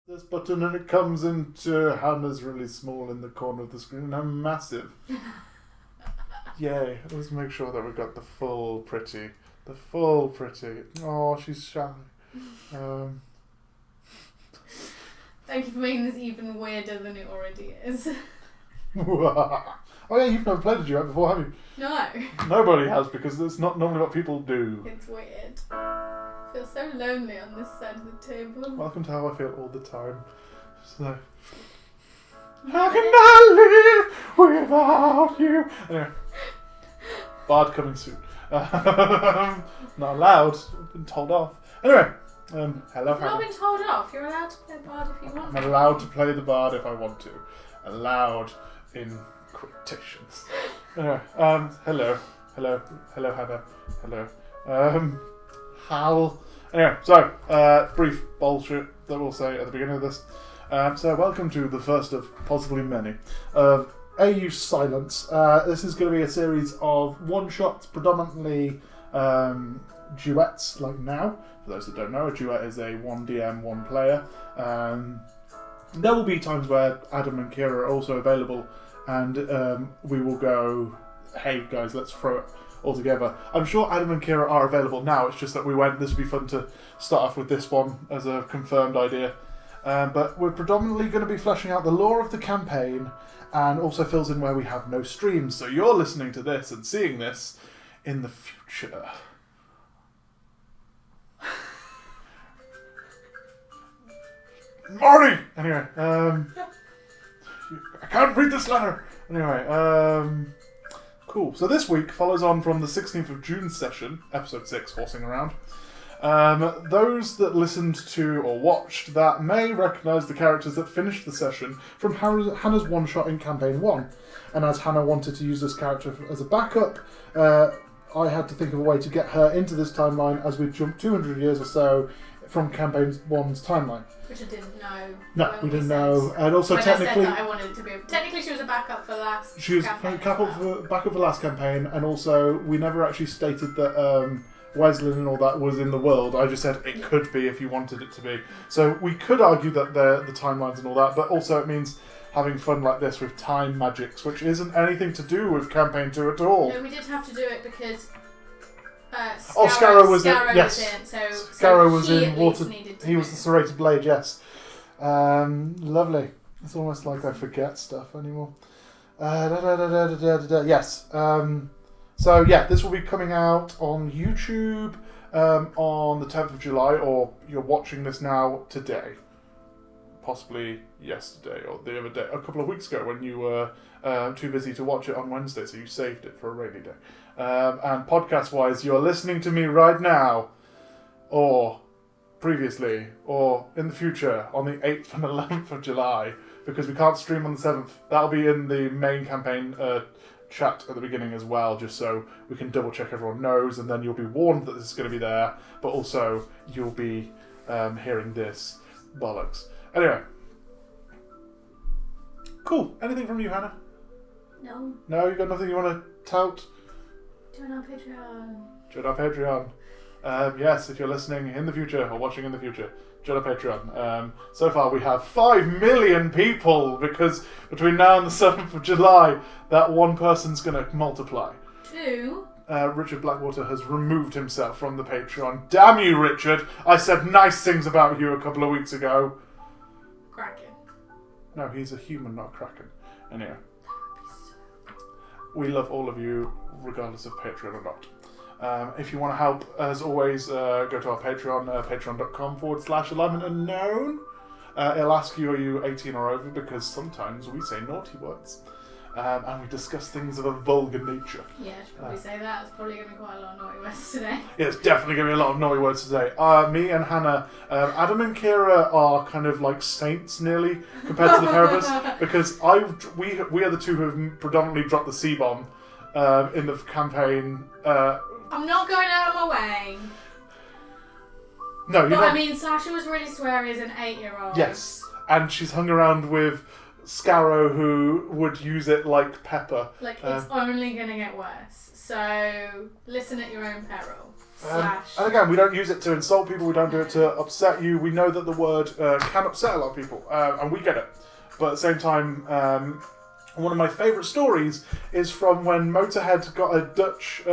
this button and it comes into Hannah's really small in the corner of the screen and I'm massive. Yay. Let's make sure that we've got the full pretty. The full pretty. Oh, she's shy. Thank you for making this even weirder than it already is. Oh yeah, you've never played a duet before, have you? No. Nobody has, because it's not normally what people do. It's weird. I feel so lonely on this side of the table. Welcome to how I feel all the time. So, how can I live without you? Anyway, Bard coming soon. Not allowed. I've been told off. Anyway, hello. You've not been told off. You're allowed to play Bard if you want. I'm allowed to play the Bard if I want to. Allowed in quotations. Anyway, hello, Hannah. Hello. Hal. Anyway, so, brief bullshit that we'll say at the beginning of this. So, welcome to the first of possibly many of AU Silence. This is going to be a series of one-shots, predominantly duets, like now. For those that don't know, a duet is a 1DM, 1 player. There will be times where Adam and Kira are also available, and we will go, hey guys, let's throw it all together. I'm sure Adam and Kira are available now, it's just that we went, this would be fun to start off with this one as a confirmed idea. But we're predominantly going to be fleshing out the lore of the campaign, and also fills in where we have no streams, so you're listening to this and seeing this in the future. Marty! Anyway, I can't read this letter! Anyway, cool. So this week follows on from the 16th of June session, episode 6, Horsing Around. Those that listened to or watched that may recognise the characters that finished the session from Hannah's one-shot in Campaign 1. And as Hannah wanted to use this character as a backup, I had to think of a way to get her into this timeline as we jumped 200 years or so from Campaign 1's timeline. Which I didn't know. No, we didn't know. And also when technically... I said that I wanted it to be... Technically she was a backup for last She was campaign backup for last campaign, and also we never actually stated that Wesley and all that was in the world. I just said it could be if you wanted it to be. So we could argue that the timelines and all that, but also it means having fun like this with time magics, which isn't anything to do with Campaign 2 at all. No, we did have to do it because... Scarrow was in. Yes, Scarrow was in water. He was win. the serrated blade. Yes, lovely. It's almost like I forget stuff anymore. Yes. So yeah, this will be coming out on YouTube on the 10th of July, or you're watching this now today, possibly yesterday or the other day, a couple of weeks ago when you were too busy to watch it on Wednesday, so you saved it for a rainy day. And podcast-wise, you're listening to me right now, or previously, or in the future, on the 8th and 11th of July, because we can't stream on the 7th. That'll be in the main campaign chat at the beginning as well, just so we can double-check everyone knows, and then you'll be warned that this is going to be there, but also you'll be hearing this bollocks. Anyway. Cool. Anything from you, Hannah? No. No? You got nothing you want to tout? Join our Patreon. Join our Patreon. Yes, if you're listening in the future or watching in the future, join our Patreon. So far we have 5 million people, because between now and the 7th of July, that one person's going to multiply. 2. Richard Blackwater has removed himself from the Patreon. Damn you, Richard! I said nice things about you a couple of weeks ago. Kraken. No, he's a human, not a kraken. Anyway. We love all of you, regardless of Patreon or not. If you want to help, as always, go to our Patreon, patreon.com/alignment unknown. It'll ask you, are you 18 or over, because sometimes we say naughty words. And we discuss things of a vulgar nature. Yeah, I should probably say that. It's probably going to be quite a lot of naughty words today. Yeah, it's definitely going to be a lot of naughty words today. Me and Hannah, Adam and Kira are kind of like saints nearly compared to the pair of us, because we are the two who have predominantly dropped the C-bomb in the campaign. I'm not going out of my way. No, you're but not. I mean, Sasha was really sweary as an 8-year-old. Yes, and she's hung around with Scarrow, who would use it like pepper. Like, it's only going to get worse. So, listen at your own peril. Slash. And again, we don't use it to insult people, we don't do it to upset you. We know that the word can upset a lot of people, and we get it. But at the same time, one of my favourite stories is from when Motorhead got a Dutch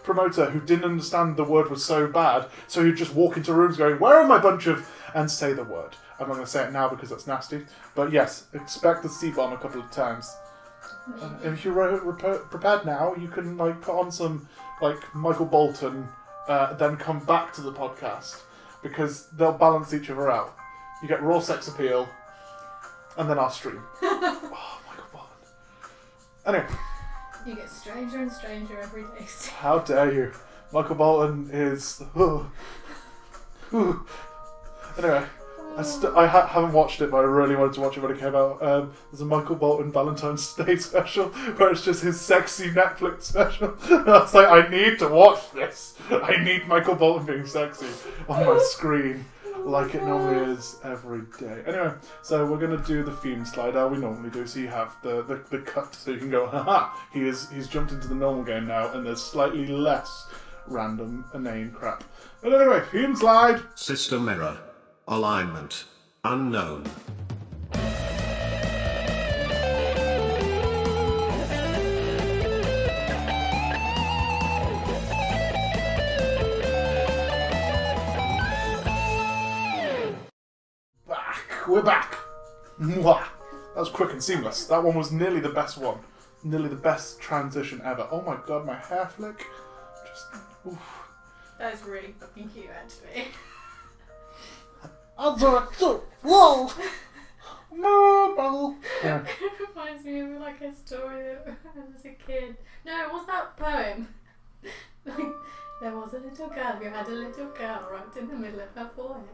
promoter who didn't understand the word was so bad, so he'd just walk into rooms going, "Where are my bunch of..." and say the word. I'm not going to say it now because that's nasty, but yes, expect the C-bomb a couple of times. If you're prepared now, you can put on some Michael Bolton, then come back to the podcast, because they'll balance each other out. You get raw sex appeal, and then our stream. Oh, Michael Bolton. Anyway. You get stranger and stranger every day. How dare you? Michael Bolton is... Anyway, I haven't watched it, but I really wanted to watch it when it came out. There's a Michael Bolton Valentine's Day special, where it's just his sexy Netflix special. And I was like, I need to watch this. I need Michael Bolton being sexy on my screen, like it normally is every day. Anyway, so we're going to do the theme slide how we normally do, so you have the cut, so you can go, haha, he's jumped into the normal game now, and there's slightly less random, inane crap. But anyway, theme slide! System error. Alignment. Unknown. We're back! Mwah. That was quick and seamless. That one was nearly the best one. Nearly the best transition ever. Oh my god, my hair flick. Just, oof. That was really fucking cute, actually. Whoa! Yeah. It reminds me of a story that I was a kid. No, what's that poem? There was a little girl who had a little girl right in the middle of her forehead.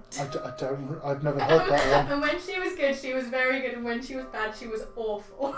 I've never heard that one. And when she was good, she was very good, and when she was bad, she was awful.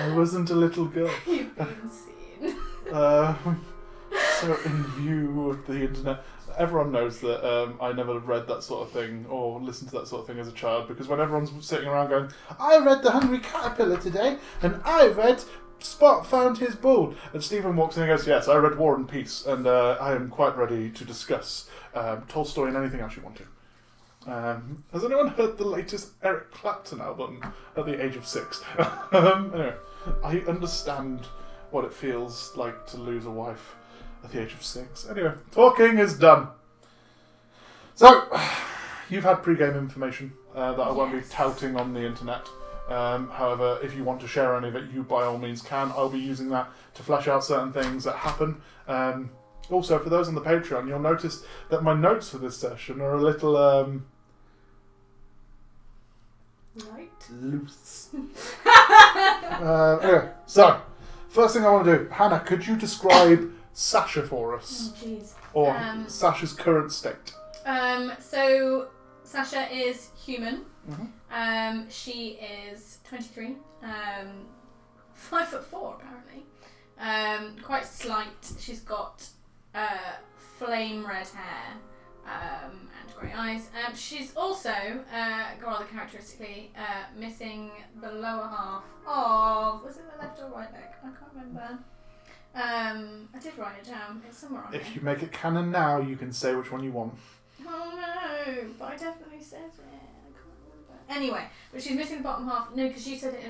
I wasn't a little girl. You've been seen. So in view of the internet, everyone knows that I never read that sort of thing or listened to that sort of thing as a child, because when everyone's sitting around going, I read The Hungry Caterpillar today, and I read Spot Found His Ball, and Stephen walks in and goes, yes, I read War and Peace, and I am quite ready to discuss Tolstoy and anything else you want to. Has anyone heard the latest Eric Clapton album at the age of 6? Anyway, I understand what it feels like to lose a wife at the age of 6. Anyway, talking is done. So, you've had pre-game information that I won't be touting on the internet. However, if you want to share any of it, you by all means can. I'll be using that to flesh out certain things that happen. Also, for those on the Patreon, you'll notice that my notes for this session are a little Right. loose. Anyway, so first thing I want to do, Hannah, could you describe Sasha for us? Oh, jeez. Or Sasha's current state? So Sasha is human. Mm-hmm. She is 23. 5'4" apparently. Quite slight. She's got flame red hair and grey eyes. She's also rather characteristically missing the lower half of, was it the left or right leg? I can't remember. I did write it down. It's somewhere on If here. you make it canon now, you can say which one you want. Oh no, but I definitely said it. I can't remember. Anyway, but she's missing the bottom half. No, because you said it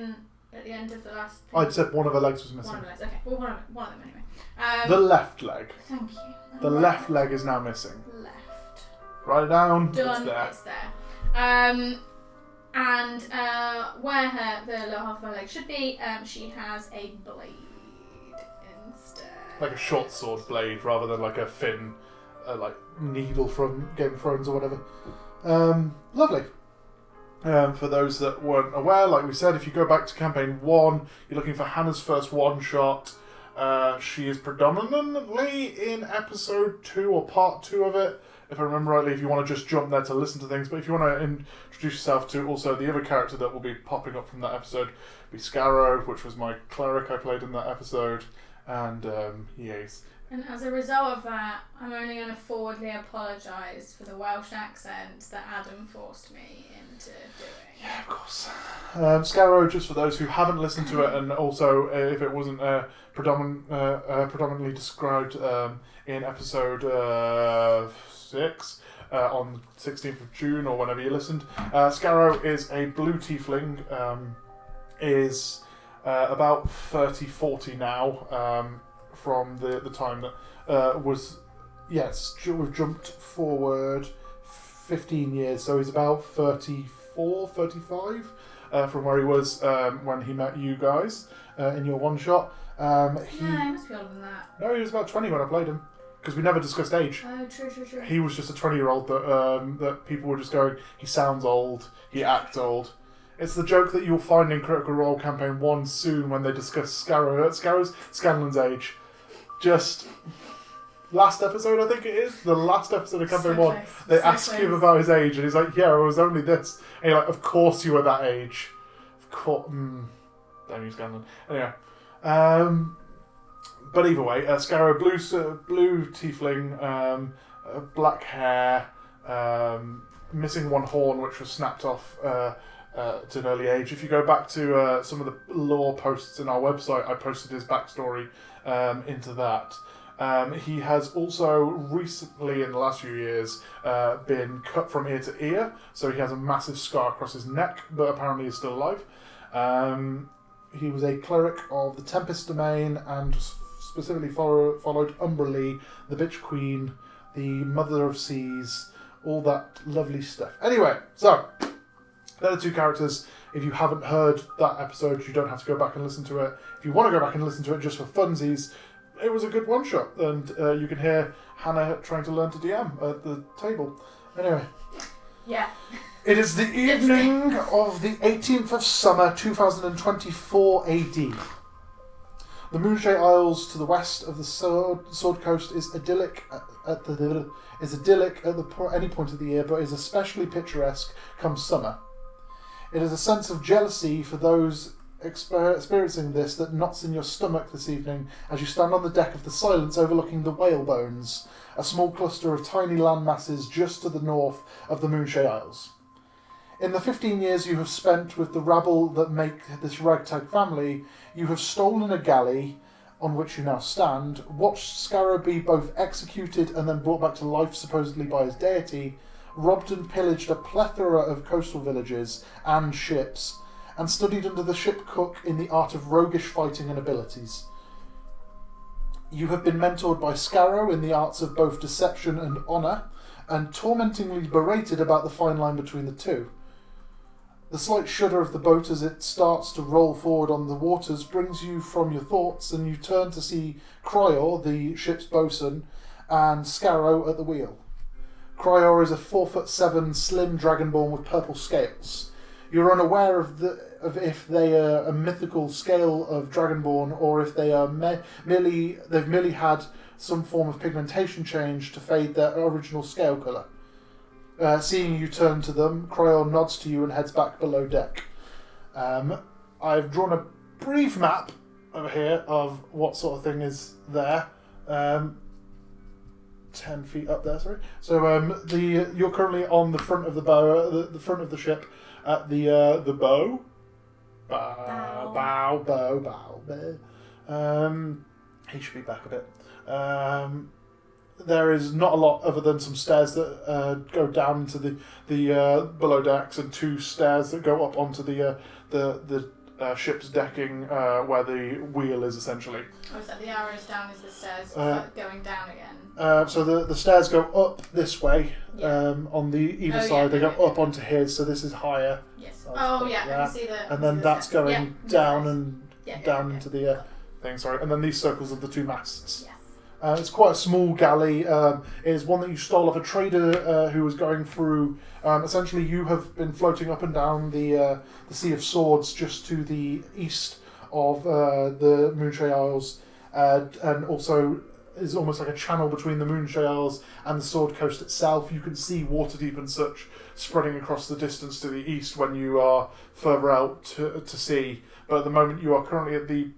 at the end of the last thing. I'd said one of her legs was missing. One of the legs, okay. Well, one of them anyway. The left leg. Thank you. The left leg is now missing. Left. Write it down. Done. It's there. And where the lower half of her leg should be, she has a blade instead. Like a short sword blade rather than like a thin, like needle from Game of Thrones or whatever. Lovely. For those that weren't aware, like we said, if you go back to campaign 1, you're looking for Hannah's first one-shot. She is predominantly in episode 2 or part 2 of it, if I remember rightly, if you want to just jump there to listen to things. But if you want to introduce yourself to also the other character that will be popping up from that episode, be Scarrow, which was my cleric I played in that episode. And yes, And as a result of that, I'm only going to forwardly apologise for the Welsh accent that Adam forced me into doing. Yeah, of course. Scarrow, just for those who haven't listened to it, and also if it wasn't predominantly described in episode 6 on the 16th of June or whenever you listened, Scarrow is a blue tiefling, is about 30-40 now, from the time that was... Yes, we've jumped forward 15 years, so he's about 34, 35 from where he was when he met you guys in your one-shot. No, he must be older than that. No, he was about 20 when I played him, because we never discussed age. Oh, true. He was just a 20-year-old that people were just going, he sounds old, he acts old. It's the joke that you'll find in Critical Role Campaign 1 soon when they discuss Scanlan's age. Just... last episode, I think it is. The last episode of Campaign 1. They ask him about his age, and he's like, yeah, I was only this. And you're like, of course you were that age. Of course. Damn you, Scanlan. Anyway. But either way, Scarrow, blue tiefling, black hair, missing one horn, which was snapped off at an early age. If you go back to some of the lore posts in our website, I posted his backstory into that. He has also recently, in the last few years, been cut from ear to ear, so he has a massive scar across his neck, but apparently is still alive. He was a cleric of the Tempest Domain and specifically followed Umberlee, the Bitch Queen, the Mother of Seas, all that lovely stuff. Anyway, so they're the two characters. If you haven't heard that episode, you don't have to go back and listen to it. If you want to go back and listen to it just for funsies, it was a good one-shot, and you can hear Hannah trying to learn to DM at the table. Anyway. Yeah. It is the evening of the 18th of summer, 2024 AD. The Moonshade Isles to the west of the Sword Coast is idyllic at any point of the year, but is especially picturesque come summer. It is a sense of jealousy for those experiencing this that knots in your stomach this evening as you stand on the deck of the Silence overlooking the Whalebones, a small cluster of tiny land masses just to the north of the Moonshade Isles. In the 15 years you have spent with the rabble that make this ragtag family, you have stolen a galley on which you now stand, watched Scarrow be both executed and then brought back to life supposedly by his deity, robbed and pillaged a plethora of coastal villages and ships, and studied under the ship cook in the art of roguish fighting and abilities. You have been mentored by Scarrow in the arts of both deception and honour, and tormentingly berated about the fine line between the two. The slight shudder of the boat as it starts to roll forward on the waters brings you from your thoughts, and you turn to see Cryor, the ship's bosun, and Scarrow at the wheel. Cryor is a 4'7" slim dragonborn with purple scales. You're unaware of if they are a mythical scale of dragonborn, or if they are merely had some form of pigmentation change to fade their original scale colour. Seeing you turn to them, Cryor nods to you and heads back below deck. I've drawn a brief map over here of what sort of thing is there. 10 feet up there, sorry. So you're currently on the front of the bow, the front of the ship at the bow. Bow. He should be back a bit. There is not a lot other than some stairs that go down into the below decks, and two stairs that go up onto the ship's decking where the wheel is essentially. Oh, is that the arrows down is the stairs going down again? So the stairs go up this way on the either side. They go up onto his, so this is higher. Yes. I can see that. And then that's going down and down into the thing. Sorry, and then these circles are the two masts. Yes. It's quite a small galley. It is one that you stole off a trader who was going through. Essentially, you have been floating up and down the Sea of Swords just to the east of the Moonshade Isles, and also is almost like a channel between the Moonshade Isles and the Sword Coast itself. You can see Waterdeep and such spreading across the distance to the east when you are further out to sea. but at the moment you are currently at the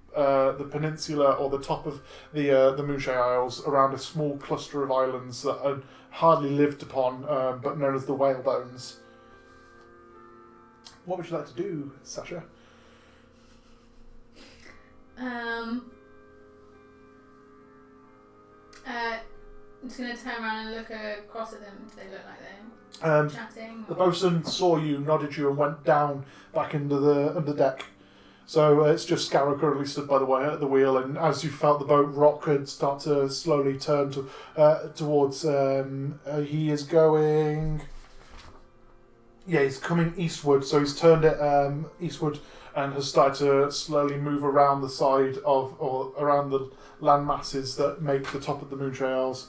peninsula or the top of the Moonshade Isles, around a small cluster of islands that are hardly lived upon, but known as the Whalebones. What would you like to do, Sasha? I'm just going to turn around and look across at them. Do they look like they're chatting? The bosun saw you, nodded you, and went down back into the deck. So it's just Scarrow currently stood by the wheel, and as you felt the boat rock and start to slowly turn towards, he is going. Yeah, he's coming eastward. So he's turned it eastward and has started to slowly move around the side of, or around the land masses that make the top of the Moonshade Isles.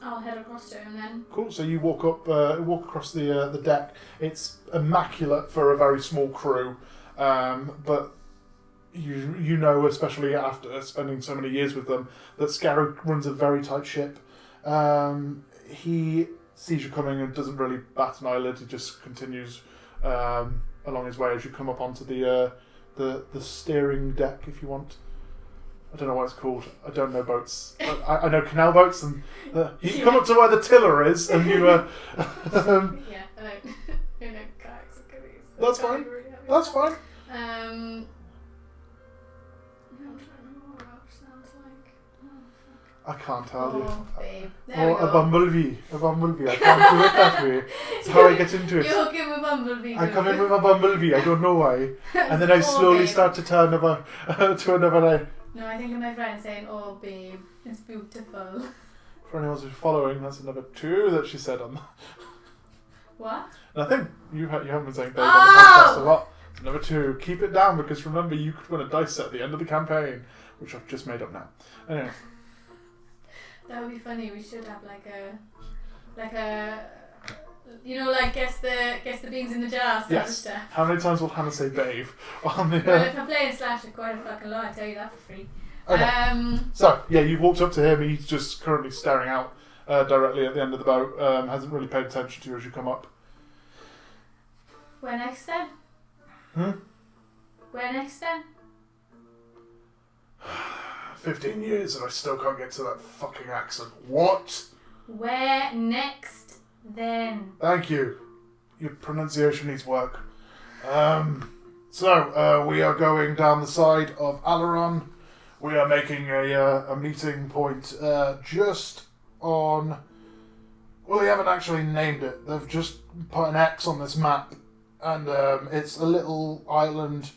I'll head across to him then. Cool. So you walk across the deck. It's immaculate for a very small crew, but you know, especially after spending so many years with them, that Scarrow runs a very tight ship. He sees you coming and doesn't really bat an eyelid. He just continues along his way as you come up onto the steering deck, if you want. I don't know what it's called. I don't know boats. I know canal boats, and you come up to where the tiller is, and you. Yeah, I know kayaks and canoes. That's fine. That's fine. I'm trying to remember what Welsh sounds like. Oh, I can't tell you. Oh, babe. There we Or go. a bumblebee. A bumblebee. I can't do it that way. It's how I get into it. You hook in with Bumblebee. I come in with a bumblebee. I don't know why, and then I slowly babe. start to turn over to another line. No, I think of my friend saying, "Oh, babe, it's beautiful." For anyone who's following, that's another 2 that she said on the... What? Nothing. You haven't been saying babe Oh! on the podcast a lot. It's number 2. Keep it down, because remember, you could win a dice set at the end of the campaign, which I've just made up now. Anyway. That would be funny. We should have like a, you know, like guess the beans in the jar sort of stuff. How many times will Hannah say babe on the... Well, if I'm playing Slasha quite a fucking lot, I tell you that for free. Okay. So, yeah, you walked up to him. He's just currently staring out directly at the end of the boat. Hasn't really paid attention to you as you come up. Where next then? Where next then? 15 years and I still can't get to that fucking accent. What? Where next then? Thank you. Your pronunciation needs work. So, we are going down the side of Alaron. We are making a meeting point just on... Well, they haven't actually named it. They've just put an X on this map. And it's a little island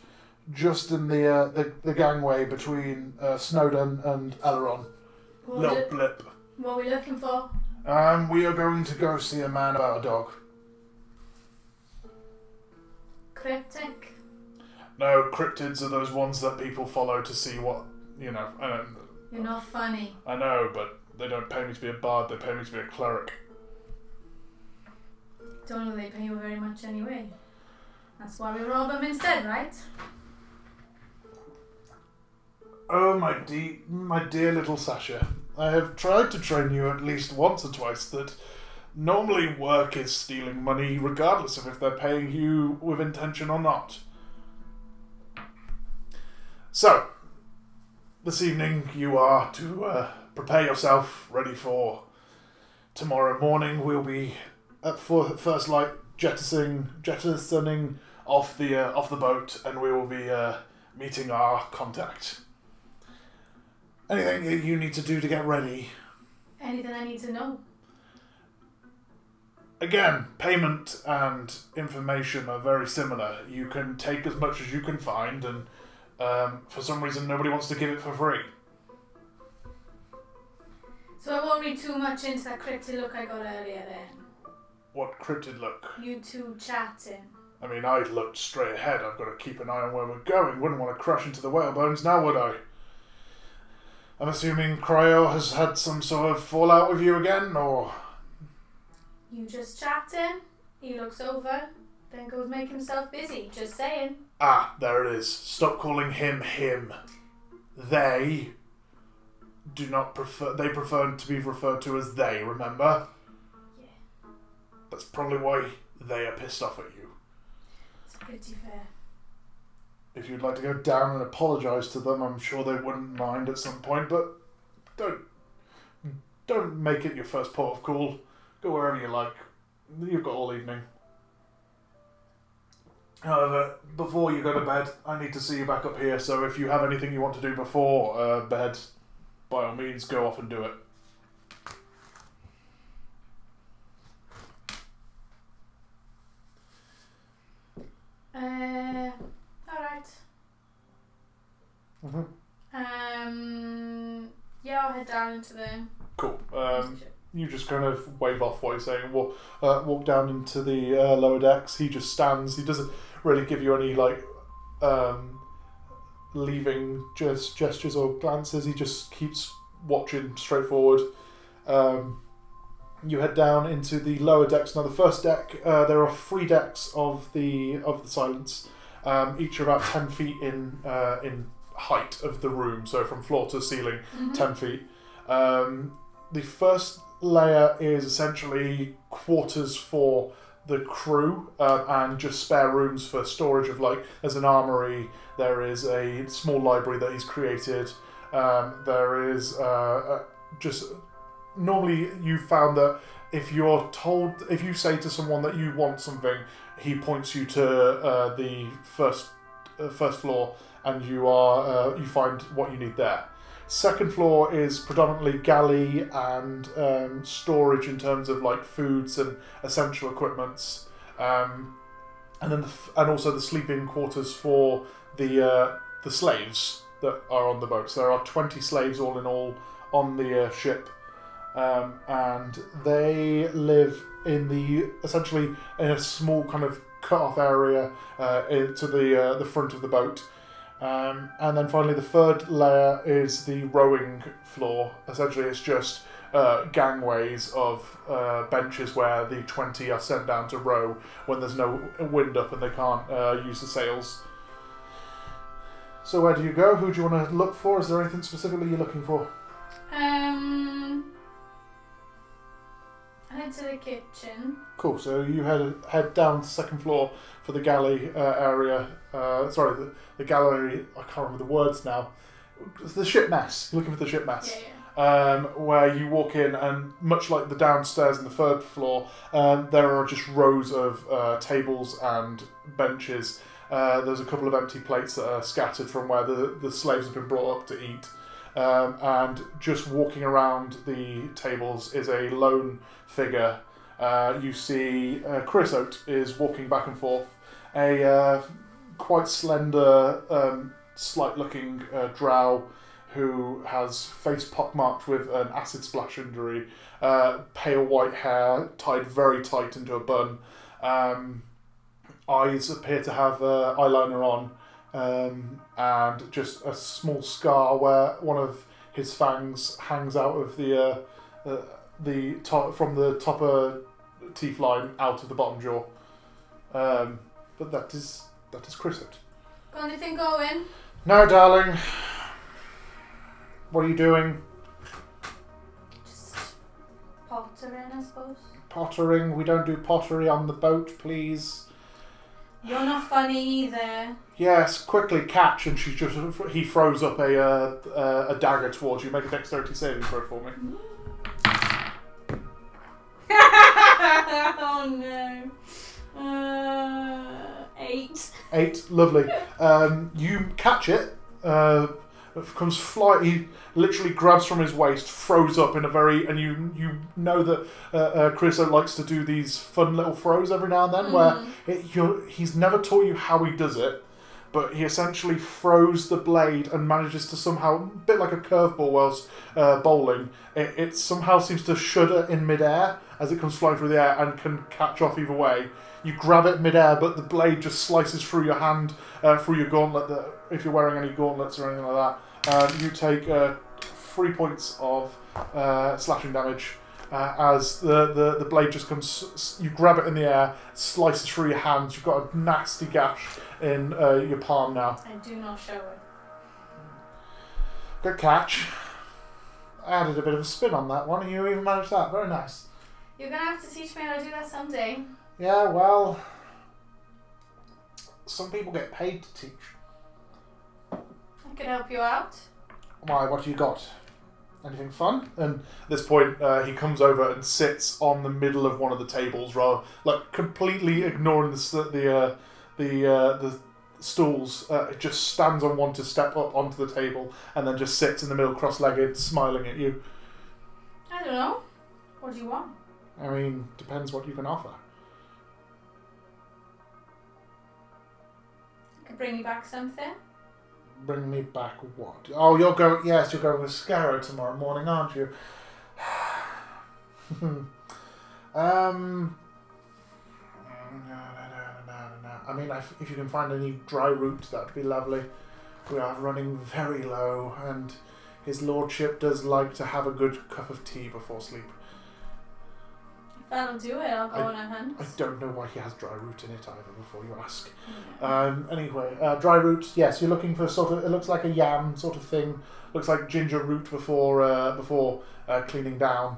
just in the gangway between Snowdon and Alaron. Little blip. What are we looking for? We are going to go see a man about a dog. Cryptic? No, cryptids are those ones that people follow to see what, you know. You're not funny. I know, but they don't pay me to be a bard, they pay me to be a cleric. Don't know they pay you very much anyway. That's why we rob them instead, right? Oh, my dear little Sasha. I have tried to train you at least once or twice that normally work is stealing money regardless of if they're paying you with intention or not. So, this evening you are to prepare yourself ready for tomorrow morning. We'll be at first light jettisoning off the boat, and we will be meeting our contact. Anything that you need to do to get ready? Anything I need to know? Again, payment and information are very similar. You can take as much as you can find, and for some reason nobody wants to give it for free. So I won't read too much into that cryptic look I got earlier then. What cryptid look? You two chatting. I mean, I looked straight ahead. I've got to keep an eye on where we're going. Wouldn't want to crash into the whalebones now, would I? I'm assuming Cryo has had some sort of fallout with you again, or... You just chatting, he looks over, then goes make himself busy, just saying. Ah, there it is. Stop calling him him. They do not prefer... They prefer to be referred to as they, remember? Yeah. That's probably why they are pissed off at you. It's pretty fair. if you'd like to go down and apologise to them, I'm sure they wouldn't mind at some point, but don't make it your first port of call. Go wherever you like. You've got all evening. However, before you go to bed, I need to see you back up here, so if you have anything you want to do before bed, by all means, go off and do it. Alright. Mm-hmm. Yeah, I'll head down into the... Cool. You just kind of wave off what he's saying. Walk down into the lower decks. He just stands. He doesn't really give you any leaving gestures or glances. He just keeps watching straight forward. You head down into the lower decks. Now, the first deck, there are 3 decks of the Silence. Each are about 10 feet in height of the room, so from floor to ceiling, 10 feet. The first layer is essentially quarters for the crew and just spare rooms for storage of there's an armory, there is a small library that he's created, there is just normally you found that if you say to someone that you want something, he points you to the first floor and you find what you need there. Second floor is predominantly galley and storage in terms of foods and essential equipments, and also the sleeping quarters for the slaves that are on the boats. There are 20 slaves all in all on the ship, and they live essentially in a small kind of cut off area to the front of the boat. And then finally, the third layer is the rowing floor. Essentially, it's just gangways of benches where the 20 are sent down to row when there's no wind up and they can't use the sails. So where do you go? Who do you want to look for? Is there anything specifically you're looking for? I head to the kitchen. Cool. So you head down to the second floor for the galley area. The gallery. I can't remember the words now. The ship mess. You're looking for the ship mess. Yeah. Where you walk in, and much like the downstairs and the third floor, there are just rows of tables and benches. There's a couple of empty plates that are scattered from where the slaves have been brought up to eat. And just walking around the tables is a lone figure. You see Creosote is walking back and forth. A quite slender, slight-looking drow who has face pockmarked with an acid splash injury, pale white hair tied very tight into a bun. Eyes appear to have eyeliner on. And just a small scar where one of his fangs hangs out of the top from the topper teeth line out of the bottom jaw. But that is Creosote. Got anything going? No, darling. What are you doing? Just pottering, I suppose. Pottering. We don't do pottery on the boat, please. You're not funny either. Yes, quickly catch, and he throws up a dagger towards you. Make a dexterity saving throw for me. Oh no. 8. 8, lovely. You catch it. It comes fly. He literally grabs from his waist, throws up in a very, and you know that Creosote likes to do these fun little throws every now and then, where he's never taught you how he does it, but he essentially throws the blade and manages to somehow, a bit like a curveball whilst bowling, it somehow seems to shudder in midair as it comes flying through the air and can catch off either way. You grab it midair, but the blade just slices through your hand, through your gauntlet, if you're wearing any gauntlets or anything like that. You take 3 points of slashing damage as the blade just comes. You grab it in the air, slices through your hands. You've got a nasty gash in your palm now. I do not show it. Good catch. I added a bit of a spin on that one, and you even managed that. Very nice. You're going to have to teach me how to do that someday. Yeah, well, some people get paid to teach. could help you out. Why, what you got? Anything fun? And at this point, he comes over and sits on the middle of one of the tables, rather like completely ignoring the stools. Just stands on one to step up onto the table, and then just sits in the middle, cross-legged, smiling at you. I don't know. What do you want? I mean, depends what you can offer. I could bring you back something. Bring me back what? Oh, you're going. Yes, you're going with Scarrow tomorrow morning, aren't you? No. I mean, if you can find any dry roots, that'd be lovely. We are running very low, and his lordship does like to have a good cup of tea before sleep. If that'll do it, I'll go on a hunt. I don't know why he has dry root in it either, before you ask. Anyway, dry root, yes, you're looking for sort of, it looks like a yam sort of thing. Looks like ginger root before cleaning down.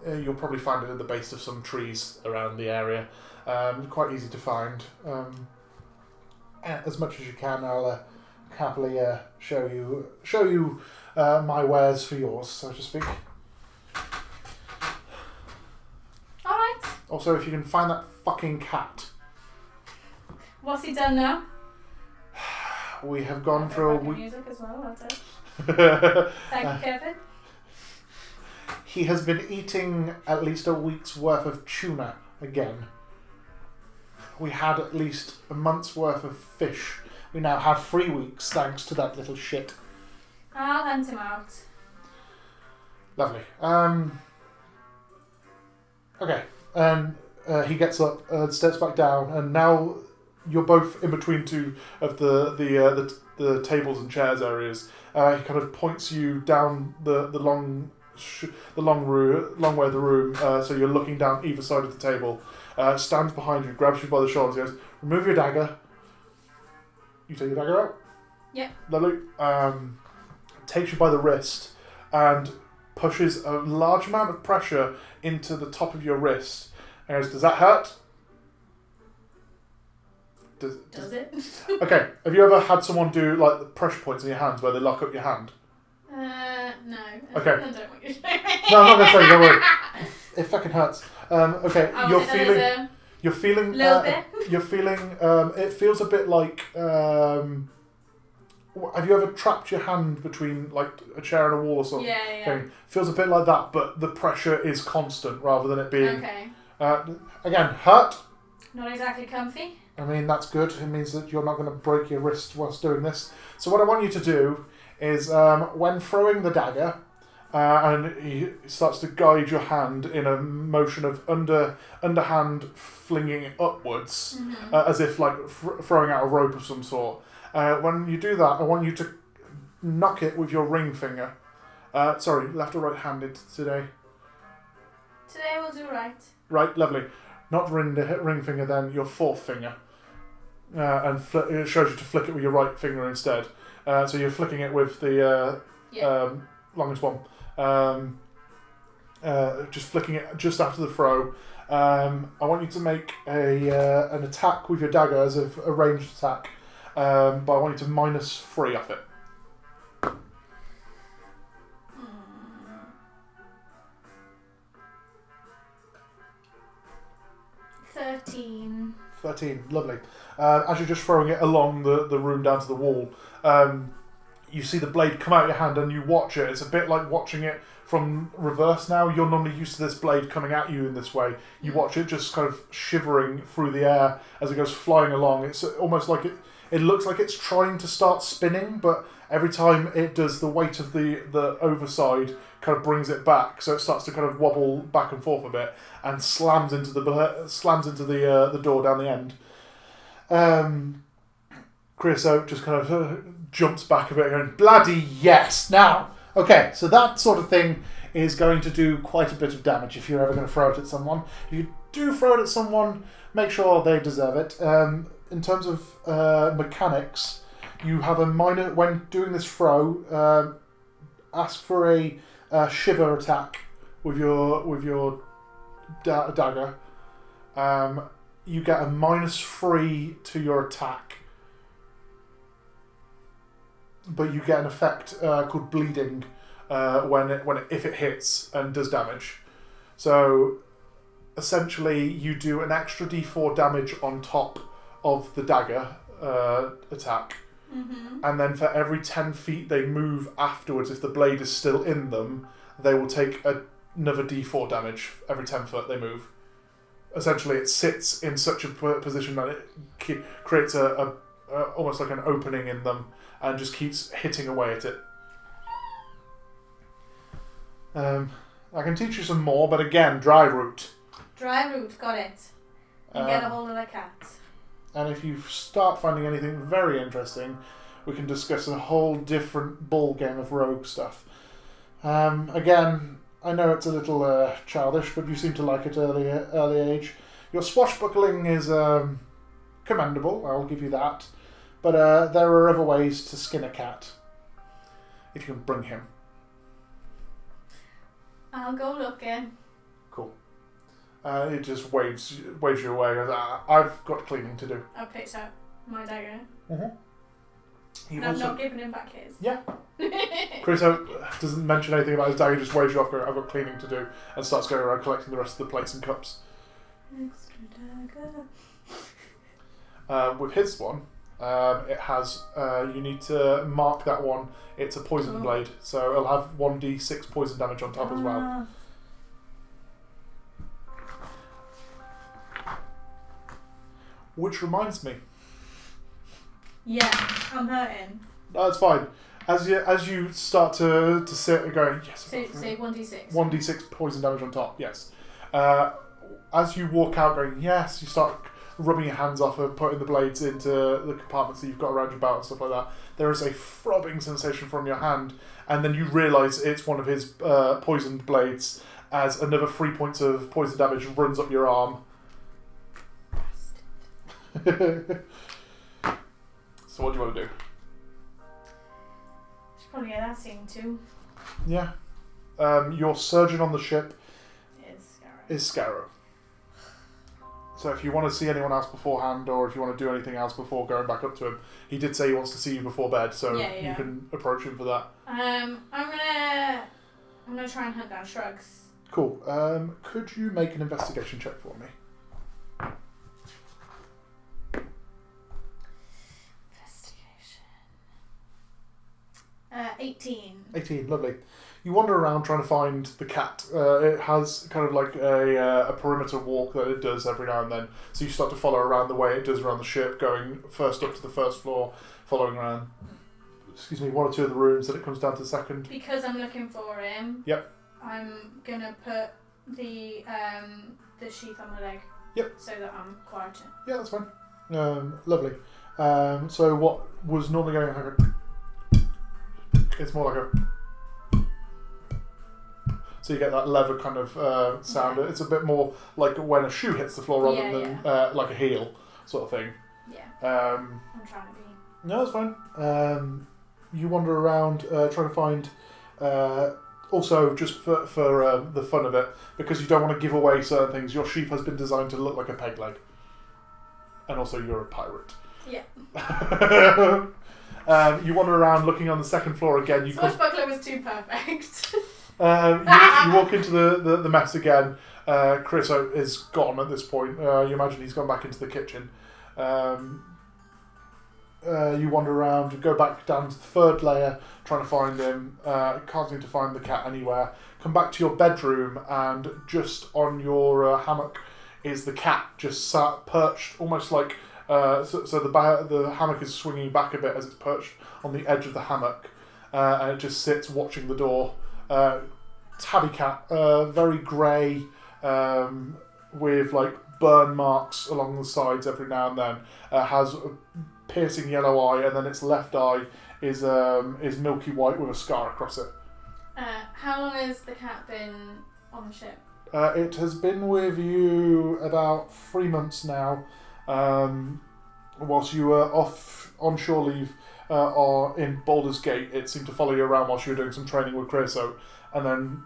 You'll probably find it at the base of some trees around the area. Quite easy to find. As much as you can, I'll happily show you my wares for yours, so to speak. Alright. Also, if you can find that fucking cat. What's he done now? We have gone through a week. Music as well, that's it. Thank you, Kevin. He has been eating at least a week's worth of tuna again. We had at least a month's worth of fish. We now have 3 weeks thanks to that little shit. I'll hunt him out. Lovely. Okay. And he gets up and steps back down, and now you're both in between two of the tables and chairs areas. He kind of points you down the long way of the room, so you're looking down either side of the table. Stands behind you, grabs you by the shoulders, goes, "Remove your dagger." You take your dagger out? Yep. Lovely. Takes you by the wrist and pushes a large amount of pressure into the top of your wrist. And goes, "Does that hurt?" Does it? Okay. Have you ever had someone do like the pressure points in your hands where they lock up your hand? No. Okay. I don't know what you're saying. No, I'm not going to show you, don't worry. It fucking hurts. Okay, Oh, you're feeling... You're feeling... Little bit. You're feeling... it feels a bit like... have you ever trapped your hand between like a chair and a wall or something? Yeah. Okay. Feels a bit like that, but the pressure is constant rather than it being... Okay. Again, hurt. Not exactly comfy. I mean, that's good. It means that you're not going to break your wrist whilst doing this. So what I want you to do is when throwing the dagger, and he starts to guide your hand in a motion of underhand flinging it upwards, as if like throwing out a rope of some sort. When you do that, I want you to knock it with your ring finger. Sorry, left or right-handed today? Today we'll do right. Right, lovely. Not ring finger then, your fourth finger. And it shows you to flick it with your right finger instead. So you're flicking it with the longest one. Just flicking it just after the throw. I want you to make an attack with your dagger as a ranged attack. But I want you to -3 off it. 13. 13, lovely. As you're just throwing it along the room down to the wall, you see the blade come out of your hand and you watch it. It's a bit like watching it from reverse now. You're normally used to this blade coming at you in this way. You watch it just kind of shivering through the air as it goes flying along. It's almost like it looks like it's trying to start spinning, but every time it does, the weight of the overside kind of brings it back, so it starts to kind of wobble back and forth a bit and slams into the door down the end. Creosote just kind of jumps back a bit going, "Bloody yes!" Now, okay, so that sort of thing is going to do quite a bit of damage if you're ever going to throw it at someone. If you do throw it at someone, make sure they deserve it. In terms of mechanics, you have a minor, when doing this throw, ask for a shiver attack with your dagger. You get a -3 to your attack. but you get an effect called bleeding if it hits and does damage. So essentially, you do an extra d4 damage on top of the dagger attack, and then for every 10 feet they move afterwards, if the blade is still in them, they will take another d4 damage every 10 foot they move. Essentially, it sits in such a position that it creates a almost like an opening in them and just keeps hitting away at it. I can teach you some more, but again, dry route. Dry route, got it. And get a hold of the cat. And if you start finding anything very interesting, we can discuss a whole different ball game of rogue stuff. Again, I know it's a little childish, but you seem to like it early age. Your swashbuckling is commendable, I'll give you that. But there are other ways to skin a cat, if you can bring him. I'll go looking. Cool. It just waves you away. Goes, I've got cleaning to do. I picked up my dagger. Mm-hmm. And I've not given him back his. Yeah. Crusoe doesn't mention anything about his dagger, just waves you off, going, I've got cleaning to do, and starts going around collecting the rest of the plates and cups. Extra dagger. With his one, it has, you need to mark that one, it's a poison blade, so it'll have 1d6 poison damage on top as well. Which reminds me. Yeah, I'm hurting. No, it's fine. As you start to sit and going, yes. So 1d6. 1d6 poison damage on top, yes. As you walk out going, yes, you start rubbing your hands off and putting the blades into the compartments that you've got around your belt and stuff like that. There is a throbbing sensation from your hand, and then you realise it's one of his poisoned blades as another 3 points of poison damage runs up your arm. So what do you want to do? Should probably get that scene too. Yeah. Your surgeon on the ship is Scarrow. So if you want to see anyone else beforehand, or if you want to do anything else before going back up to him, he did say he wants to see you before bed, so you can approach him for that. I'm gonna try and hunt down Shrugs. Cool. Could you make an investigation check for me? 18, lovely. You wander around trying to find the cat. It has kind of like a perimeter walk that it does every now and then. So you start to follow around the way it does around the ship, going first up to the first floor, following around, one or two of the rooms, then it comes down to the second. Because I'm looking for him. Yep. I'm gonna put the sheath on my leg. Yep. So that I'm quieter. Yeah, that's fine. Lovely. So what was normally going on? It's more like a... So you get that leather kind of sound. Yeah. It's a bit more like when a shoe hits the floor rather than like a heel sort of thing. Yeah. I'm trying to be... No, it's fine. You wander around trying to find... also, just for the fun of it, because you don't want to give away certain things, your sheath has been designed to look like a peg leg. And also you're a pirate. Yeah. You wander around looking on the second floor again. Swashbuckler was too perfect. You walk into the mess again. Chris is gone at this point. You imagine he's gone back into the kitchen. You wander around, go back down to the third layer, trying to find him. Can't seem to find the cat anywhere. Come back to your bedroom, and just on your hammock is the cat, just sat perched, almost like... So the hammock is swinging back a bit as it's perched on the edge of the hammock, and it just sits watching the door. Tabby cat, very grey, with like burn marks along the sides every now and then. Has a piercing yellow eye, and then its left eye is milky white with a scar across it. How long has the cat been on the ship? It has been with you about 3 months now. Whilst you were off on shore leave or in Baldur's Gate, it seemed to follow you around whilst you were doing some training with Creosote. And then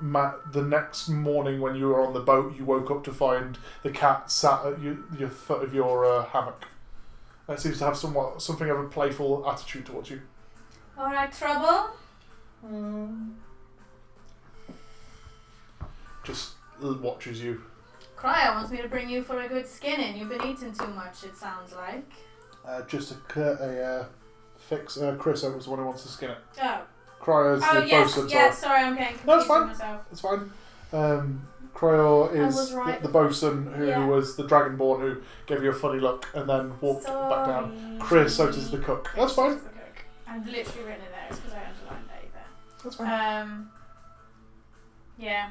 the next morning when you were on the boat, you woke up to find the cat sat at your foot of your hammock. It seems to have something of a playful attitude towards you. Alright, trouble? Just watches you. Cryo wants me to bring you for a good skinning. You've been eating too much, it sounds like. Just a fix. Chris was the one who wants to skin it. Oh. Cryo's the bosun. Sorry, I'm getting No, it's confused fine. myself. It's fine. Cryo is right. the bosun who was the dragonborn who gave you a funny look and then walked back down. Chris, so does the cook. That's fine. I've literally written it there. It's because I underlined that there. That's fine. Yeah.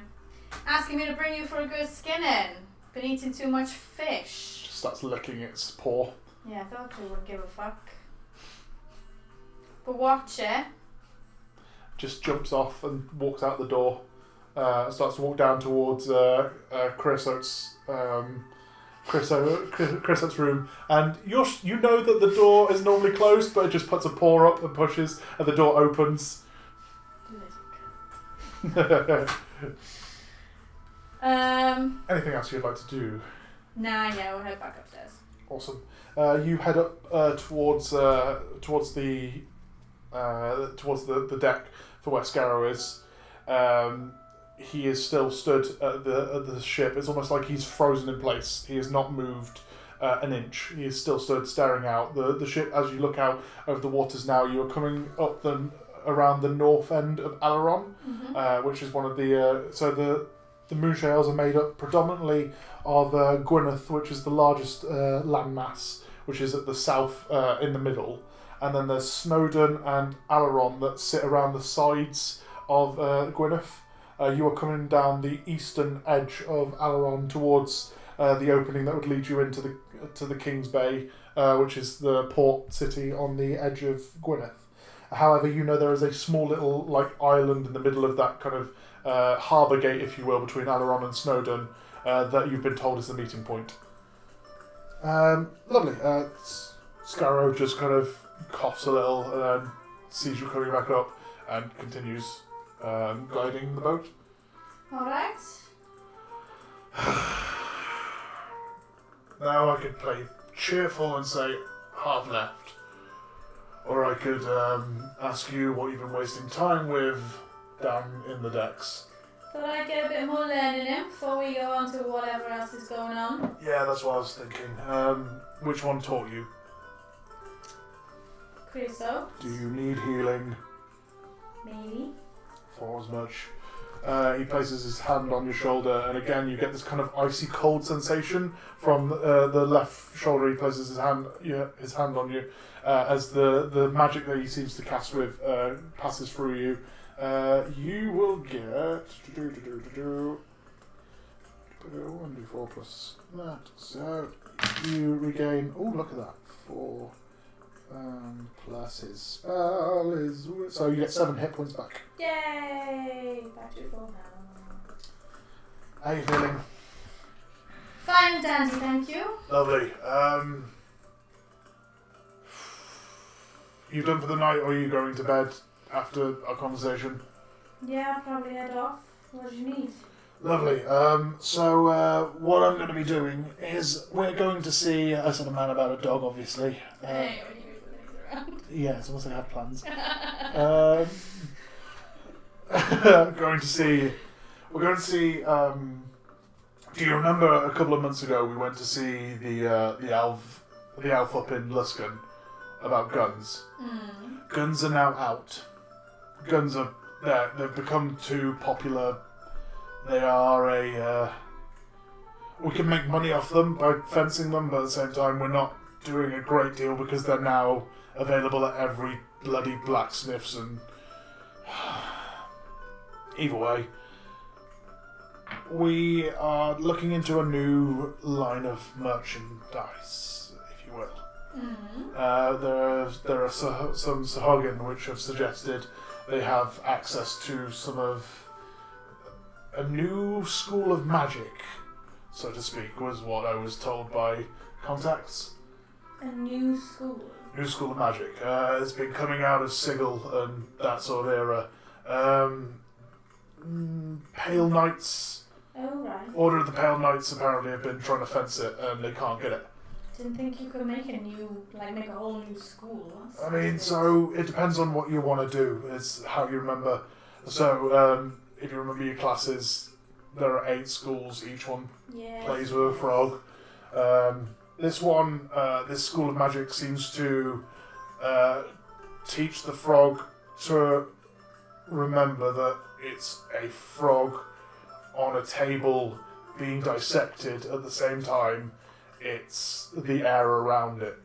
Asking me to bring you for a good skinning. Been eating too much fish. Just starts licking its paw. Yeah, I thought you wouldn't give a fuck. But watch it. Just jumps off and walks out the door. Starts to walk down towards Chris Oates' room, and you know that the door is normally closed, but it just puts a paw up and pushes, and the door opens. Anything else you'd like to do? Nah, yeah, we'll head back upstairs. Awesome. You head up towards the deck for where Scarrow is. He is still stood at the ship. It's almost like he's frozen in place. He has not moved an inch. He is still stood staring out. The ship, as you look out over the waters now, you are coming up around the north end of Alaron, which is one of the Moonshales are made up predominantly of Gwyneth, which is the largest landmass, which is at the south in the middle. And then there's Snowdon and Alaron that sit around the sides of Gwyneth. You are coming down the eastern edge of Alaron towards the opening that would lead you into the King's Bay, which is the port city on the edge of Gwyneth. However, you know there is a small little island in the middle of that kind of harbour gate, if you will, between Alaron and Snowdon that you've been told is the meeting point. Lovely. Scarrow just kind of coughs a little and then sees you coming back up and continues guiding the boat. Alright. Now I could play cheerful and say half left. Or I could ask you what you've been wasting time with down in the decks. Thought I'd get a bit more learning in before we go on to whatever else is going on. Yeah, that's what I was thinking. Which one taught you? Creosote. Do you need healing? Maybe. For as much. He places his hand on your shoulder, and again you get this kind of icy cold sensation from the left shoulder. He places his hand on you as the magic that he seems to cast with passes through you. You will get 1d4 plus that. So you regain. Oh, look at that! 4 plus his spell is. So you get 7 hit points back. Yay! Back to full now. How are you feeling? Fine and dandy, thank you. Lovely. You done for the night, or are you going to bed after our conversation? Yeah, I'll probably head off. What do you need? Lovely. So what I'm going to be doing is we're going to see. I said a man about a dog, obviously. Hey, when you around. Yeah, it's almost like I have plans. We're going to see. Do you remember a couple of months ago we went to see the elf up in Luskan about guns? Mm. Guns are now out. Guns are there. They've become too popular. They are we can make money off them by fencing them, but at the same time we're not doing a great deal because they're now available at every bloody blacksmiths and... Either way, we are looking into a new line of merchandise, if you will. Mm. There are some Sahagin which have suggested they have access to some of a new school of magic, so to speak, was what I was told by contacts. A new school? New school of magic. It's been coming out of Sigil and that sort of era. Pale Knights. Oh, right. Order of the Pale Knights apparently have been trying to fence it and they can't get it. Didn't think you could make make a whole new school. I mean, so it depends on what you want to do. It's how you remember. So, if you remember your classes, there are 8 schools. Each one plays with a frog. This one, this school of magic seems to teach the frog to remember that it's a frog on a table being dissected at the same time. It's the air around it.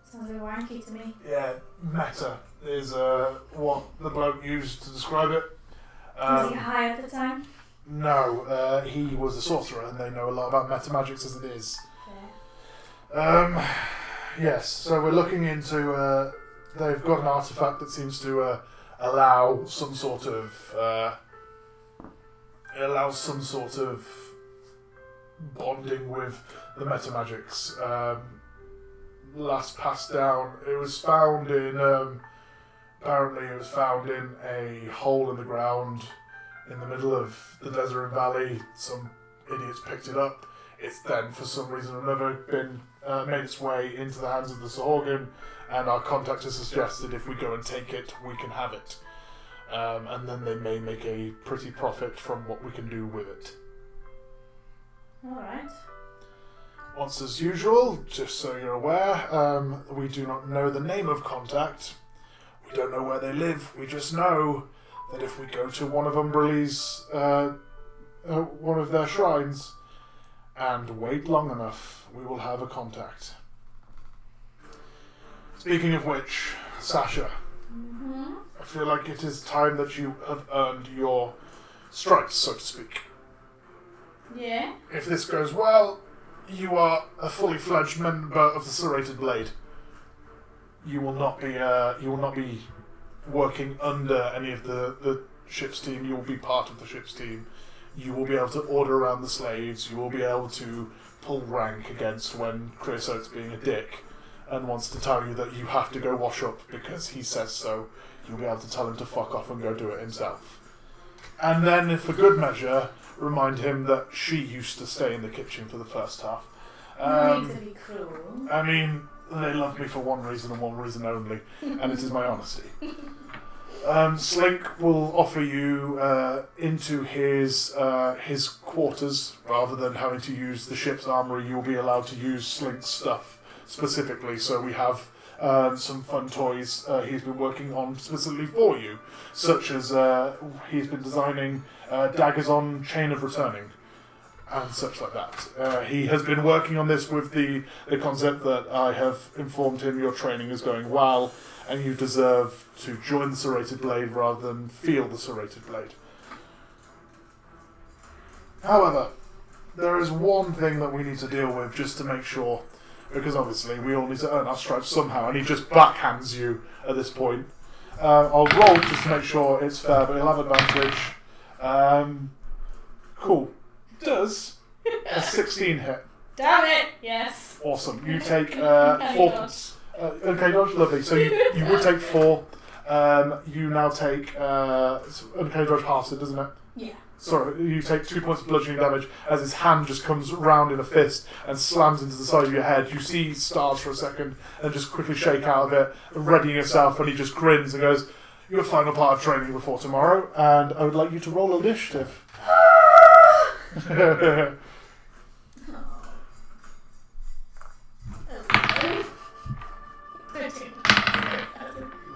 Sounds a bit wanky to me. Yeah, meta is what the bloke used to describe it. Was he high at the time? No, he was a sorcerer, and they know a lot about meta magics as it is. Yeah. Yes, so we're looking into. They've got an artifact that seems to allow some sort of. It allows some sort of bonding with the meta magics. Last passed down, it was found in. Apparently, it was found in a hole in the ground in the middle of the Desert Valley. Some idiots picked it up. It's then, for some reason or another, been made its way into the hands of the Sahorgan, and our contact has suggested if we go and take it, we can have it. And then they may make a pretty profit from what we can do with it. Alright. Once as usual, just so you're aware, we do not know the name of contact. We don't know where they live. We just know that if we go to one of Umberlee's, one of their shrines, and wait long enough, we will have a contact. Speaking of which, Sasha, I feel like it is time that you have earned your stripes, so to speak. Yeah? If this goes well, you are a fully fledged member of the Serrated Blade. You will not be working under any of the ship's team. You will be part of the ship's team. You will be able to order around the slaves. You will be able to pull rank against when Creosote's being a dick and wants to tell you that you have to go wash up because he says so. You'll be able to tell him to fuck off and go do it himself. And then, if for good measure, remind him that she used to stay in the kitchen for the first half. You need to be cruel. I mean, they love me for one reason and one reason only, and it is my honesty. Slink will offer you into his quarters. Rather than having to use the ship's armory, you'll be allowed to use Slink's stuff specifically. So we have some fun toys he's been working on specifically for you, such as he's been designing daggers on Chain of Returning and such like that. He has been working on this with the concept that I have informed him your training is going well and you deserve to join the Serrated Blade rather than feel the Serrated Blade. However, there is one thing that we need to deal with just to make sure, because obviously we all need to earn our stripes somehow, and he just backhands you at this point. I'll roll just to make sure it's fair, but he'll have advantage. Cool. Does a 16 hit? Damn it! Yes. Awesome. You take 4. Okay, dodge, lovely. So you would take 4. You now take okay, dodge halves it, doesn't it? Yeah. Sorry, you take 2 points of bludgeoning damage as his hand just comes round in a fist and slams into the side of your head. You see stars for a second and just quickly shake out of it, readying yourself, and he just grins and goes, "Your final part of training before tomorrow, and I would like you to roll initiative."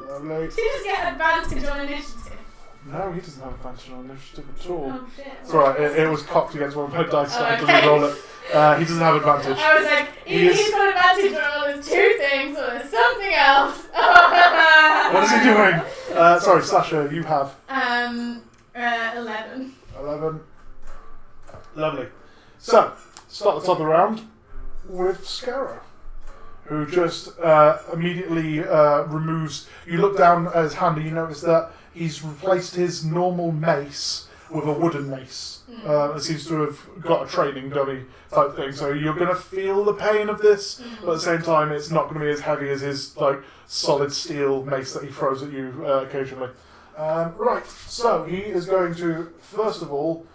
Lovely. Did you just get advantage on initiative? No, he doesn't have advantage on initiative at all. Oh shit. It's alright, it was cocked against one of my dice, so I had to re-roll it. He doesn't have advantage. I was like, he's got advantage on all his 2 things, or there's something else. What is he doing? Sorry, Sasha, you have 11. 11. Lovely. So, start the top of the round with Scarrow, who just immediately removes... You look down at his hand and you notice that he's replaced his normal mace with a wooden mace. It seems to have got a training dummy type thing, so you're going to feel the pain of this, but at the same time it's not going to be as heavy as his solid steel mace that he throws at you occasionally. Right, so he is going to, first of all,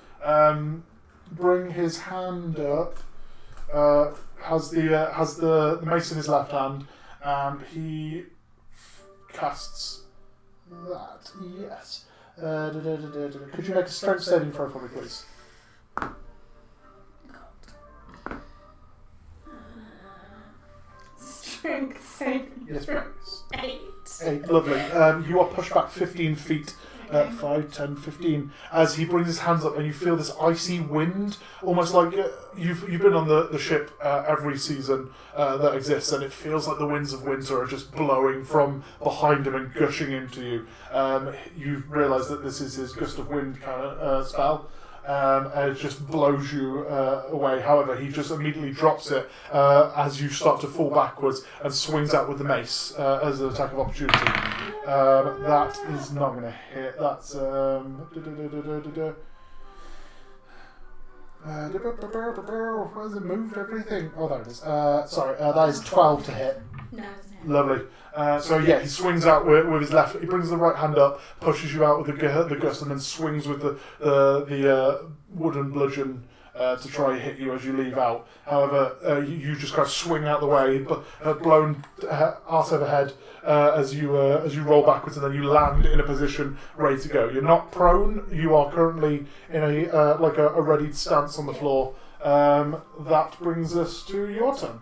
bring his hand up has the mace in his left hand, and he casts that. Yes. Could you make a strength saving throw for me, please? Strength saving. Yes, please. 8. 8. Lovely. You are pushed back 15 feet. 5, 10, 15. As he brings his hands up, and you feel this icy wind, almost like you've been on the ship every season that exists, and it feels like the winds of winter are just blowing from behind him and gushing into you. You realise that this is his gust of wind kind of spell. And it just blows you away. However, he just immediately drops it as you start to fall backwards and swings out with the mace as an attack of opportunity. That is not going to hit. That's where's it moved everything? Oh, there it is. Sorry, that is 12 to hit. No, it doesn't hit. Lovely. So yeah, he swings out with his left. He brings the right hand up, pushes you out with the gust, and then swings with the wooden bludgeon to try and hit you as you leave out. However, you just kind of swing out the way, but blown arse overhead as you roll backwards, and then you land in a position ready to go. You're not prone. You are currently in a readied stance on the floor. That brings us to your turn.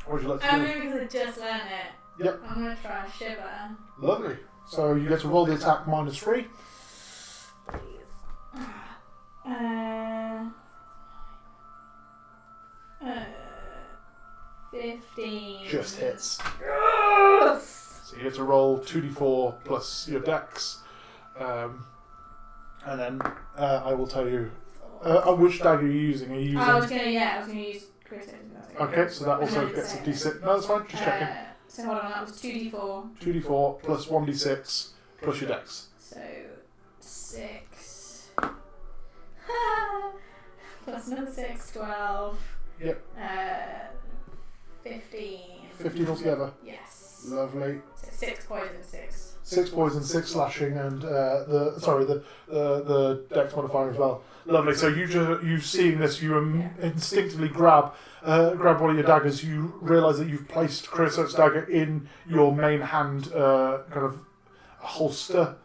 What would you like to do? Only because I just learned it. Yep. I'm going to try a shiver. Lovely. So you get to roll the attack -3. Please. 15. Just hits. Yes! So you get to roll 2d4 plus your dex. And then I will tell you which dagger you're using. Are you using... I was going to use criticism. Okay, so that also gets a d6. No, that's fine. Just checking. So hold on, that was 2d4. 2d4 plus 1d6 plus your dex. So 6. Plus another 6, 12. Yep. 15. 15 altogether. Yes. Lovely. So 6 poison, 6. 6 poison, 6 slashing, and the dex modifier as well. Lovely. So you seeing this, you instinctively grab one of your daggers. You realise that you've placed Creosote's dagger in your main hand, kind of holster.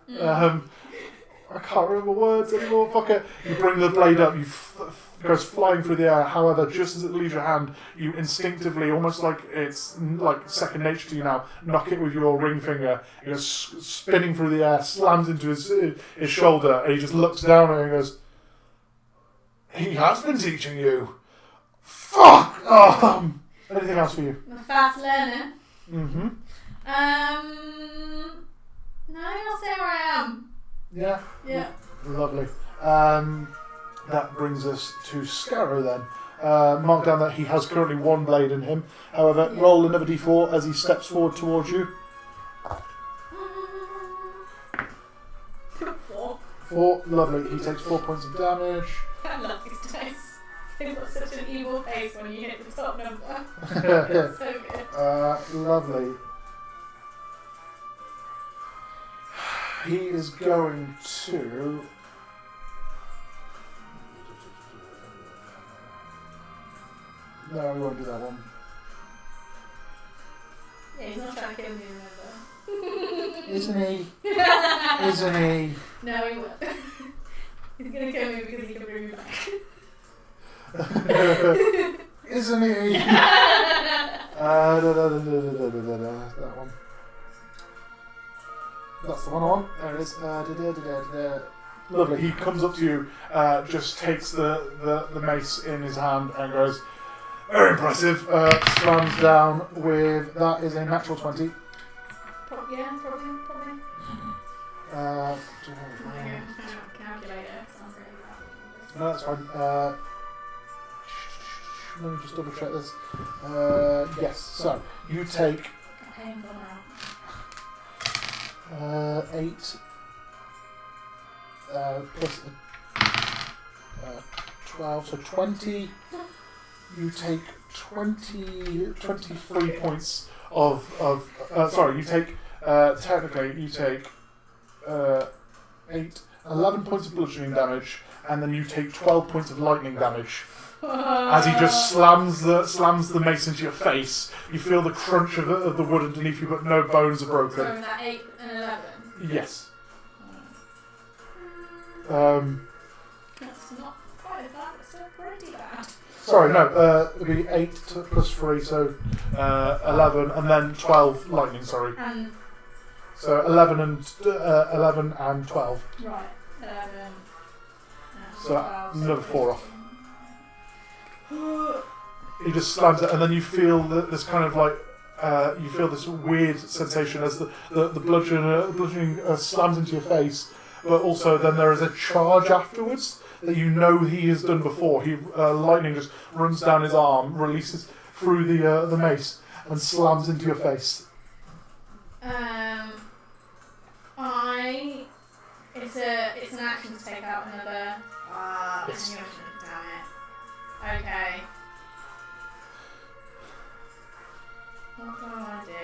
I can't remember words anymore. Fuck it. You bring the blade up. It goes flying through the air. However, just as it leaves your hand, you instinctively, almost like it's like second nature to you now, knock it with your ring finger. It goes spinning through the air, slams into his shoulder, and he just looks down at it and goes, "He has been teaching you. Fuck." Anything else for you? I'm a fast learner. Mm-hmm. No, I'll say where I am. Yeah. Yeah. Lovely. That brings us to Scarrow then. Mark down that he has currently 1 blade in him. However, roll another d4 as he steps forward towards you. 4. 4, lovely. He takes 4 points of damage. I love these dice. They've got such an evil face when you hit the top number. It's so good. Lovely. He is going to... No, we won't do that one. Yeah, he's not trying to kill me, remember? Isn't he? Isn't he? No, he won't. He's going to kill me because he can bring me back. Isn't he? That one. That's the one I want. There it is. Lovely. He comes up to you, just takes the mace in his hand and goes, "Very impressive." Slams down with, that is a natural 20. Yeah, probably. Calculator. Sounds really bad. No, that's fine. Let me just double check this. Yes, so you take 8 plus 12, so 20. You take 23 points of sorry, you take technically you take 11 points of bludgeoning damage, and then you take 12 points of lightning damage As he just slams the mace into your face, you feel the crunch of the wood underneath you, but no bones are broken. So is that 8 and 11? Yes. That's not quite as bad, it's pretty bad. Sorry, no, it'd be 8 plus 3, so 11, and then 12 lightning, sorry. And So 11 and 12. right, 11. So 12, another 4 off. He just slams it, and then you feel this kind of like you feel this weird sensation as the bludgeoning slams into your face, but also then there is a charge afterwards that you know he has done before. Lightning just runs down his arm, releases through the mace, and slams into your face. It's an action to take out another. Yes. Damn it. Okay. What do I want to do?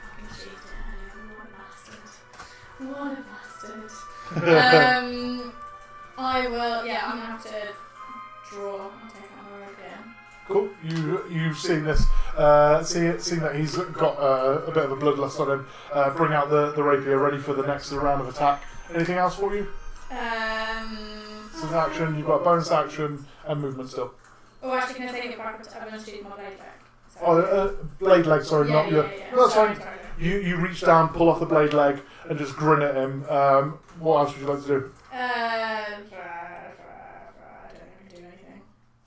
Fucking cheater. What a bastard. I will. Yeah, I'm gonna have to draw and take out my rapier. Cool. You've seen this. Seeing that he's got a bit of a bloodlust on him. Bring out the rapier, ready for the next round of attack. Anything else for you? This is action. You've got bonus action and movement still. Oh, actually, can I take it back? I'm going to shoot my blade back. Blade leg. Sorry, not your. Yeah. No, that's Sorry. fine. You reach down, pull off the blade leg, and just grin at him. What else would you like to do? I don't think I can do anything.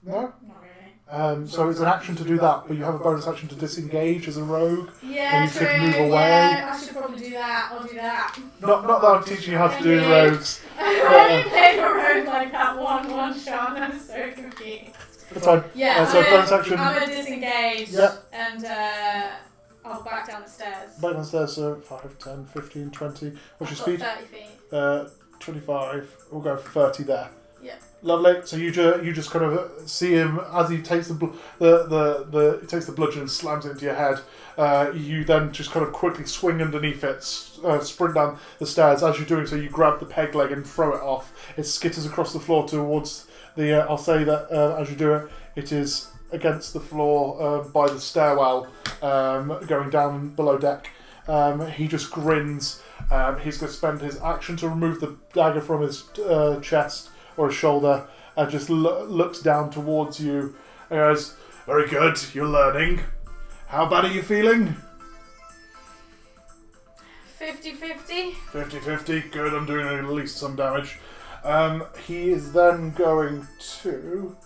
No. Not really. So it's an action to do that, but you have a bonus action to disengage as a rogue. Yeah, And you true. could move away. Yeah, I should probably do that. I'll do that. Not that I'm teaching you how to do rogues. I only played a rogue like that one shot, and I'm so confused. That's fine. Yeah, So bonus action. I'm going to disengage. Yeah. And I'll back down the stairs. Back downstairs, so 5, 10, 15, 20. What's your I've got speed? 30 feet. 25. We'll go 30 there. Yeah. Lovely. So you just kind of see him as he takes he takes the bludgeon and slams it into your head. You then just kind of quickly swing underneath it, sprint down the stairs. As you're doing so, you grab the peg leg and throw it off. It skitters across the floor towards the. I'll say that as you do it, it is against the floor by the stairwell, going down below deck. He just grins. He's going to spend his action to remove the dagger from his chest or his shoulder, and just looks down towards you and goes, "Very good, you're learning. How bad are you feeling?" 50-50. 50-50, good, I'm doing at least some damage. He is then going to...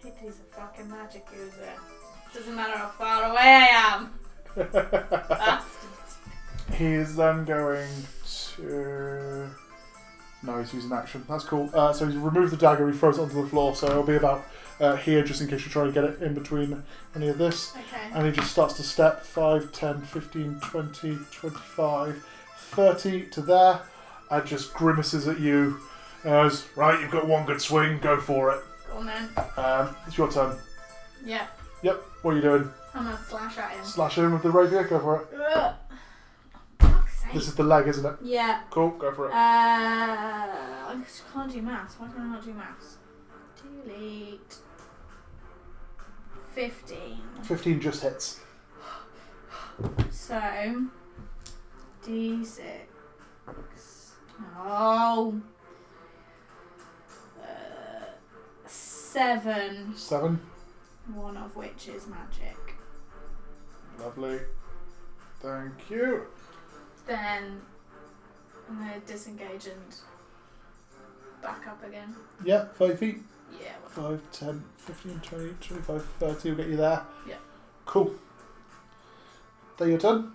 He piece of fucking magic user. Doesn't matter how far away I am. Bastard. He is then going to... No, he's using action. That's cool. So he's removed the dagger, he throws it onto the floor, so it'll be about here, just in case you're trying to get it in between any of this. Okay. And he just starts to step 5, 10, 15, 20, 25, 30 to there, and just grimaces at you. And goes, "Right, you've got one good swing, go for it." Go on then. It's your turn. Yeah. Yep, what are you doing? I'm gonna slash at him. Slash him with the rapier, go for it. Ugh. Fuck's sake. This is the leg, isn't it? Yeah. Cool, go for it. I just can't do maths. Why can I not do maths? Delete. 15. 15 just hits. So, D6. Oh. 7. 7. One of which is magic. Lovely. Thank you. Then I'm going to disengage and back up again. Yeah, 5 feet. Yeah. 5, 10, 15, 20, 25, 30 will get you there. Yeah. Cool. There your turn?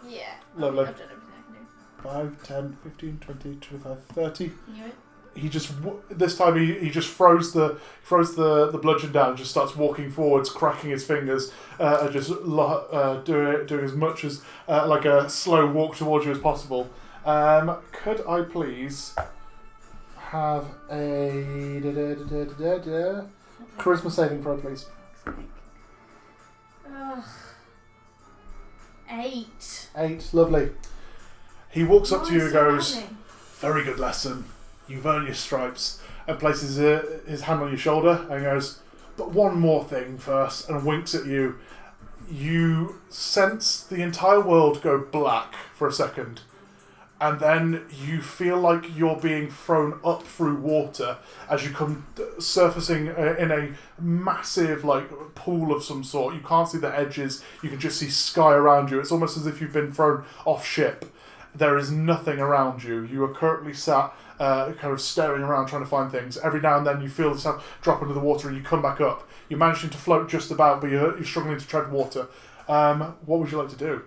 Yeah. Lovely. I've done everything I can do. 5, 10, 15, 20, 25, 30. Knew it. He just this time he just throws the bludgeon down and just starts walking forwards, cracking his fingers, and just doing as much as like a slow walk towards you as possible. Could I please have a charisma saving throw, please? 8. 8, lovely. He walks up to you and goes, surrounding? very good lesson. You've earned your stripes. And places his hand on your shoulder and goes, but one more thing first, and winks at you. You sense the entire world go black for a second. And then you feel like you're being thrown up through water as you come surfacing in a massive pool of some sort. You can't see the edges. You can just see sky around you. It's almost as if you've been thrown off ship. There is nothing around you. You are currently sat kind of staring around trying to find things. Every now and then you feel yourself drop into the water and you come back up. You're managing to float just about, but you're struggling to tread water. What would you like to do?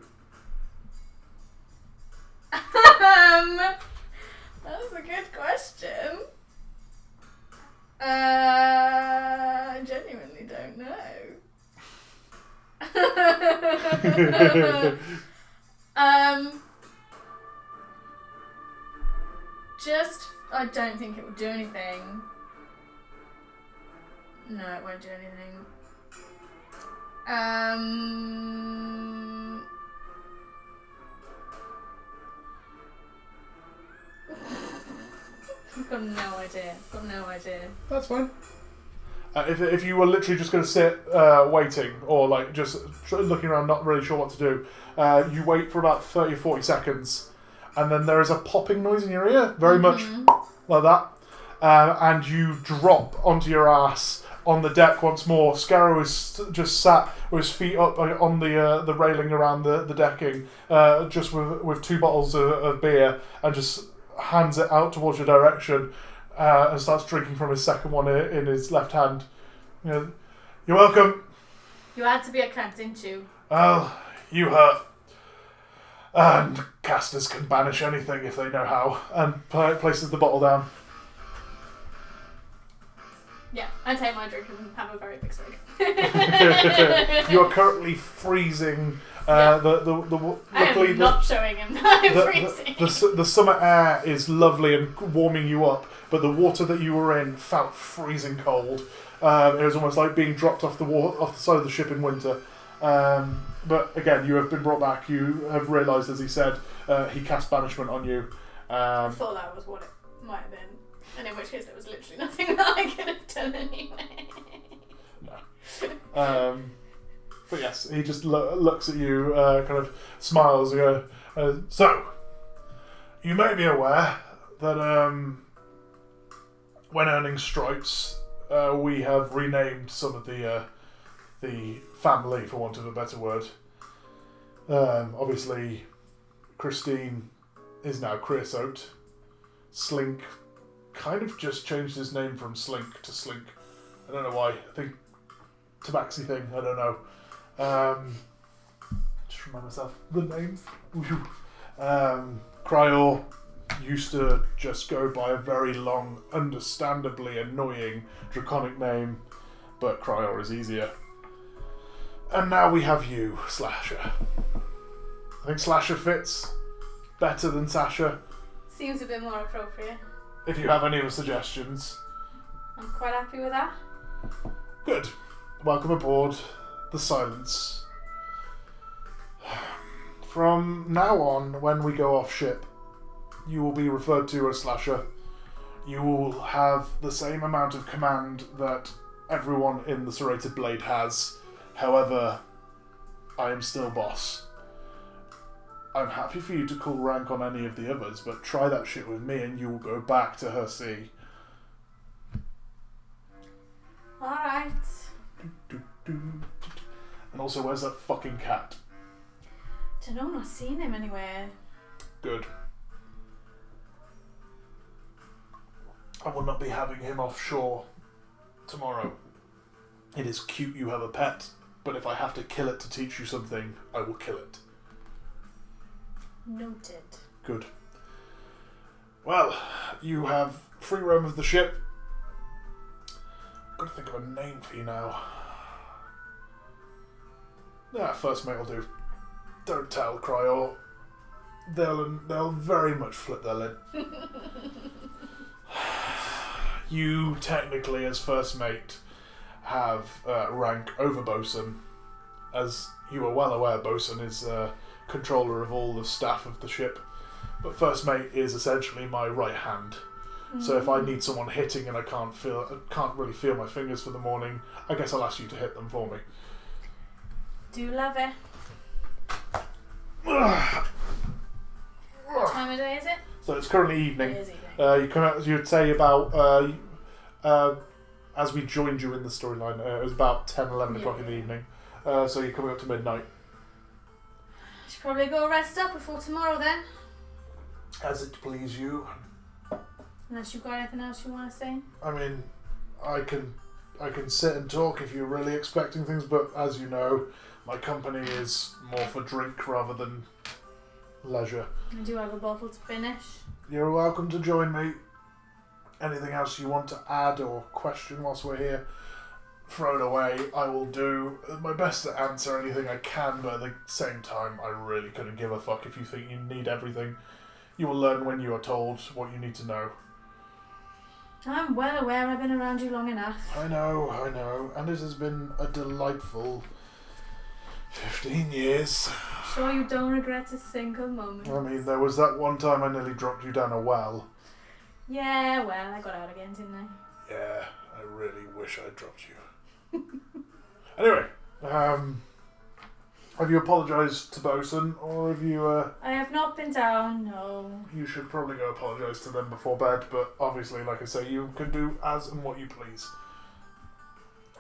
That's a good question. I genuinely don't know. I don't think it would do anything. No, it won't do anything. I've got no idea. That's fine. If you were literally just going to sit waiting or just looking around not really sure what to do, you wait for about 30 or 40 seconds and then there is a popping noise in your ear, very much like that, and you drop onto your ass on the deck once more. Scarrow is just sat with his feet up on the railing around the decking, just with 2 bottles of beer, and just hands it out towards your direction, and starts drinking from his second one in his left hand. You're welcome. You had to be a cunt, didn't you? Well, you hurt. And casters can banish anything if they know how. And places the bottle down. Yeah, I take my drink and have a very big swig. You are currently freezing. Luckily, I'm not showing him that I'm freezing. The summer air is lovely and warming you up, but the water that you were in felt freezing cold. It was almost like being dropped off the side of the ship in winter. But again, you have been brought back. You have realised, as he said, he cast banishment on you. I thought that was what it might have been. And in which case there was literally nothing that I could have done anyway. No. But yes, he just looks at you, kind of smiles and goes, so, you may be aware that when earning stripes, we have renamed some of the family, for want of a better word. Obviously, Christine is now Creosote. Slink kind of just changed his name from Slink to Slink. I don't know why. I think Tabaxi thing. I don't know. Just remind myself the names. Cryor used to just go by a very long, understandably annoying draconic name, but Cryor is easier. And now we have you, Slasha. I think Slasha fits better than Sasha. Seems a bit more appropriate. If you have any other suggestions. I'm quite happy with that. Good. Welcome aboard the Silence. From now on, when we go off ship, you will be referred to as Slasha. You will have the same amount of command that everyone in the Serrated Blade has. However, I am still boss. I'm happy for you to call rank on any of the others, but try that shit with me and you will go back to her sea. Alright. And also, where's that fucking cat? Dunno, not seen him anywhere. Good. I will not be having him offshore tomorrow. It is cute you have a pet, but if I have to kill it to teach you something, I will kill it. Noted. Good. Well, you have free roam of the ship. I've got to think of a name for you now. First mate will do. Don't tell, Cryor. They'll very much flip their lid. You technically, as first mate, have rank over bosun. As you are well aware, bosun is controller of all the staff of the ship. But first mate is essentially my right hand. So if I need someone hitting and I can't really feel my fingers for the morning, I guess I'll ask you to hit them for me. Do love it. What time of day is it? So it's currently evening. It is evening. You come out, you'd say about, as we joined you in the storyline, it was about 10, 11 o'clock in the evening. So you're coming up to midnight. Should probably go rest up before tomorrow then. As it please you. Unless you've got anything else you want to say. I mean, I can sit and talk if you're really expecting things, but as you know, my company is more for drink rather than leisure. I do have a bottle to finish. You're welcome to join me. Anything else you want to add or question whilst we're here, throw it away. I will do my best to answer anything I can, but at the same time, I really couldn't give a fuck if you think you need everything. You will learn when you are told what you need to know. I'm well aware I've been around you long enough. I know, and it has been a delightful 15 years. Sure you don't regret a single moment. I mean, there was that one time I nearly dropped you down a well. Yeah, well, I got out again, didn't I? Yeah, I really wish I'd dropped you. Anyway, have you apologised to Bosun, or have you... I have not been down, no. You should probably go apologise to them before bed, but obviously, like I say, you can do as and what you please.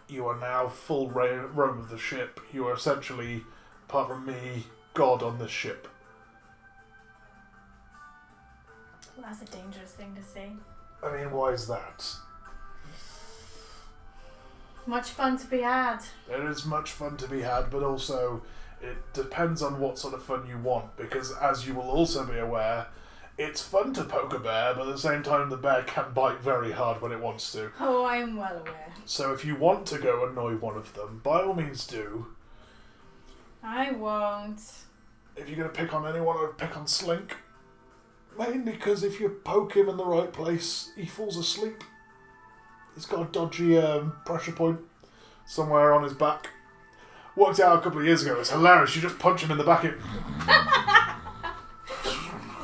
You are now full roam of the ship. You are essentially, apart from me, God on this ship. Well, that's a dangerous thing to say. I mean, why is that? Much fun to be had. There is much fun to be had, but also it depends on what sort of fun you want, because as you will also be aware, it's fun to poke a bear, but at the same time the bear can bite very hard when it wants to. Oh, I am well aware. So if you want to go annoy one of them, by all means do. I won't. If you're going to pick on anyone, I would pick on Slink. Mainly because if you poke him in the right place, he falls asleep. He's got a dodgy pressure point somewhere on his back. Worked out a couple of years ago. It's hilarious. You just punch him in the back.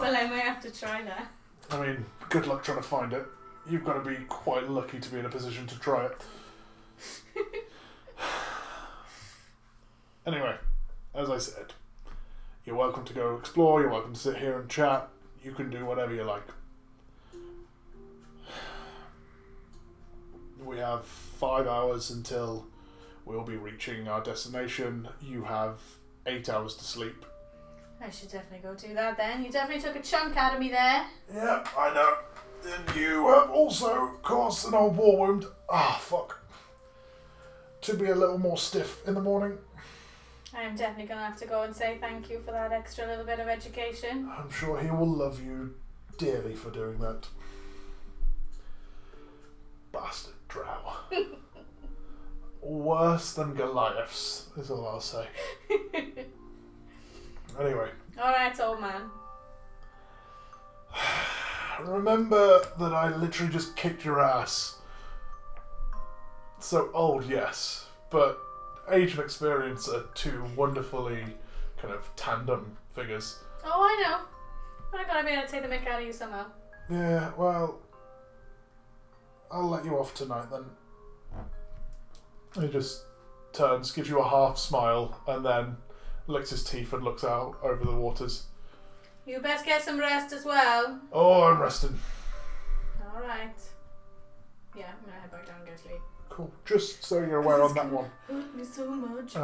Well, I may have to try that. I mean, good luck trying to find it. You've got to be quite lucky to be in a position to try it. Anyway, as I said, you're welcome to go explore. You're welcome to sit here and chat. You can do whatever you like. We have 5 hours until we'll be reaching our destination. You have 8 hours to sleep. I should definitely go do that then. You definitely took a chunk out of me there. Yeah, I know. And you have also caused an old war wound. Fuck. To be a little more stiff in the morning. I am definitely going to have to go and say thank you for that extra little bit of education. I'm sure he will love you dearly for doing that. Bastard drow. Worse than Goliaths, is all I'll say. Anyway. Alright, old man. Remember that I literally just kicked your ass. So old, yes, but age and experience are two wonderfully kind of tandem figures. Oh, I know. I gotta be able to take the mick out of you somehow. Yeah, well, I'll let you off tonight then. He just turns, gives you a half smile, and then licks his teeth and looks out over the waters. You best get some rest as well. Oh, I'm resting. Alright. Yeah, I'm gonna head back down and go to sleep. Cool. Just so you're aware on that one. Hurt me so much.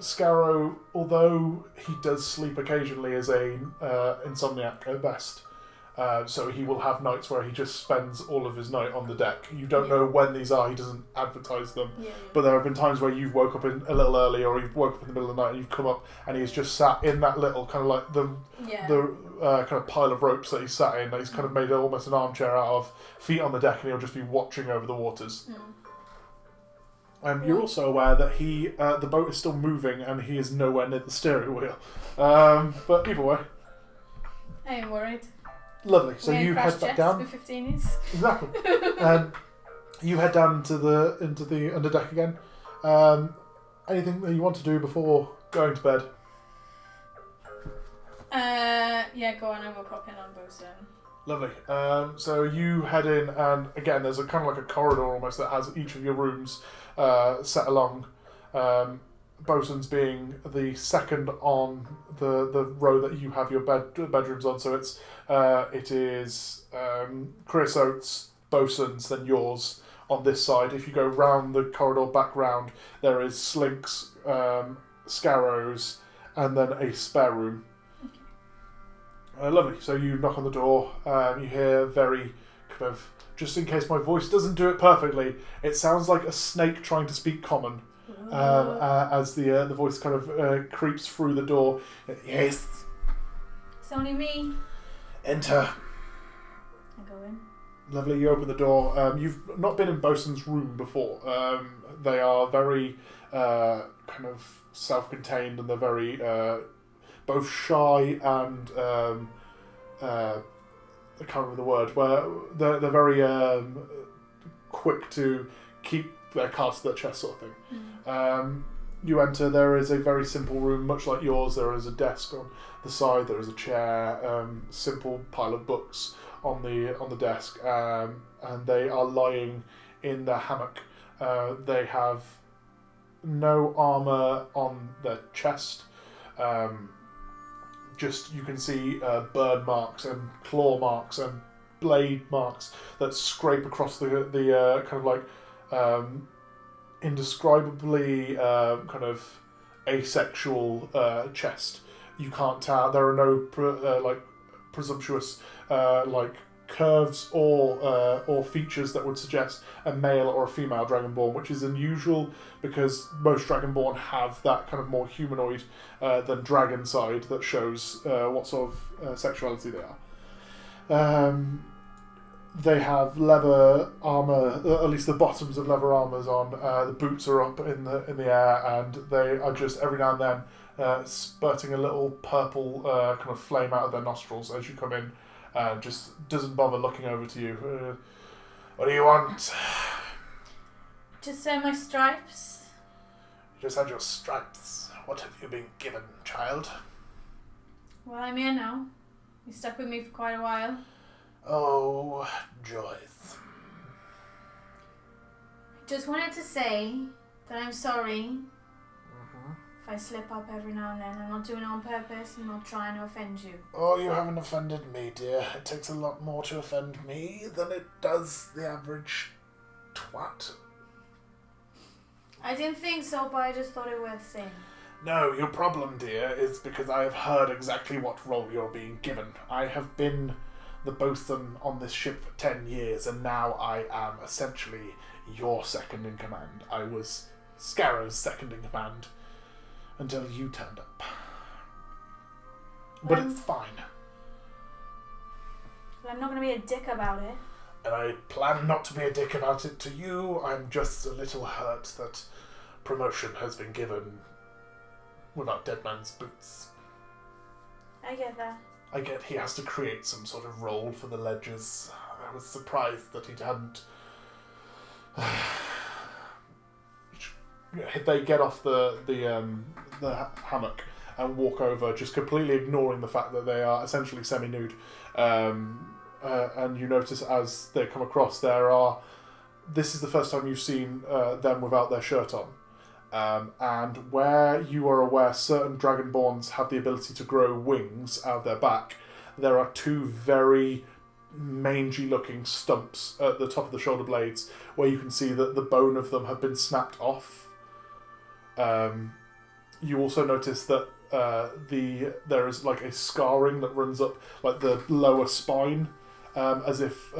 Scarrow, although he does sleep occasionally, is a insomniac at best. So he will have nights where he just spends all of his night on the deck. You don't know when these are, he doesn't advertise them. Yeah. But there have been times where you've woke up a little early, or you've woke up in the middle of the night and you've come up and he's just sat in that little kind of like the kind of pile of ropes that he's sat in, that he's kind of made almost an armchair out of, feet on the deck, and he'll just be watching over the waters. You're also aware that the boat is still moving and he is nowhere near the steering wheel. But either way. I ain't worried. Lovely. So we you head back down. For 15 years. Exactly. You head down into the underdeck again. Anything that you want to do before going to bed? Yeah, go on. I will pop in on Bosun. Lovely. So you head in, and again, there's a kind of like a corridor almost that has each of your rooms set along. Bosun's being the second on the row that you have your bedrooms on. So it is Creosote's, Bosun's, then yours on this side. If you go round the corridor back round, there is Slink's, Scarrow's, and then a spare room. Lovely. So you knock on the door. You hear very kind of, just in case my voice doesn't do it perfectly, it sounds like a snake trying to speak common. As the voice kind of creeps through the door. Yes. It's only me. Enter. I go in. Lovely. You open the door. You've not been in Bosun's room before. They are very kind of self-contained, and they're very both shy and I can't remember the word. Where they're very quick to keep their cards to their chest, sort of thing. You enter. There is a very simple room, much like yours. There is a desk on the side. There is a chair. Simple pile of books on the desk, and they are lying in their hammock. They have no armor on their chest. Just you can see bird marks and claw marks and blade marks that scrape across the kind of like indescribably kind of asexual chest. You can't tell. There are no presumptuous like curves or features that would suggest a male or a female dragonborn, which is unusual because most dragonborn have that kind of more humanoid than dragon side that shows what sort of sexuality they are. They have leather armor, at least the bottoms of leather armors on. The boots are up in the air, and they are just every now and then spurting a little purple kind of flame out of their nostrils as you come in. Just doesn't bother looking over to you. What do you want? Just my stripes. You just had your stripes. What have you been given, child? Well, I'm here now. You stuck with me for quite a while. Oh, joys. Just wanted to say that I'm sorry if I slip up every now and then. I'm not doing it on purpose. I'm not trying to offend you. Oh, you haven't offended me, dear. It takes a lot more to offend me than it does the average twat. I didn't think so, but I just thought it worth saying. No, your problem, dear, is because I have heard exactly what role you're being given. I have been the bosun on this ship for 10 years, and now I am essentially your second in command. I was Scarrow's second in command until you turned up. But it's fine. I'm not going to be a dick about it. And I plan not to be a dick about it to you. I'm just a little hurt that promotion has been given without Dead Man's boots. I get that. I get he has to create some sort of role for the ledgers. I was surprised that he hadn't. They get off the hammock and walk over, just completely ignoring the fact that they are essentially semi-nude. And you notice as they come across, this is the first time you've seen them without their shirt on. And where you are aware certain dragonborns have the ability to grow wings out of their back, there are two very mangy looking stumps at the top of the shoulder blades where you can see that the bone of them have been snapped off. You also notice that there is like a scarring that runs up like the lower spine, as if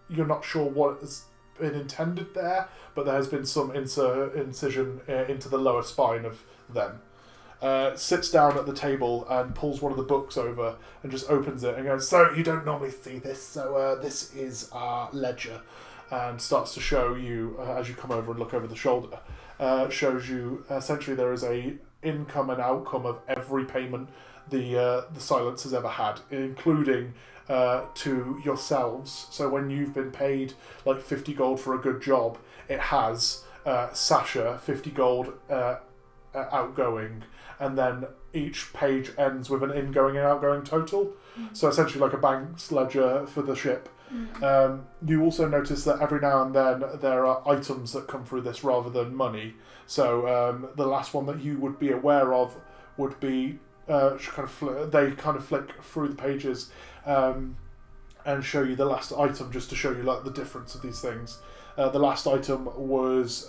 you're not sure what has been intended there, but there has been some incision into the lower spine of them. Sits down at the table and pulls one of the books over and just opens it and goes, "So you don't normally see this, so this is our ledger," and starts to show you as you come over and look over the shoulder. Shows you essentially there is a income and outcome of every payment the Silence has ever had, including to yourselves. So when you've been paid like 50 gold for a good job, it has Sasha 50 gold outgoing, and then each page ends with an ingoing and outgoing total. So essentially like a bank's ledger for the ship. You also notice that every now and then there are items that come through this rather than money. So the last one that you would be aware of would be they kind of flick through the pages and show you the last item, just to show you like the difference of these things. The last item was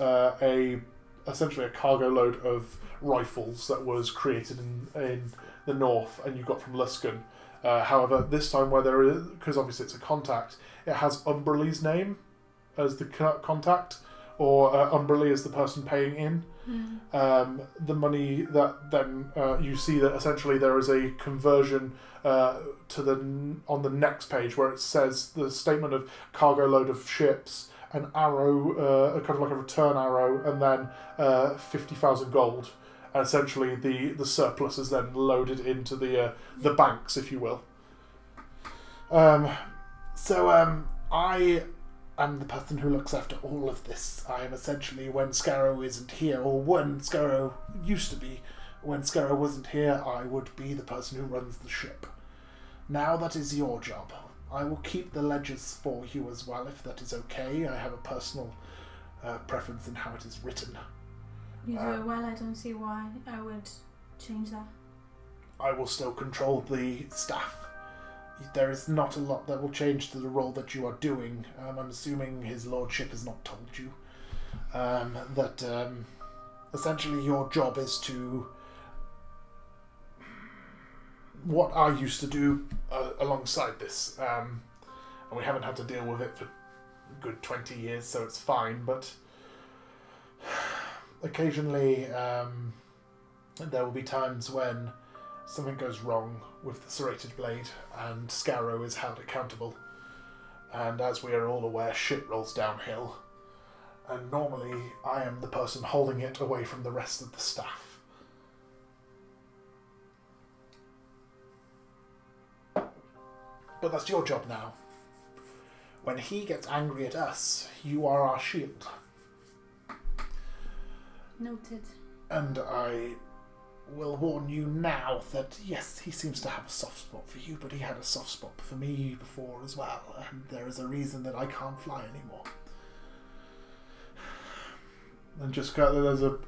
essentially a cargo load of rifles that was created in the north, and you got from Luskan. However, this time where there is, because obviously it's a contact, it has Umberlee's name as the contact, or Umberlee as the person paying in. The money that then you see that essentially there is a conversion on the next page where it says the statement of cargo load of ships, an arrow, kind of like a return arrow, and then 50,000 gold. And essentially the surplus is then loaded into the banks, if you will. I am the person who looks after all of this. I am essentially, when Scarrow isn't here, or when Scarrow used to be, when Scarrow wasn't here, I would be the person who runs the ship. Now that is your job. I will keep the ledgers for you as well, if that is okay. I have a personal preference in how it is written. You do it well, I don't see why I would change that. I will still control the staff. There is not a lot that will change to the role that you are doing. I'm assuming his lordship has not told you that essentially your job is to... What I used to do alongside this, and we haven't had to deal with it for a good 20 years, so it's fine, but occasionally there will be times when something goes wrong with the serrated blade and Scarrow is held accountable. And as we are all aware, shit rolls downhill. And normally I am the person holding it away from the rest of the staff. But that's your job now. When he gets angry at us, you are our shield. Noted. And I will warn you now that, yes, he seems to have a soft spot for you, but he had a soft spot for me before as well, and there is a reason that I can't fly anymore. And just there's a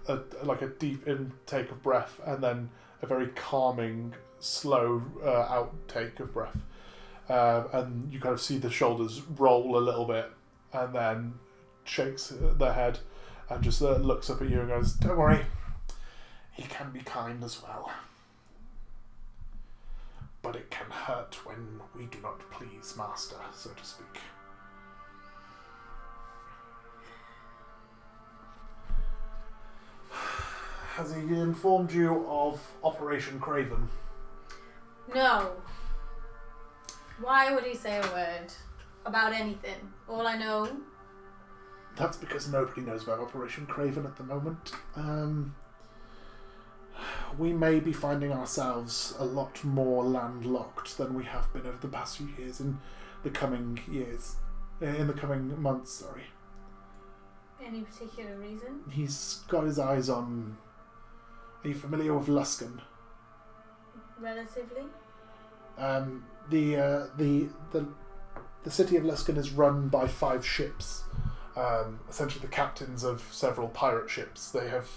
deep intake of breath, and then a very calming, slow outtake of breath. And you kind of see the shoulders roll a little bit, and then shakes their head and just looks up at you and goes, "Don't worry, he can be kind as well. But it can hurt when we do not please Master, so to speak." Has he informed you of Operation Craven? No. Why would he say a word about anything? All I know... That's because nobody knows about Operation Craven at the moment. We may be finding ourselves a lot more landlocked than we have been over the past few years in the coming months, sorry. Any particular reason? He's got his eyes on... Are you familiar with Luskan? Relatively? The city of Luskan is run by 5 ships. Essentially the captains of several pirate ships. They have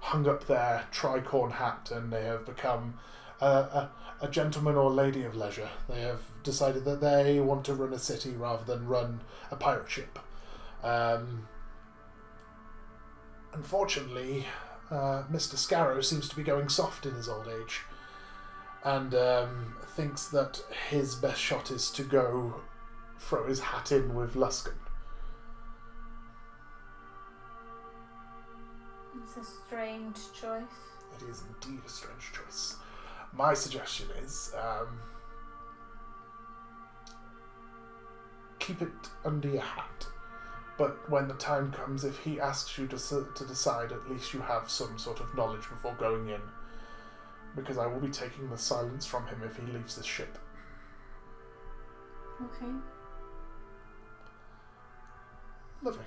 hung up their tricorn hat and they have become a gentleman or lady of leisure. They have decided that they want to run a city rather than run a pirate ship. Unfortunately, Mr. Scarrow seems to be going soft in his old age and thinks that his best shot is to go throw his hat in with Luskan. It's a strange choice. It is indeed a strange choice. My suggestion is keep it under your hat. But when the time comes, if he asks you to decide, at least you have some sort of knowledge before going in. Because I will be taking the silence from him if he leaves this ship. Okay. Lovely.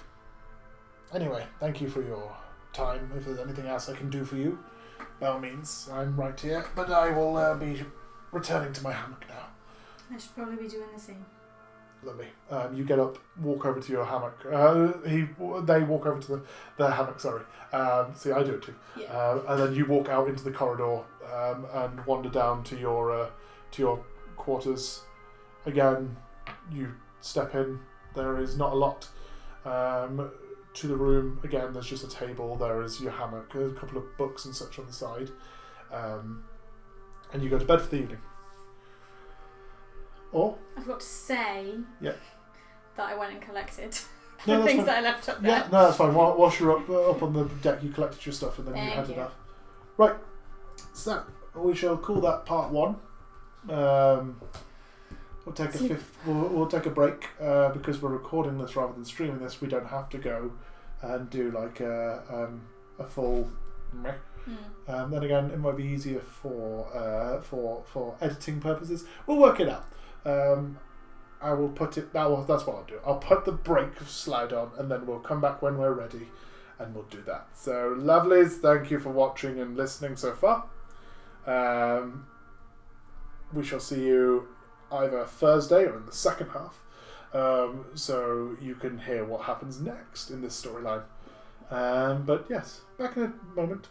Anyway, thank you for your time. If there's anything else I can do for you, by all means. I'm right here, but I will be returning to my hammock now. I should probably be doing the same. Lovely. You get up, walk over to your hammock. They walk over to the hammock. Sorry. See, I do it too. Yeah. And then you walk out into the corridor and wander down to your quarters. Again, you step in. There is not a lot to the room. Again, there's just a table. There is your hammock, a couple of books and such on the side, and you go to bed for the evening. Or I forgot to say that I went and collected No, the that's things fine. that I left up there. Yeah, no, that's fine. Whilst you're up on the deck, you collected your stuff and then you Thank headed you. off. Right, so we shall call that part one. We'll take we'll take a break because we're recording this rather than streaming this. We don't have to go and do like a full. Then again, it might be easier for editing purposes. We'll work it out. I will put it. That's what I'll do. I'll put the break slide on, and then we'll come back when we're ready, and we'll do that. So, lovelies, thank you for watching and listening so far. We shall see you either Thursday or in the second half, so you can hear what happens next in this storyline. But yes, back in a moment.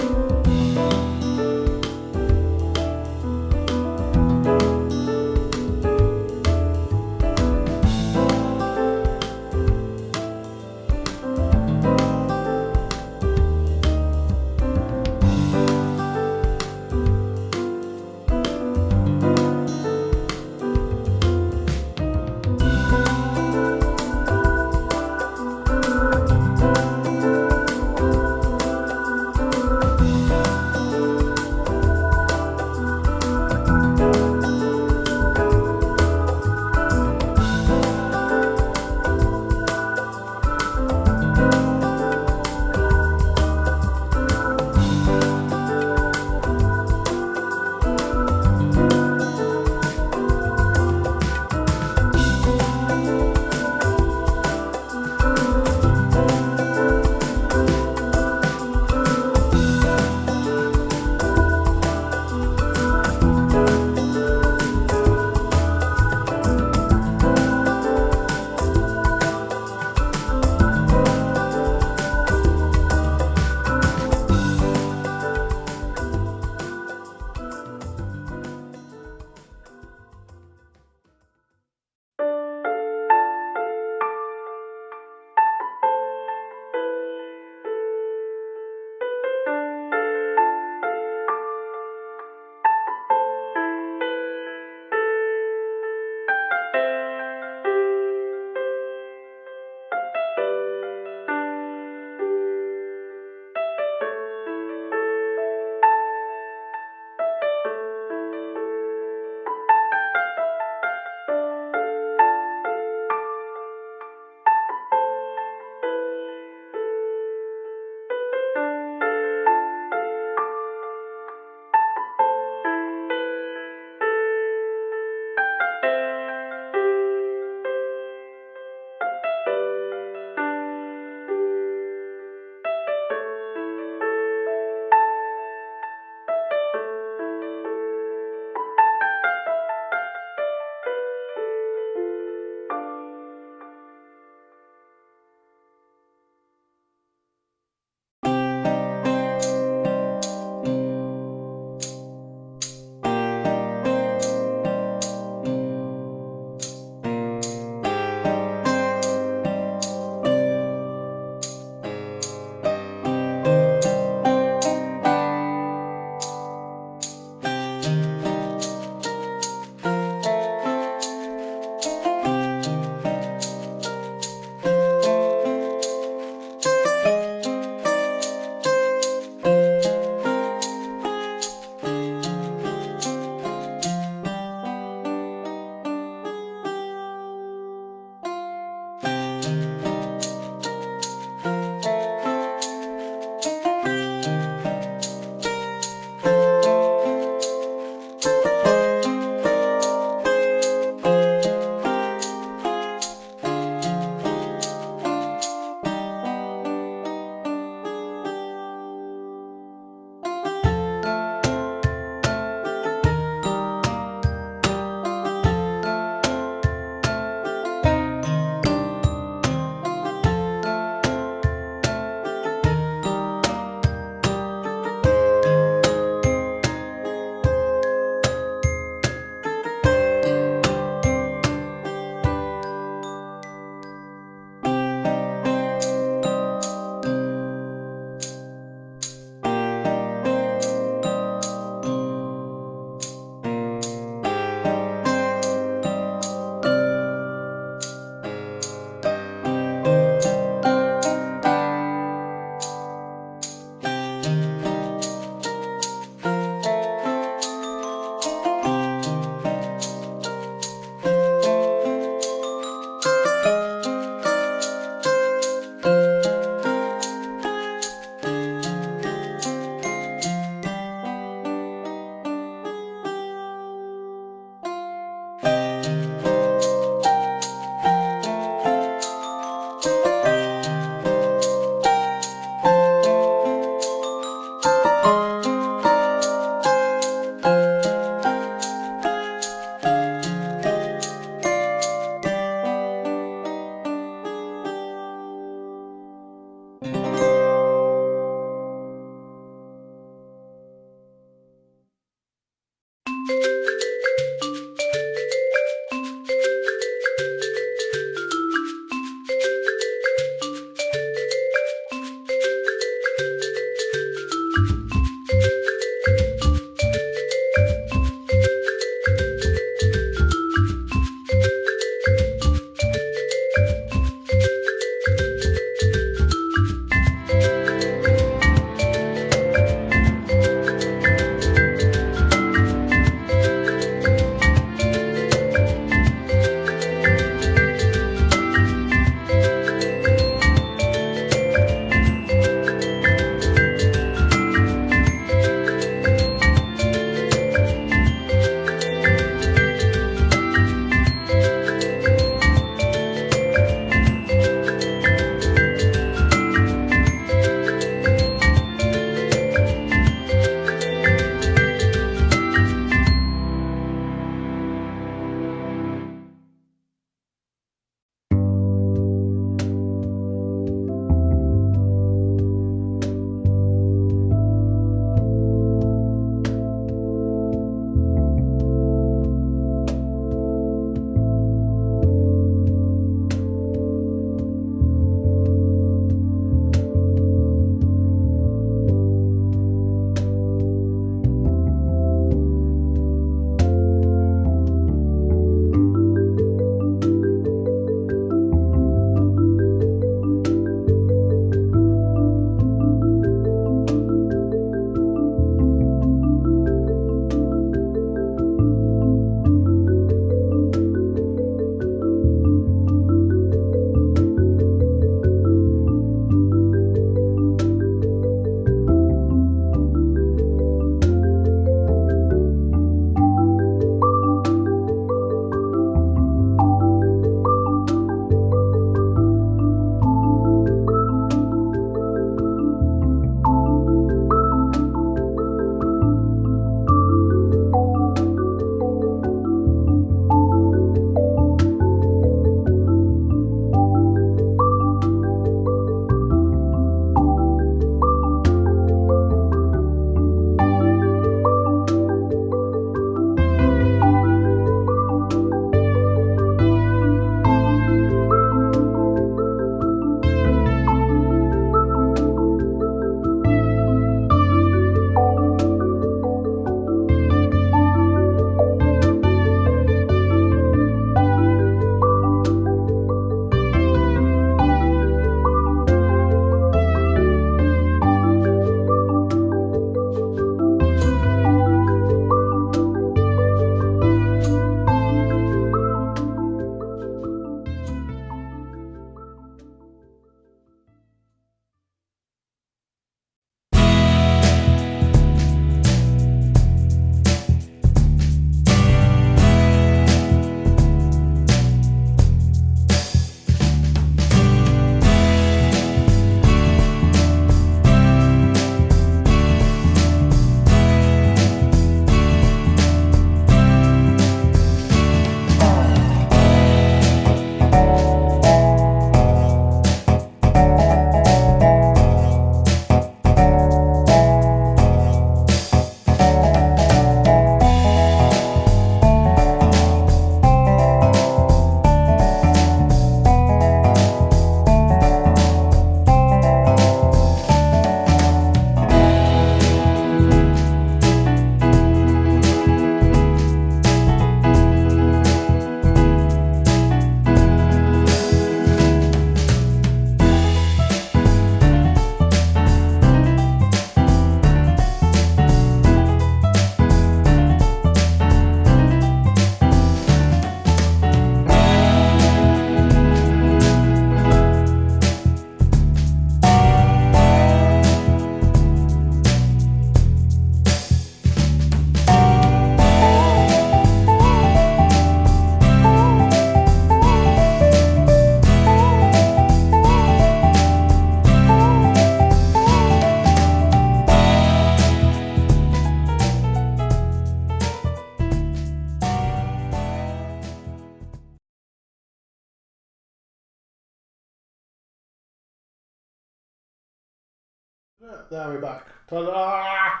There we're back. Ta-da!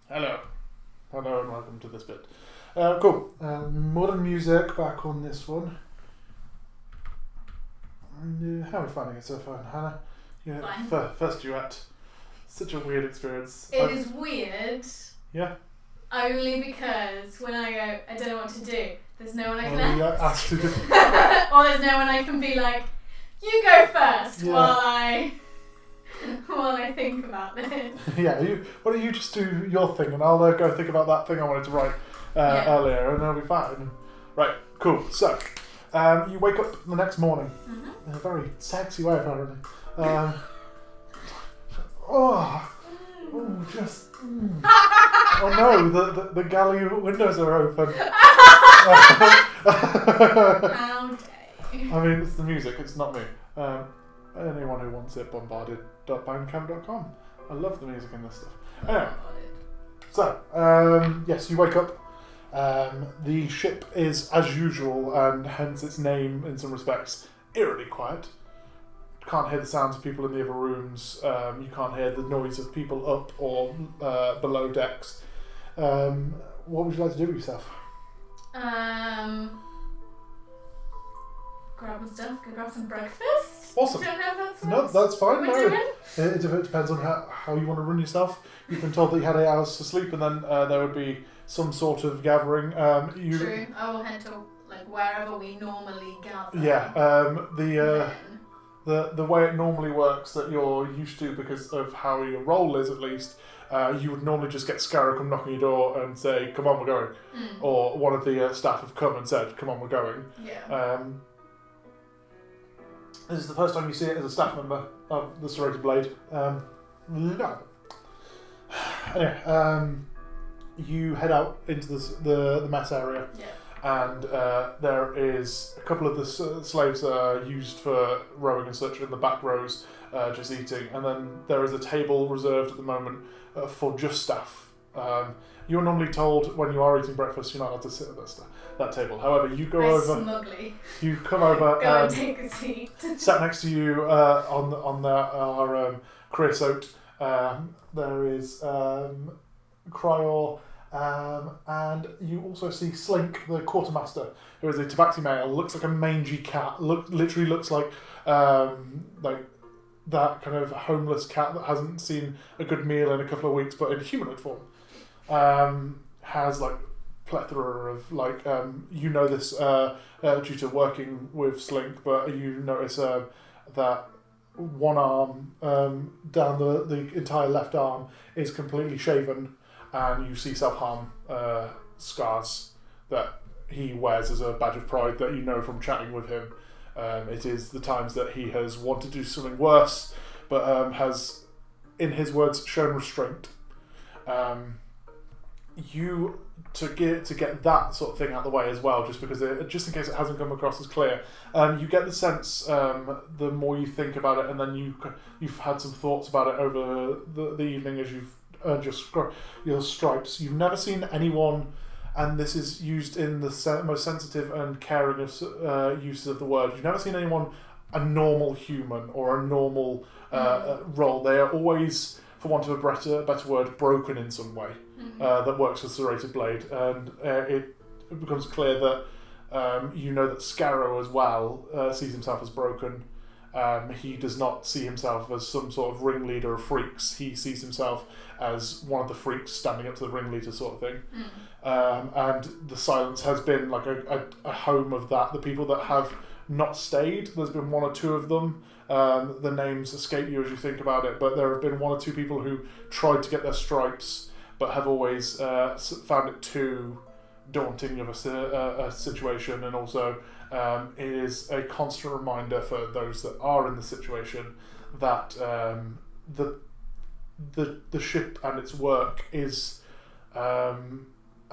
Hello. Hello and welcome to this bit. Cool. Modern music back on this one. And, how are we finding it so far, Hannah? Fine. First duet. Such a weird experience. It is weird. Yeah. Only because when I go, I don't know what to do. There's no one I can ask. Or there's no one I can be like, you go first while I think about this. Yeah, why don't you just do your thing and I'll go think about that thing I wanted to write earlier and it'll be fine. Right, cool. So, you wake up the next morning in a very sexy way apparently. Oh no, the galley windows are open. How dare you? I mean, it's the music, it's not me. Anyone who wants it, bombarded.bandcamp.com. I love the music in this stuff. Anyway, so, yes, you wake up. The ship is, as usual, and hence its name in some respects, eerily quiet. Can't hear the sounds of people in the other rooms. You can't hear the noise of people up or below decks. What would you like to do with yourself? Grab some stuff. Go grab some breakfast. Awesome. Don't know if that's No, that's fine. what we're doing. It depends on how you want to run yourself. You've been told that you had 8 hours to sleep, and then there would be some sort of gathering. True. I will head to wherever we normally gather. Yeah. The way it normally works that you're used to because of how your role is at least, you would normally just get Scarrow come knocking your door and say, come on, we're going. Or one of the staff have come and said, come on, we're going. Yeah. This is the first time you see it as a staff member of the Serrated Blade. No. Anyway, you head out into the mess area. Yeah. And there is a couple of the slaves that are used for rowing and such in the back rows, just eating. And then there is a table reserved at the moment for just staff. You're normally told when you are eating breakfast you're not allowed to sit at that table. However, you go over. Smugly. You come over. Go and take a seat. Sat next to you on our creosote. There is Cryol. And you also see Slink, the quartermaster, who is a tabaxi male, looks like a mangy cat, literally looks like that kind of homeless cat that hasn't seen a good meal in a couple of weeks, but in humanoid form. Has plethora of this due to working with Slink, but you notice that one arm down the entire left arm is completely shaven. And you see self-harm scars that he wears as a badge of pride that you know from chatting with him. It is the times that he has wanted to do something worse, but has, in his words, shown restraint. You to get that sort of thing out of the way as well, just in case it hasn't come across as clear. You get the sense the more you think about it, and then you've had some thoughts about it over the evening as you've earned your stripes. You've never seen anyone, and this is used in the most sensitive and caring of uses of the word. You've never seen anyone a normal human or a normal role. They are always, for want of a better word, broken in some way. That works with Serrated Blade, and it becomes clear that you know that Scarrow as well sees himself as broken. He does not see himself as some sort of ringleader of freaks. He sees himself as one of the freaks standing up to the ringleader sort of thing. And the Silence has been like a home of that. The people that have not stayed, there's been one or two of them. The names escape you as you think about it, but there have been one or two people who tried to get their stripes but have always found it too daunting of a situation, and also it is a constant reminder for those that are in the situation that the ship and its work is a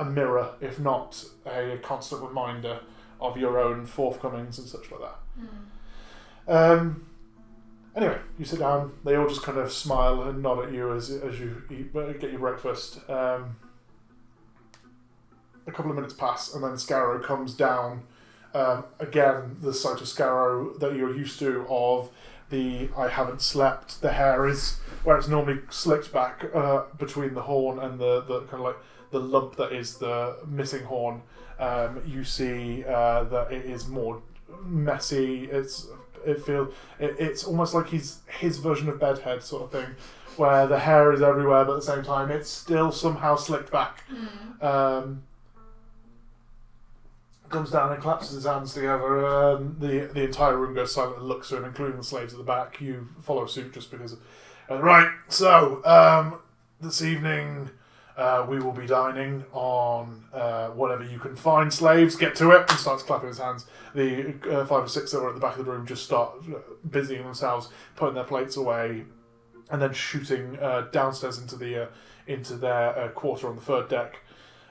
mirror, if not a constant reminder of your own forthcomings and such like that. Anyway, you sit down. They all just kind of smile and nod at you as you get your breakfast. A couple of minutes pass, and then Scarrow comes down. Again, the sight of Scarrow that you're used to, of the I haven't slept. The hair is where it's normally slicked back between the horn and the kind of like the lump that is the missing horn. You see that it is more messy. It's almost like he's his version of bedhead sort of thing, where the hair is everywhere, but at the same time it's still somehow slicked back. Comes down and claps his hands together. The entire room goes silent and looks at him, including the slaves at the back. You follow suit just because. Right, so this evening we will be dining on whatever you can find. Slaves, get to it! And starts clapping his hands. The 5 or 6 that were at the back of the room just start busying themselves, putting their plates away, and then shooting downstairs into their quarter on the third deck.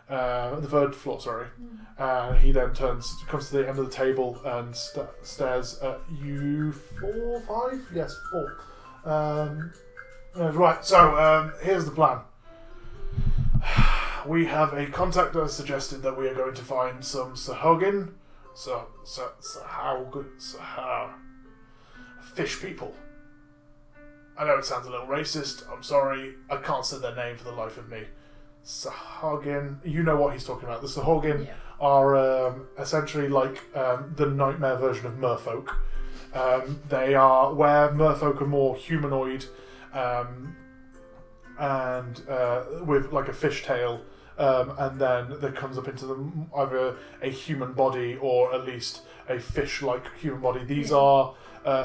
The third floor, sorry. He then comes to the end of the table and stares at you. 4, 5? Yes, 4. Right, so here's the plan. We have a contact that has suggested that we are going to find some Sahogin. Fish people. I know it sounds a little racist. I'm sorry. I can't say their name for the life of me. Sahagin, you know what he's talking about. The Sahagin are essentially like the nightmare version of merfolk. They are where merfolk are more humanoid and with like a fishtail, and then there comes up into them either a human body or at least a fish-like human body. These are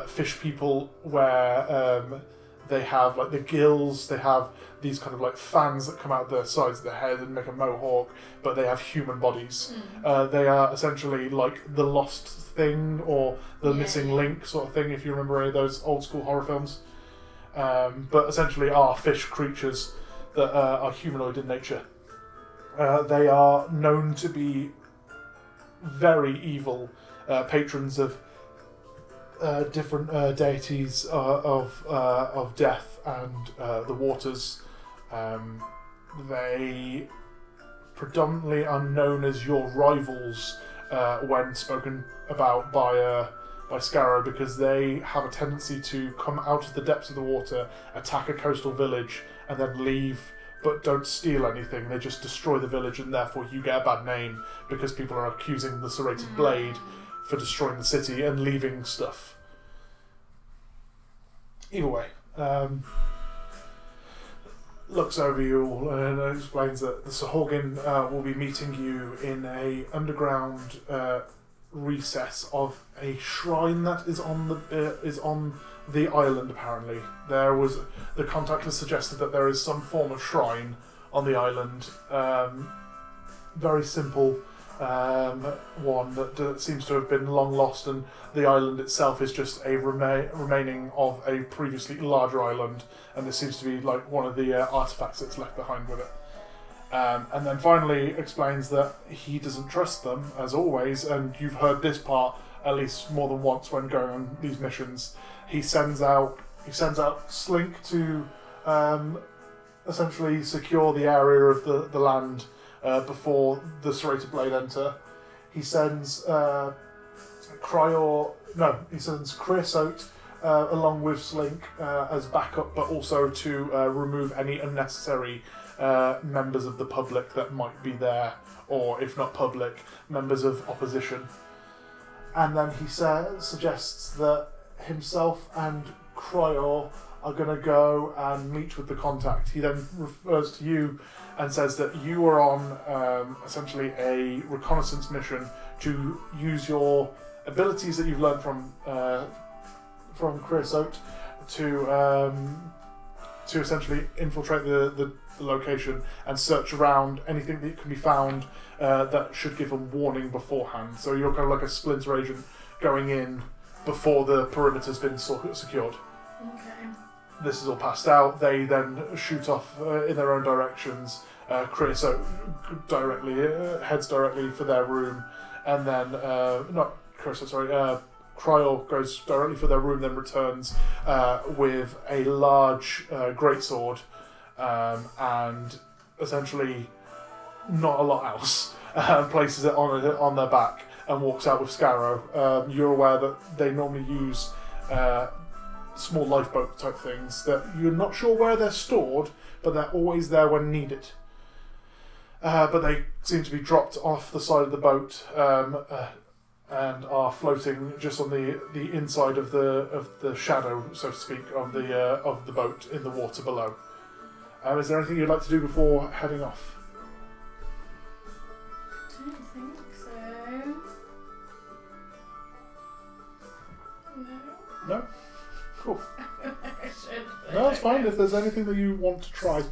fish people where they have like the gills, they have these kind of like fans that come out the sides of their head and make a mohawk, but they have human bodies. They are essentially like the lost thing or the missing link sort of thing, if you remember any of those old school horror films. But essentially are fish creatures that are humanoid in nature. They are known to be very evil patrons of different deities of death and the waters. They predominantly are known as your rivals when spoken about by Scarrow, because they have a tendency to come out of the depths of the water, attack a coastal village, and then leave, but don't steal anything. They just destroy the village, and therefore you get a bad name because people are accusing the Serrated Blade for destroying the city and leaving stuff. Either way, looks over you all and explains that the Sahagin will be meeting you in a underground recess of a shrine that is on the island. Apparently, the contact has suggested that there is some form of shrine on the island. Very simple. One that seems to have been long lost, and the island itself is just a remaining of a previously larger island, and this seems to be like one of the artifacts that's left behind with it. And then finally explains that he doesn't trust them, as always, and you've heard this part at least more than once when going on these missions. He sends out Slink to essentially secure the area of the land before the Serrated Blade enter. He sends Creosote along with Slink as backup, but also to remove any unnecessary members of the public that might be there, or if not public, members of opposition. And then he suggests that himself and Cryo are going to go and meet with the contact. He then refers to you and says that you are on essentially a reconnaissance mission to use your abilities that you've learned from Creosote to essentially infiltrate the location and search around anything that can be found that should give them warning beforehand. So you're kind of like a splinter agent going in before the perimeter's been secured. Okay. This is all passed out. They then shoot off in their own directions. Creosote heads directly for their room, and then Cryo goes directly for their room, then returns with a large greatsword and essentially not a lot else. Places it on their back and walks out with Scarrow. You're aware that they normally use small lifeboat type things that you're not sure where they're stored, but they're always there when needed. But they seem to be dropped off the side of the boat and are floating just on the inside of the shadow, so to speak, of the boat in the water below. Is there anything you'd like to do before heading off? I don't think so. No? Cool. I should. No, it's fine. If there's anything that you want to try,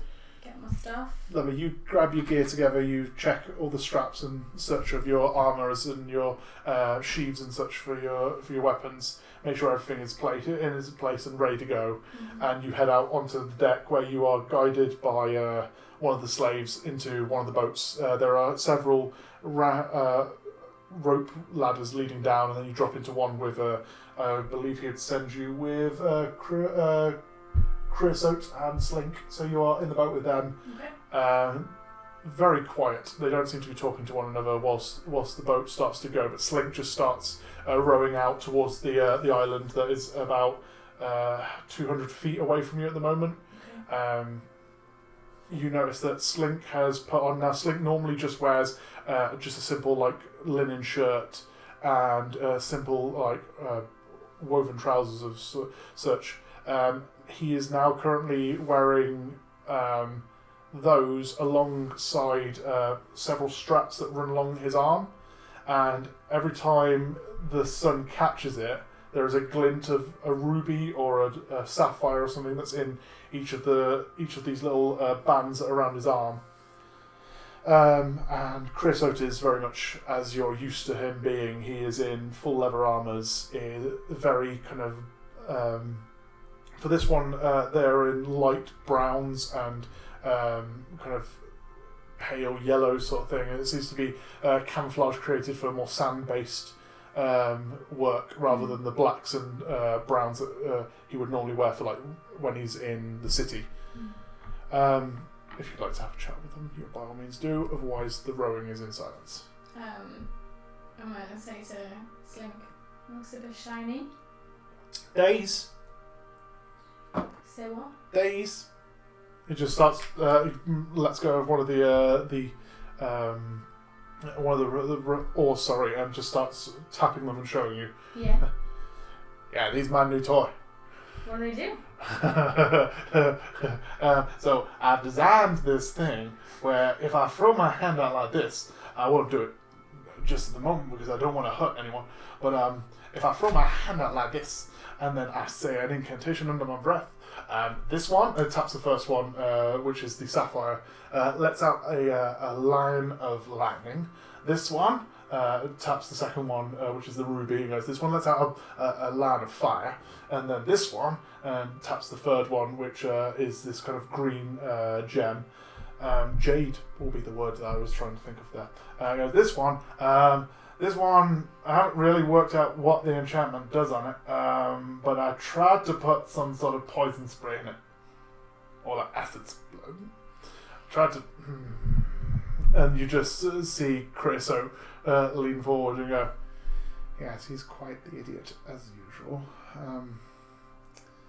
Get my stuff. lovely. You grab your gear together. You check all the straps and such of your armours and your sheaves and such for your weapons. Make sure everything is in its place and ready to go. Mm-hmm. And you head out onto the deck where you are guided by one of the slaves into one of the boats. There are several rope ladders leading down, and then you drop into one with I believe he'd send you with creosote and slink, so you are in the boat with them. Okay. Very quiet. They don't seem to be talking to one another whilst the boat starts to go, but slink just starts rowing out towards the island that is about 200 feet away from you at the moment. Okay. You notice that Slink has put on now. Slink normally just wears just a simple like linen shirt and simple like woven trousers of such. He is now currently wearing those alongside several straps that run along his arm, and every time the sun catches it, there is a glint of a ruby or a sapphire or something that's in each of these little bands that are around his arm. And creosote is very much as you're used to him being. He is in full leather armours, very kind of. For this one, they're in light browns and kind of pale yellow sort of thing. And it seems to be camouflage created for more sand-based work rather than the blacks and browns that he would normally wear for like when he's in the city. If you'd like to have a chat with him, you by all means do. Otherwise, the rowing is in silence. I'm gonna say to Slink, looks a bit shiny. Days. Say what? Days. He just starts. Lets go of one of the oars, sorry, and just starts tapping them and showing you. Yeah. Yeah, these my new toy. What do they do? So I've designed this thing where if I throw my hand out like this, I won't do it just at the moment because I don't want to hurt anyone. But if I throw my hand out like this and then I say an incantation under my breath, this one taps the first one, which is the sapphire, lets out a line of lightning. This one taps the second one, which is the ruby, and goes, this one lets out a line of fire, and then this one taps the third one, which is this kind of green gem. Jade will be the word that I was trying to think of there. Goes, this one, I haven't really worked out what the enchantment does on it, but I tried to put some sort of poison spray in it, or like acid spray. Tried to, and you just see Creosote lean forward and go, yes, he's quite the idiot as usual.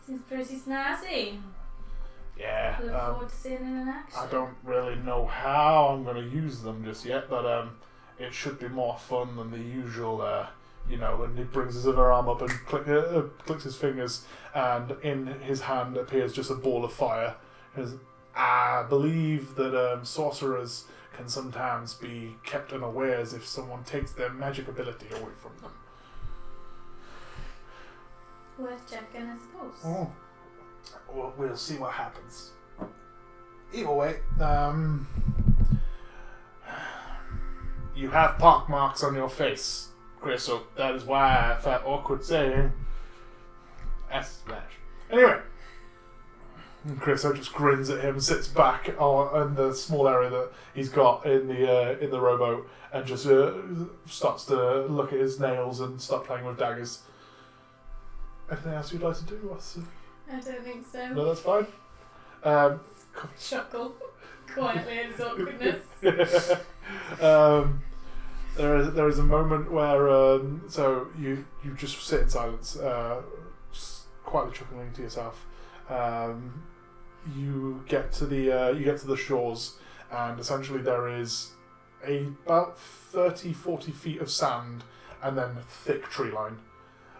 Seems pretty snazzy. Yeah. Look forward to seeing it in action. I don't really know how I'm going to use them just yet, but it should be more fun than the usual, when he brings his other arm up and clicks his fingers, and in his hand appears just a ball of fire. I believe that sorcerers can sometimes be kept unawares if someone takes their magic ability away from them. Worth checking, I suppose. Oh. Well, we'll see what happens. Either way, you have pock marks on your face, Chris, so that is why I felt awkward saying Splash. Anyway, Chris just grins at him, sits back in the small area that he's got in the rowboat, and just starts to look at his nails and start playing with daggers. Anything else you'd like to do, Ross? I don't think so. No, that's fine. Chuckle quietly in his awkwardness. There is a moment where so you just sit in silence, just quietly chuckling to yourself. You get to the shores, and essentially there is about 30-40 feet of sand and then thick tree line.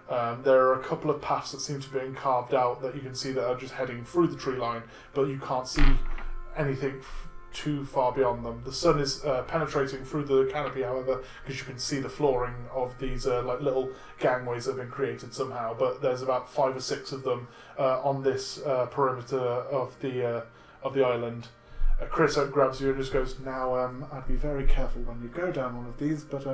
There are a couple of paths that seem to be being carved out that you can see that are just heading through the tree line, but you can't see anything too far beyond them. The sun is penetrating through the canopy, however, because you can see the flooring of these like little gangways that have been created somehow. But there's about 5 or 6 of them on this perimeter of the island. Chris grabs you and just goes, "Now, I'd be very careful when you go down one of these, but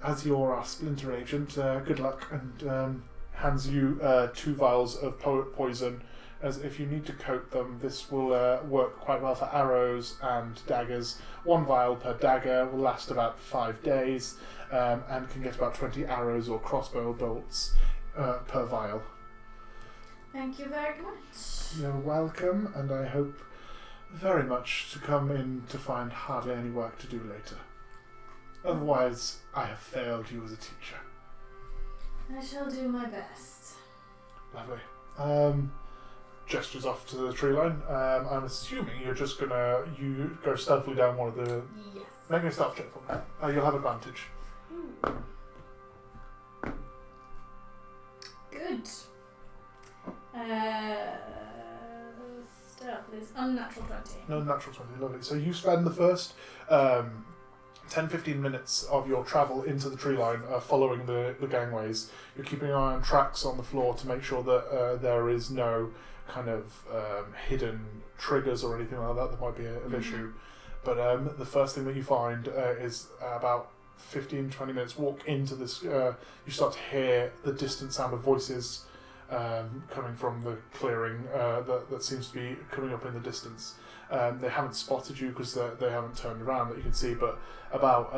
as you're our splinter agent, good luck," and hands you 2 vials of poison, as if you need to coat them. This will work quite well for arrows and daggers. 1 vial per dagger will last about 5 days, and can get about 20 arrows or crossbow bolts per vial. Thank you very much. You're welcome, and I hope very much to come in to find hardly any work to do later. Otherwise, I have failed you as a teacher. I shall do my best. Lovely. Gestures off to the tree line. I'm assuming you're just you go stealthily down one of the... Yes. Make me a stealth check for me. You'll have advantage. Ooh. Good. Stealth is unnatural 20. No, natural 20. Lovely. So you spend the first 10-15 minutes of your travel into the tree line following the gangways. You're keeping an eye on tracks on the floor to make sure that there is no kind of hidden triggers or anything like that might be an issue. But the first thing that you find is about 15-20 minutes walk into this, you start to hear the distant sound of voices coming from the clearing that seems to be coming up in the distance. They haven't spotted you because they haven't turned around that you can see, but about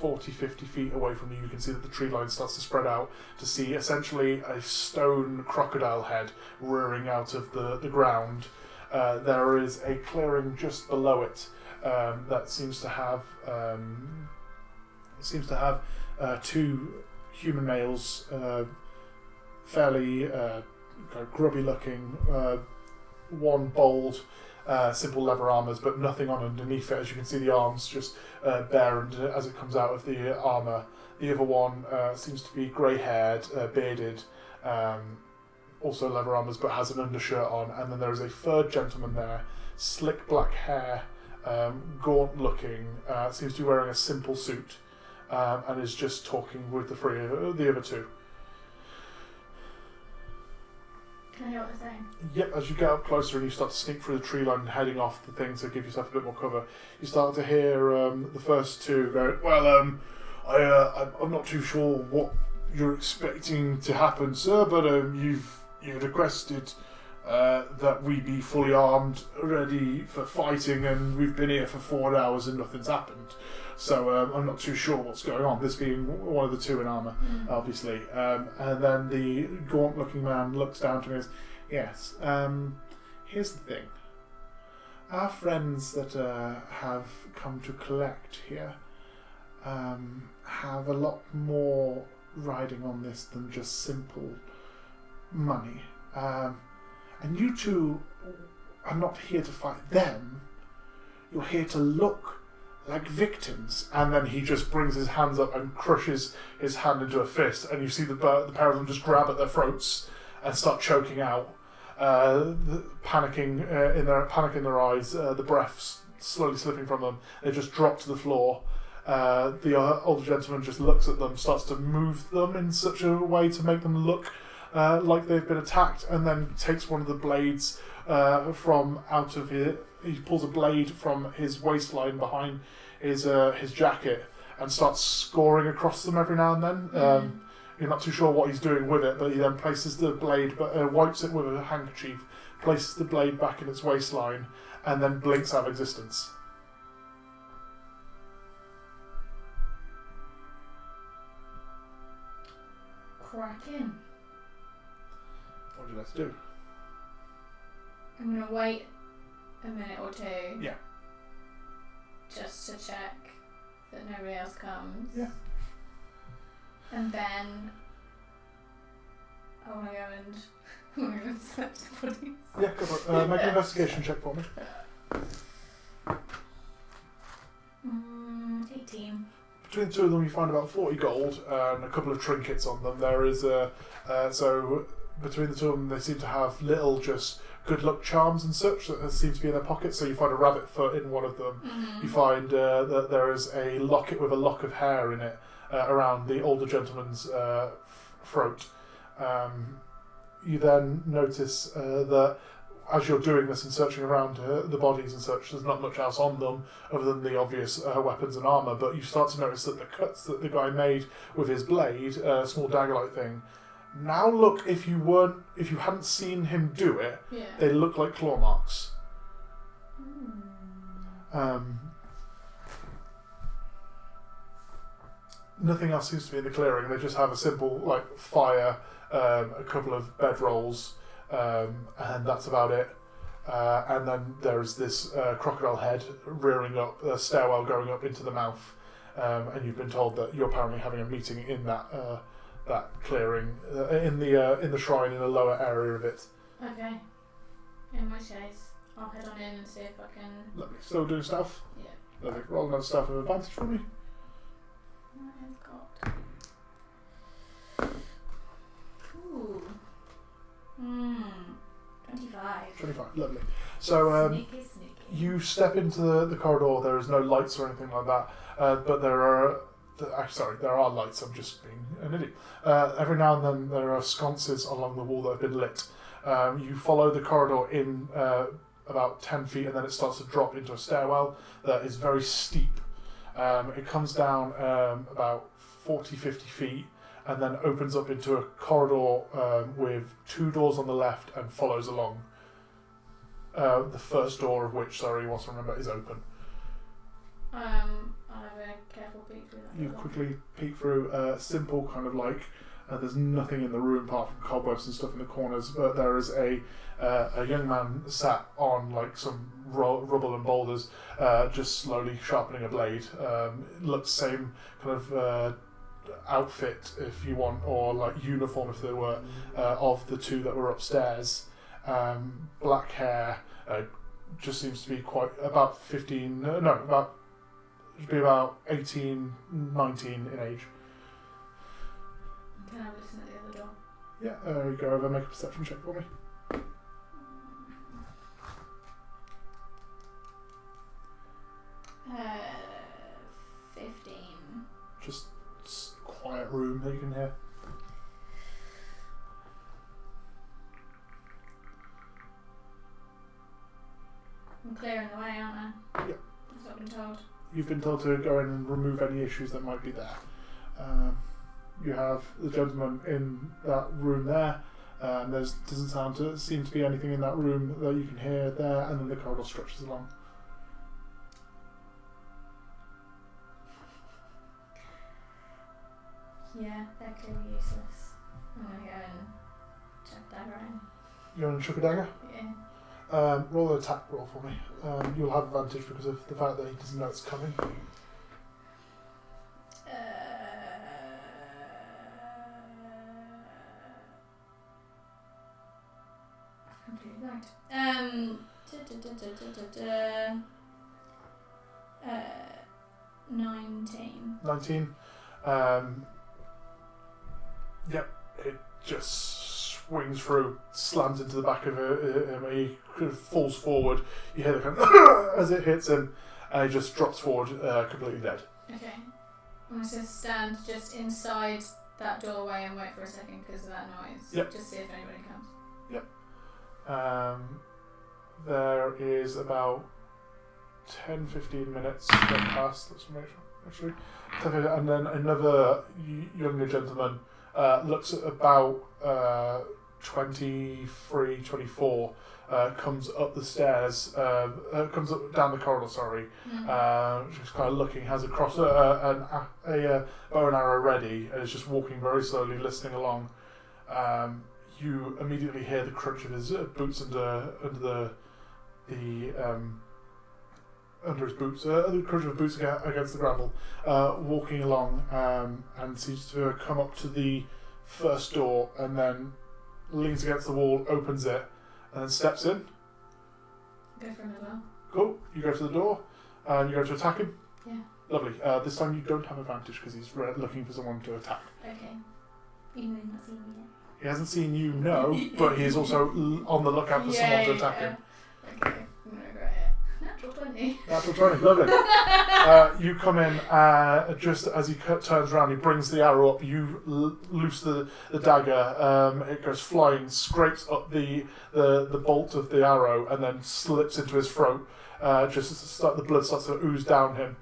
40-50 feet away from you, you can see that the tree line starts to spread out to see essentially a stone crocodile head rearing out of the ground. There is a clearing just below it that seems to have 2 human males, fairly kind of grubby looking, one bold, simple leather armours, but nothing on underneath it. As you can see, the arms just bare as it comes out of the armour. The other one seems to be grey-haired, bearded, also leather armours, but has an undershirt on. And then there is a third gentleman there, slick black hair, gaunt-looking, seems to be wearing a simple suit, and is just talking with the other 2. Can I hear what they're saying? Yep, as you get up closer and you start to sneak through the tree line, heading off the thing to give yourself a bit more cover, you start to hear the first 2 go, "Well, I'm not too sure what you're expecting to happen, sir, but you've requested that we be fully armed, ready for fighting, and we've been here for 4 hours and nothing's happened. So I'm not too sure what's going on," this being one of the 2 in armour, obviously. And then the gaunt-looking man looks down to me and goes, "Yes, here's the thing. Our friends that have come to collect here have a lot more riding on this than just simple money. And you 2 are not here to fight them. You're here to look like victims." And then he just brings his hands up and crushes his hand into a fist, and you see the pair of them just grab at their throats and start choking out, panicking panic in their eyes, the breath slowly slipping from them. They just drop to the floor. The older gentleman just looks at them, starts to move them in such a way to make them look like they've been attacked, and then takes one of the blades from out of his... He pulls a blade from his waistline behind his jacket and starts scoring across them every now and then. You're not too sure what he's doing with it, but he then places the blade, wipes it with a handkerchief, places the blade back in its waistline, and then blinks out of existence. Cracking. What would you like to do? I'm going to wait a minute or 2. Yeah. Just to check that nobody else comes. Yeah. And then I want to go and I'm going to search the bodies. Yeah, go for it. Make an investigation check for me. 18. Between the two of them, you find about 40 gold and a couple of trinkets on them. There is so between the two of them, they seem to have little just good luck charms and such that seem to be in their pockets. So you find a rabbit foot in one of them. Mm-hmm. You find that there is a locket with a lock of hair in it around the older gentleman's throat. You then notice that as you're doing this and searching around the bodies and such, there's not much else on them other than the obvious weapons and armour, but you start to notice that the cuts that the guy made with his blade, a small dagger-like thing, now look, if you hadn't seen him do it, Yeah. they look like claw marks. Nothing else seems to be in the clearing. They just have a simple fire, a couple of bedrolls, and that's about it. And then there's this crocodile head rearing up, a stairwell going up into the mouth, and you've been told that you're apparently having a meeting in that clearing, in the shrine in a lower area of it. Okay. In which case, I'll head on in and see if I can... Lovely. Still doing stuff? Yeah. Lovely. Roll another stuff of advantage for me. I've got... Ooh. 25. 25. Lovely. So Sneaky. you step into the corridor. There is no lights or anything like that, but there are... there are lights. I'm just being an idiot. Every now and then there are sconces along the wall that have been lit. You follow the corridor in about 10 feet and then it starts to drop into a stairwell that is very steep. It comes down about 40-50 feet and then opens up into a corridor with 2 doors on the left and follows along. The first door of which, you want to remember, is open. I'll have a careful peek through that. You quickly peek through simple kind of there's nothing in the room apart from cobwebs and stuff in the corners, but there is a young man sat on some rubble and boulders, just slowly sharpening a blade. Looks same kind of outfit, if you want, or uniform if there were, of the two that were upstairs. Black hair, just seems to be about 18, 19 in age. Can I listen at the other door? Yeah, you go over and make a perception check for me. 15. Just quiet room that you can hear. I'm clearing the way, aren't I? Yep. That's what I've been told. You've been told to go in and remove any issues that might be there. You have the gentleman in that room there. There doesn't seem to be anything in that room that you can hear there, and then the corridor stretches along. Yeah, they're clearly useless. I'm gonna go and check that around. You're going to chuck a dagger? Yeah. Roll an attack roll for me. You'll have advantage because of the fact that he doesn't know it's coming. I've completely blanked. 19. 19. Yep, it just swings through, slams into the back of him, he kind of falls forward. You hear the kind of as it hits him, and he just drops forward, completely dead. Okay. I'm going to stand just inside that doorway and wait for a second because of that noise. Yep. Just see if anybody comes. There is about 10-15 minutes that pass. Let's make sure, actually. And then another younger gentleman looks at about 23, 24, comes up the stairs, comes up down the corridor, just kind of looking, has a bow and arrow ready, and is just walking very slowly, listening along. You immediately hear the crunch of his boots under his boots, the crunch of his boots against the gravel, walking along, and seems to come up to the first door, and then leans against the wall, opens it, and then steps in. Go for him as well. Cool. You go to the door, and you go to attack him. Yeah. Lovely. This time you don't have advantage because he's looking for someone to attack. Okay. Even though he's not seen me yet. He hasn't seen you, no, but he is also on the lookout for someone to attack him. Okay. I'm going to regret it. Natural 20. Natural 20, lovely. You come in, just as he turns around, he brings the arrow up, you loose the dagger, it goes flying, scrapes up the bolt of the arrow, and then slips into his throat, the blood starts to ooze down him.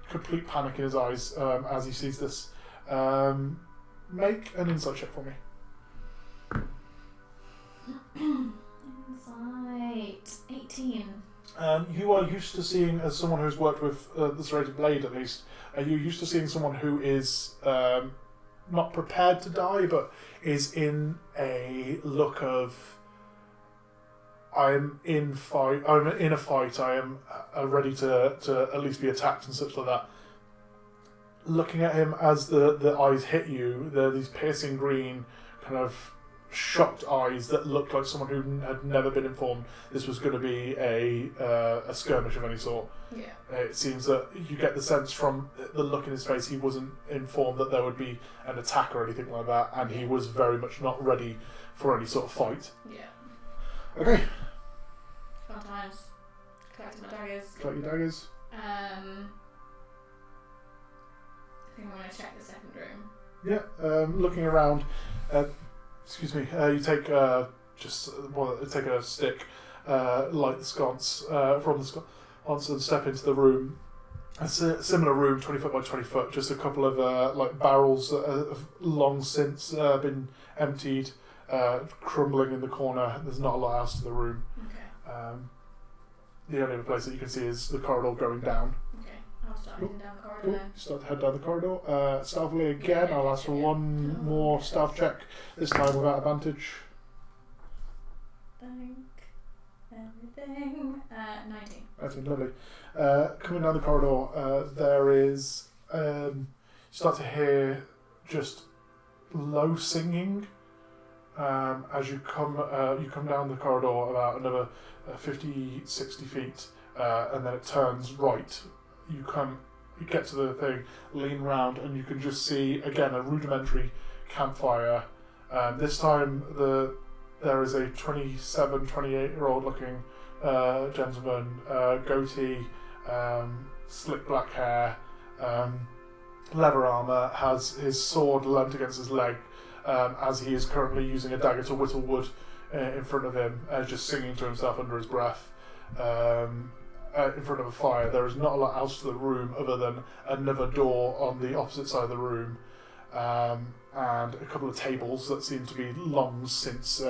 Complete panic in his eyes as he sees this. Make an insight check for me. Insight 18. You are used to seeing, as someone who's worked with the serrated blade at least, you're used to seeing someone who is not prepared to die, but is in a look of I'm in a fight, I am ready to at least be attacked and such like that. Looking at him as the eyes hit you, these piercing green kind of shocked eyes that looked like someone who had never been informed this was going to be a skirmish of any sort. Yeah. It seems that you get the sense from the look in his face he wasn't informed that there would be an attack or anything like that, and he was very much not ready for any sort of fight. Yeah. Okay. Fun times. Collecting my daggers. Collect your daggers. I think I'm going to check the second room. Yeah. Looking around. Excuse me. You take take a stick, light the sconce from the sconce, and step into the room. It's a similar room, 20 foot by 20 foot. Just a couple of barrels that have long since been emptied, crumbling in the corner. There's not a lot else to the room. Okay. The only other place that you can see is the corridor going down. Okay. I'll start heading down the corridor Cool. then. Start to head down the corridor. Stealthily again. I'll ask for one more stealth check. This time without advantage. Thank everything. 19. That's lovely. Coming down the corridor, there is. You start to hear just low singing. As you come down the corridor about another 50, 60 feet, and then it turns right. You get to the thing, lean round, and you can just see again a rudimentary campfire. This time there is a 27, 28-year-old looking gentleman, goatee, slick black hair, leather armour, has his sword leant against his leg, as he is currently using a dagger to whittle wood in front of him, just singing to himself under his breath. In front of a fire. There is not a lot else to the room other than another door on the opposite side of the room, and a couple of tables that seem to be long since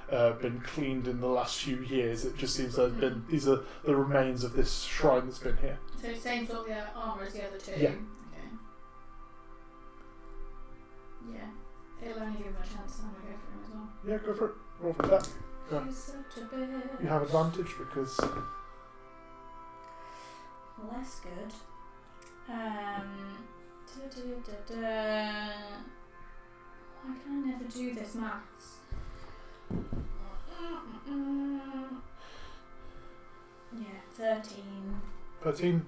been cleaned in the last few years. It just seems these are the remains of this shrine that's been here. So same sort of armour as the other two? Yeah. Okay. Yeah. It'll only give him a chance, I'm going to go for him as well. Yeah, go for it. Roll for that. Yeah. He's such a bitch. You have advantage because... Less good. Why can I never do this maths? Yeah, 13. 13.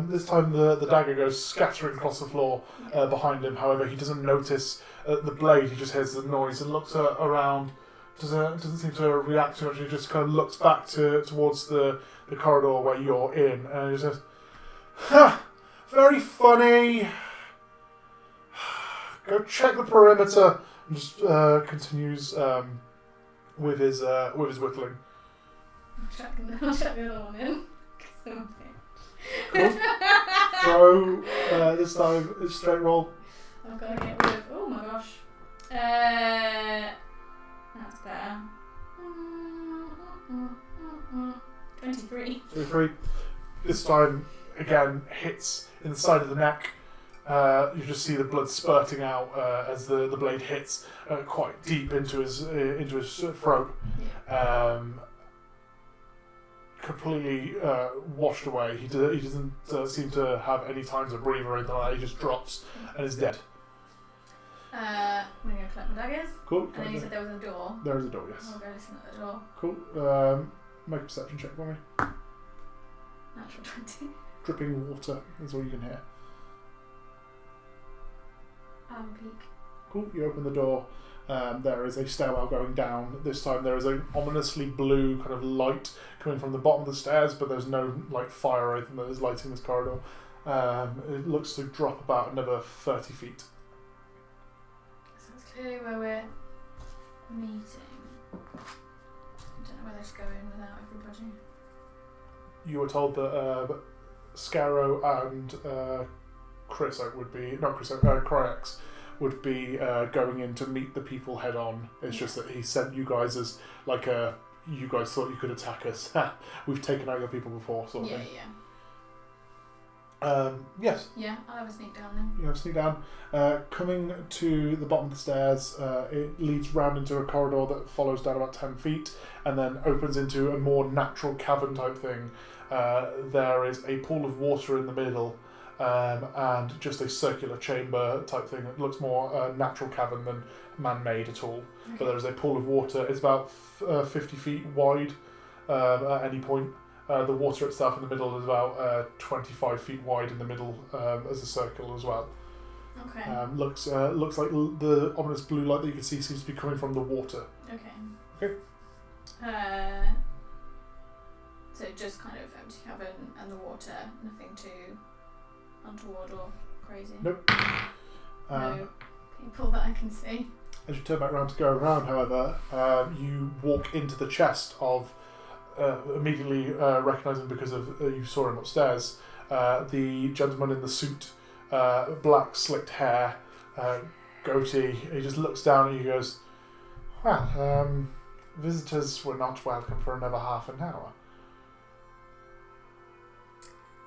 This time the dagger goes scattering across the floor behind him. However, he doesn't notice the blade. He just hears the noise and looks around. Doesn't seem to react to it. He just kind of looks back towards the corridor where you're in, and he says, "Ha! Very funny. Go check the perimeter." And just continues with his whittling. I'll check the other one in. Cool. So this time it's straight roll. I've got to get rid of. Oh my gosh. That's better. 23. 23. This time again hits in the side of the neck. You just see the blood spurting out as the blade hits quite deep into his throat. Yeah. Completely washed away. He doesn't seem to have any time to breathe or anything like that. He just drops and is dead. I'm going to go collect my daggers. Cool. And then you said there was a door. There is a door, yes. I'll go listen at the door. Cool. Make a perception check for me. Natural 20. Dripping water is all you can hear. Peak. Cool. You open the door. There is a stairwell going down. This time there is an ominously blue kind of light coming from the bottom of the stairs, but there's no like fire or anything that is lighting this corridor. It looks to drop about another 30 feet. So that's clearly where we're meeting. I don't know whether to go in without everybody. You were told that Scarrow and Cryax would be going in to meet the people head on. It's just that he sent you guys as like you guys thought you could attack us. We've taken out your people before, sort of thing. Yes. Yeah, I'll have a sneak down then. You have a sneak down. Coming to the bottom of the stairs, it leads round into a corridor that follows down about 10 feet and then opens into a more natural cavern type thing. There is a pool of water in the middle and just a circular chamber type thing. It looks more natural cavern than man-made at all. Okay. But there is a pool of water. It's about 50 feet wide at any point. The water itself in the middle is about 25 feet wide in the middle as a circle as well. Okay. Looks like the ominous blue light that you can see seems to be coming from the water. Okay. So just kind of empty cavern and the water, nothing too untoward or crazy. Nope. No people that I can see. As you turn back around to go around, however, you walk into the chest of, immediately recognising because of you saw him upstairs, the gentleman in the suit, black slicked hair, goatee. He just looks down at you and goes, well, visitors were not welcome for another half an hour.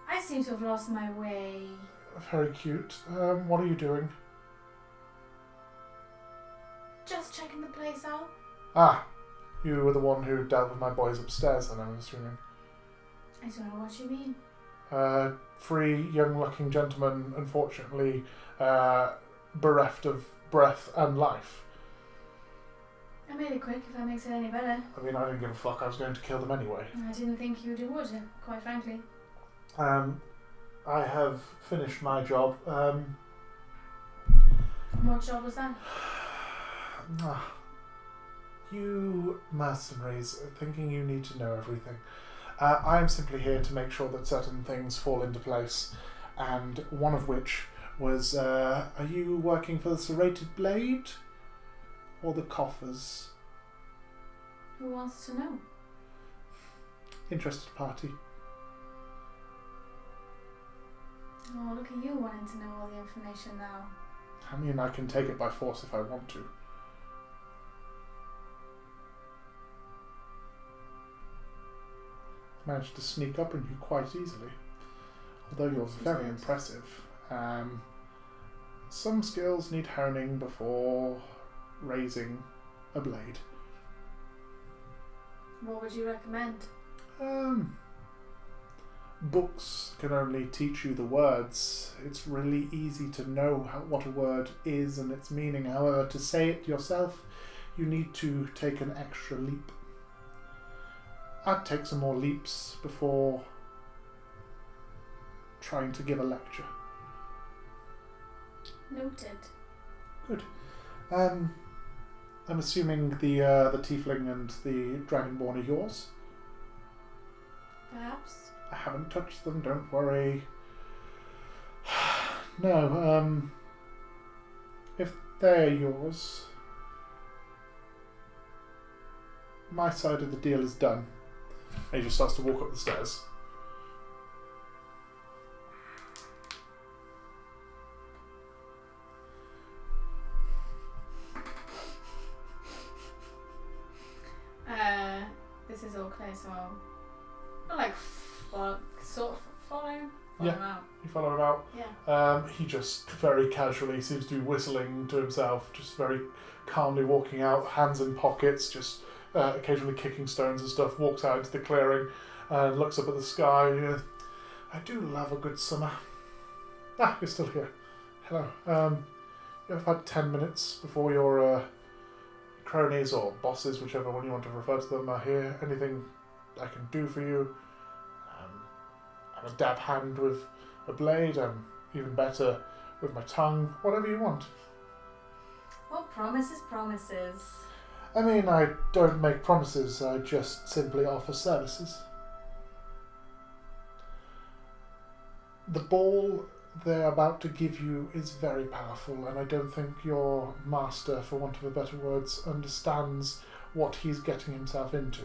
I seem to have lost my way. Very cute. What are you doing? Just checking the place out. Ah, you were the one who dealt with my boys upstairs, then I'm assuming. I don't know what you mean. 3 young-looking gentlemen, unfortunately, bereft of breath and life. I made it quick, if that makes it any better. I mean, I didn't give a fuck. I was going to kill them anyway. I didn't think you would, quite frankly. I have finished my job. What job was that? You mercenaries are thinking you need to know everything. I am simply here to make sure that certain things fall into place, and one of which was, are you working for the Serrated Blade or the Coffers? Who wants to know? Interested party. Oh, look at you wanting to know all the information now. I mean, I can take it by force if I want to. Managed to sneak up on you quite easily, although you're very impressive. Some skills need honing before raising a blade. What would you recommend? Books can only teach you the words. It's really easy to know what a word is and its meaning. However, to say it yourself, you need to take an extra leap. I'd take some more leaps before trying to give a lecture. Noted. Good. I'm assuming the tiefling and the dragonborn are yours? Perhaps. I haven't touched them, don't worry. No, if they're yours, my side of the deal is done. And he just starts to walk up the stairs. This is all clear, so I'll sort of follow him out. You follow him out. Yeah. He just very casually seems to be whistling to himself, just very calmly walking out, hands in pockets, just occasionally kicking stones and stuff, walks out into the clearing and looks up at the sky. I do love a good summer. Ah, you're still here. Hello. You've had 10 minutes before your cronies or bosses, whichever one you want to refer to them, are here. Anything I can do for you? I'm a dab hand with a blade. I'm even better with my tongue. Whatever you want. Well, promises, promises. I mean, I don't make promises. I just simply offer services. The ball they're about to give you is very powerful, and I don't think your master, for want of a better words, understands what he's getting himself into.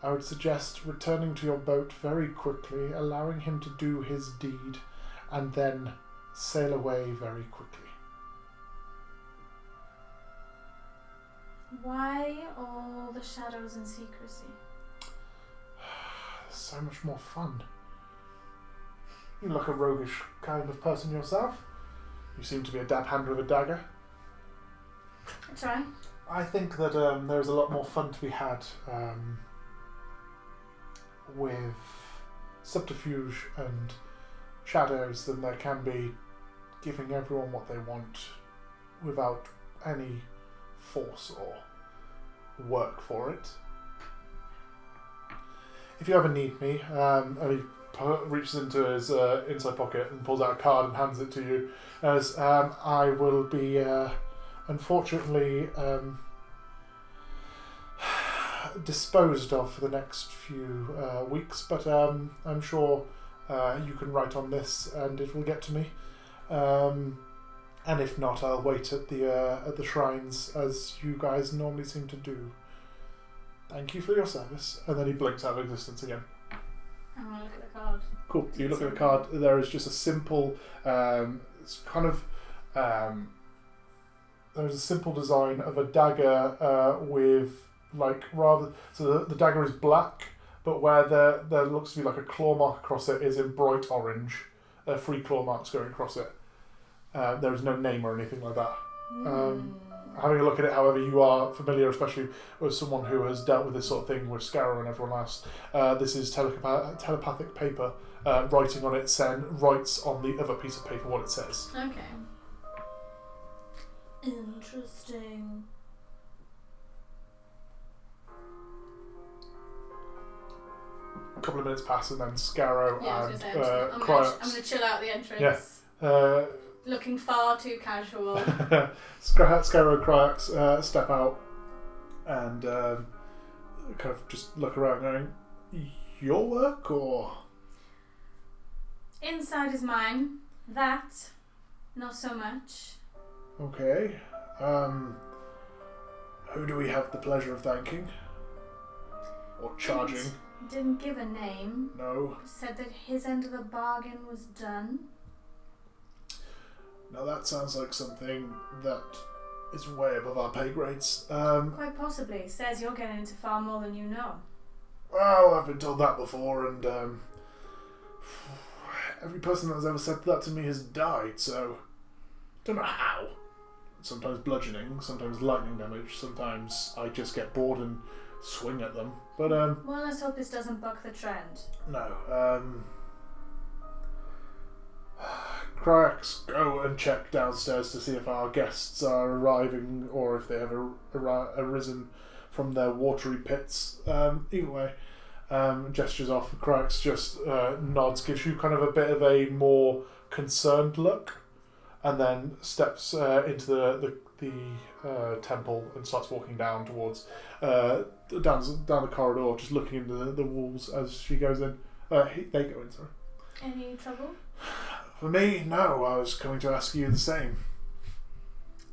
I would suggest returning to your boat very quickly, allowing him to do his deed, and then sail away very quickly. Why all the shadows and secrecy? So much more fun. You look a roguish kind of person yourself. You seem to be a dab hand with a dagger. I try. I think that there's a lot more fun to be had with subterfuge and shadows than there can be giving everyone what they want without any force or work for it. If you ever need me, and he reaches into his inside pocket and pulls out a card and hands it to you, as I will be unfortunately disposed of for the next few weeks, but I'm sure you can write on this and it will get to me. And if not, I'll wait at the shrines as you guys normally seem to do. Thank you for your service. And then he blinks out of existence again. I'm gonna look at the card. Cool. You look at the card. There is just a simple, it's kind of, there's a simple design of a dagger with like rather. So the dagger is black, but where there looks to be like a claw mark across it is in bright orange. 3 claw marks going across it. There is no name or anything like that. Having a look at it, however, you are familiar, especially with someone who has dealt with this sort of thing with Scarrow and everyone else. This is telepathic paper. Writing on it writes on the other piece of paper what it says. Okay. Interesting. A couple of minutes pass and then Scarrow and I'm gonna chill out the entrance. Yeah. Looking far too casual. Scarrow and Cryax step out and kind of just look around going, your work or? Inside is mine. That, not so much. Okay. Who do we have the pleasure of thanking? Or charging? Didn't give a name. No. Said that his end of the bargain was done. Now that sounds like something that is way above our pay grades. Quite possibly. Says you're getting into far more than you know. Well, I've been told that before, and every person that has ever said that to me has died, so don't know how. Sometimes bludgeoning, sometimes lightning damage, sometimes I just get bored and swing at them. But well, let's hope this doesn't buck the trend. No. Cryax, go and check downstairs to see if our guests are arriving or if they have arisen from their watery pits. Either way, gestures off. Cryax just nods, gives you kind of a bit of a more concerned look, and then steps into the temple and starts walking down towards down the corridor, just looking into the walls as she goes in. They go in, sorry. Any trouble? For me, no. I was coming to ask you the same.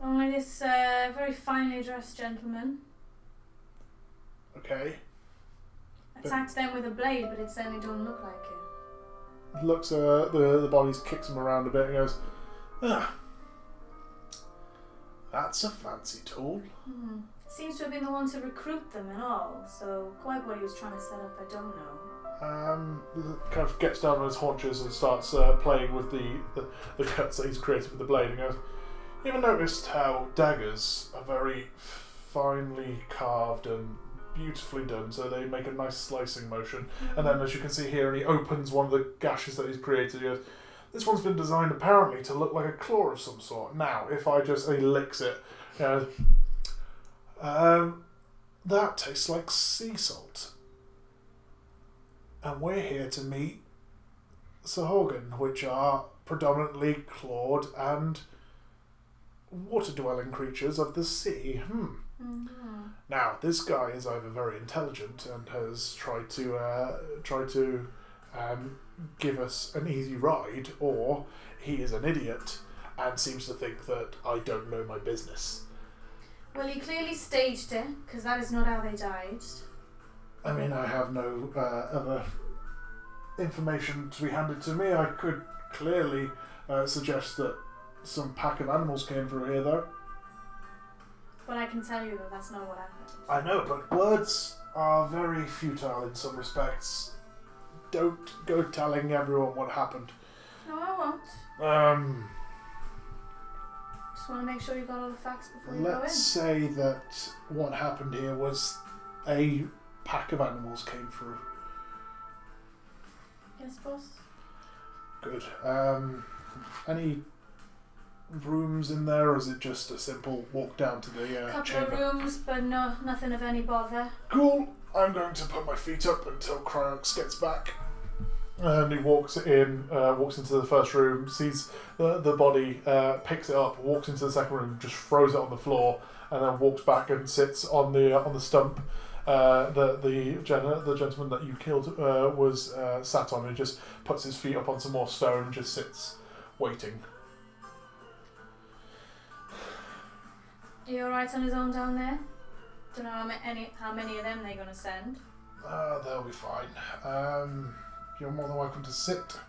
Only this very finely dressed gentleman. Okay. Attacked them with a blade, but it certainly don't look like it. Looks the bodies, kicks him around a bit and goes, that's a fancy tool. Seems to have been the one to recruit them and all, so quite what he was trying to set up, I don't know. Kind of gets down on his haunches and starts playing with the cuts that he's created with the blade and goes, you ever noticed how daggers are very finely carved and beautifully done, so they make a nice slicing motion, and then as you can see here, and he opens one of the gashes that he's created, he goes, This one's been designed apparently to look like a claw of some sort. Now, if I just... He licks it. That tastes like sea salt. And we're here to meet Sahorgan, which are predominantly clawed and water-dwelling creatures of the sea. Mm-hmm. Now, this guy is either very intelligent and has tried to give us an easy ride, or he is an idiot and seems to think that I don't know my business. Well, he clearly staged it, because that is not how they died. I mean, I have no other information to be handed to me. I could clearly suggest that some pack of animals came through here, though. But I can tell you that that's not what happened. I know, but words are very futile in some respects. Don't go telling everyone what happened. No, I won't. Just want to make sure you got all the facts before you go in. Let's say that what happened here was a pack of animals came through. Yes, boss. Good. Any rooms in there, or is it just a simple walk down to the Couple chamber? of rooms, but no, nothing of any bother. Cool. I'm going to put my feet up until Cryox gets back. And he walks into the first room, sees the body, picks it up, walks into the second room, just throws it on the floor, and then walks back and sits on the stump. The gentleman that you killed was sat on, and just puts his feet up on some more stone and just sits waiting. Are you alright on his own down there? Don't know how many of them they're going to send. They'll be fine. You're more than welcome to sit.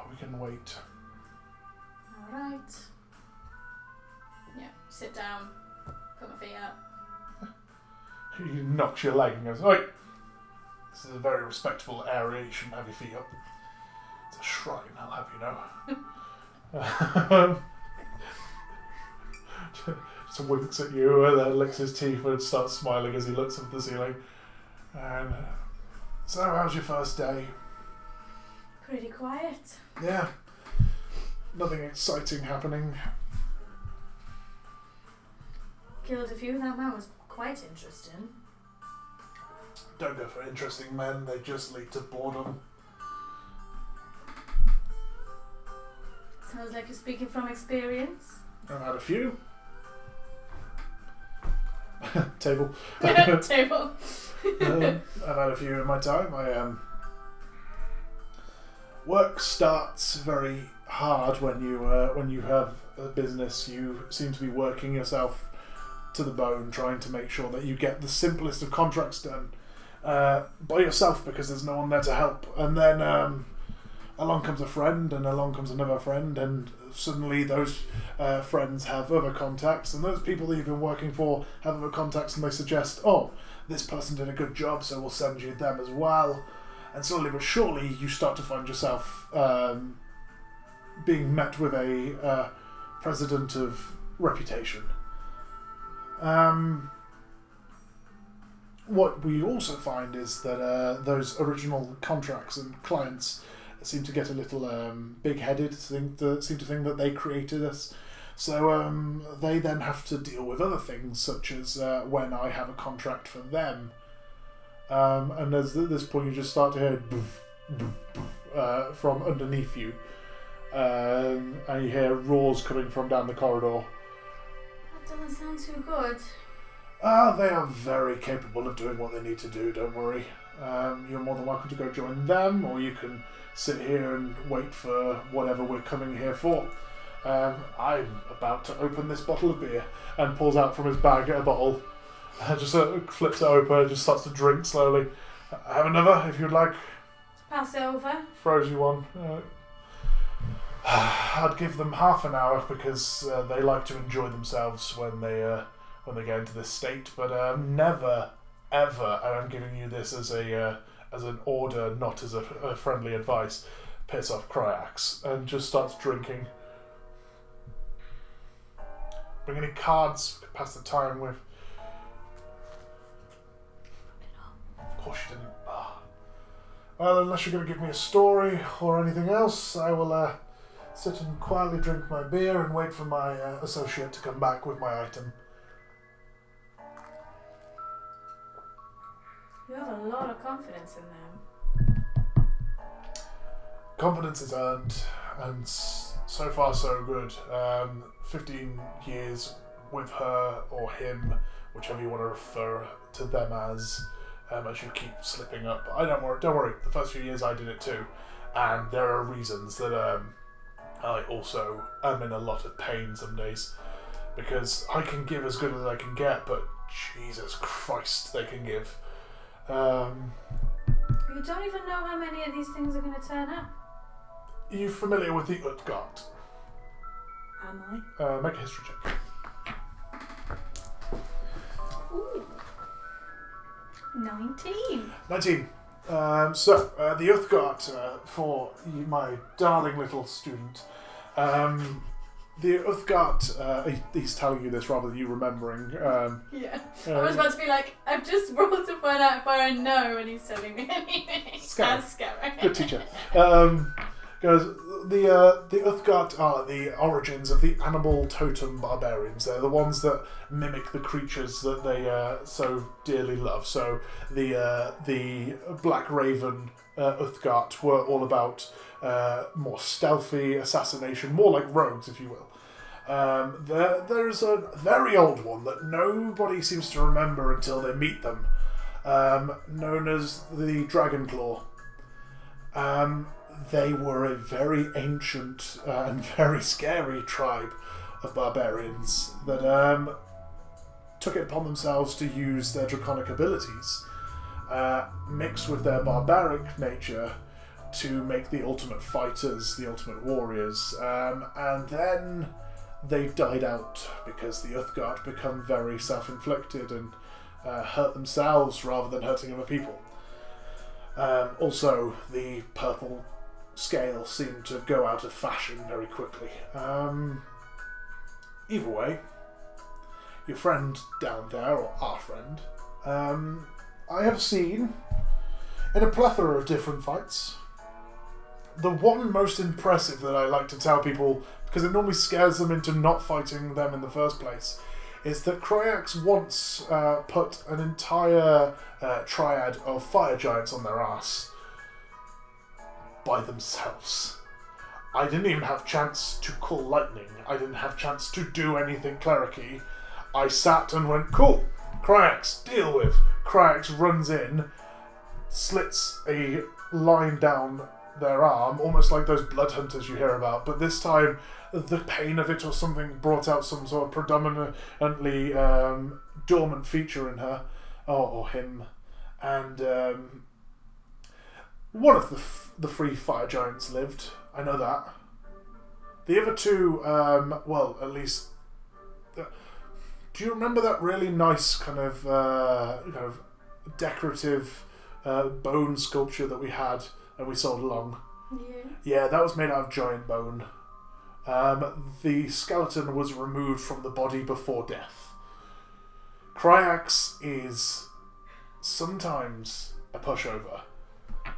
We can wait. Alright. Yeah, sit down, put my feet up. He knocks your leg and goes, "Oi! This is a very respectable area, you shouldn't have your feet up. It's a shrine, I'll have you know." Just winks at you and then licks his teeth and starts smiling as he looks up at the ceiling. And so, how's your first day? Pretty quiet. Yeah. Nothing exciting happening. Killed a few. That man was quite interesting. Don't go for interesting men, they just lead to boredom. Sounds like you're speaking from experience. I've had a few. Table. Table. I've had a few in my time. Work starts very hard when you have a business. You seem to be working yourself to the bone, trying to make sure that you get the simplest of contracts done by yourself because there's no one there to help. And then along comes a friend, and along comes another friend, and suddenly those friends have other contacts, and those people that you've been working for have other contacts, and they suggest, "Oh, this person did a good job, so we'll send you them as well." And slowly but surely you start to find yourself being met with a president of reputation. What we also find is that those original contracts and clients seem to get a little big-headed, seem to think that they created us. So they then have to deal with other things, such as when I have a contract for them. And at this point you just start to hear boof, boof, boof, from underneath you. And you hear roars coming from down the corridor. That doesn't sound too good. They are very capable of doing what they need to do, don't worry. You're more than welcome to go join them, or you can sit here and wait for whatever we're coming here for. I'm about to open this bottle of beer, and pulls out from his bag a bottle, just flips it open, just starts to drink slowly. Have another if you'd like. Pass it over. Throws you one. I'd give them half an hour because they like to enjoy themselves when they get into this state, but never, ever, and I'm giving you this as an order, not as a friendly advice, piss off Cryax, and just starts drinking. Bring any cards we could pass the time with? Of course you didn't. Well, unless you're going to give me a story or anything else, I will sit and quietly drink my beer and wait for my associate to come back with my item. You have a lot of confidence in them. Confidence is earned, and so far so good. 15 years with her or him, whichever you want to refer to them as you keep slipping up. Don't worry. The first few years I did it too, and there are reasons that I also am in a lot of pain some days, because I can give as good as I can get, but Jesus Christ, they can give. You don't even know how many of these things are going to turn up. Are you familiar with the Utgard? Am I? Make a history check. Ooh. 19. 19. The Uthgard, for you, my darling little student, the Uthgard, he's telling you this rather than you remembering. Yeah. I was about to be like, I've just rolled to find out if I know, and he's telling me anything. Scarrow. Scarrow. Good teacher. Goes, the Uthgard are the origins of the animal totem barbarians. They're the ones that mimic the creatures that they so dearly love. So the Black Raven Uthgard were all about more stealthy assassination, more like rogues, if you will. There's a very old one that nobody seems to remember until they meet them, known as the Dragonclaw. They were a very ancient and very scary tribe of barbarians that took it upon themselves to use their draconic abilities, mixed with their barbaric nature, to make the ultimate fighters, the ultimate warriors. And then they died out because the Uthgard become very self-inflicted and hurt themselves rather than hurting other people. Also, the purple scale seemed to go out of fashion very quickly. Either way, your friend down there, or our friend, I have seen in a plethora of different fights. The one most impressive that I like to tell people, because it normally scares them into not fighting them in the first place, is that Cryax once put an entire triad of fire giants on their ass by themselves. I didn't even have chance to call lightning. I didn't have chance to do anything clericy. I sat and went, cool, Cryax, deal with. Cryax runs in, slits a line down their arm, almost like those blood hunters you hear about, but this time the pain of it or something brought out some sort of predominantly dormant feature in her, or him, and one of the three fire giants lived. I know that. The other two, well, at least. Do you remember that really nice kind of decorative bone sculpture that we had and we sold along? Yeah. Yeah, that was made out of giant bone. The skeleton was removed from the body before death. Cryax is sometimes a pushover,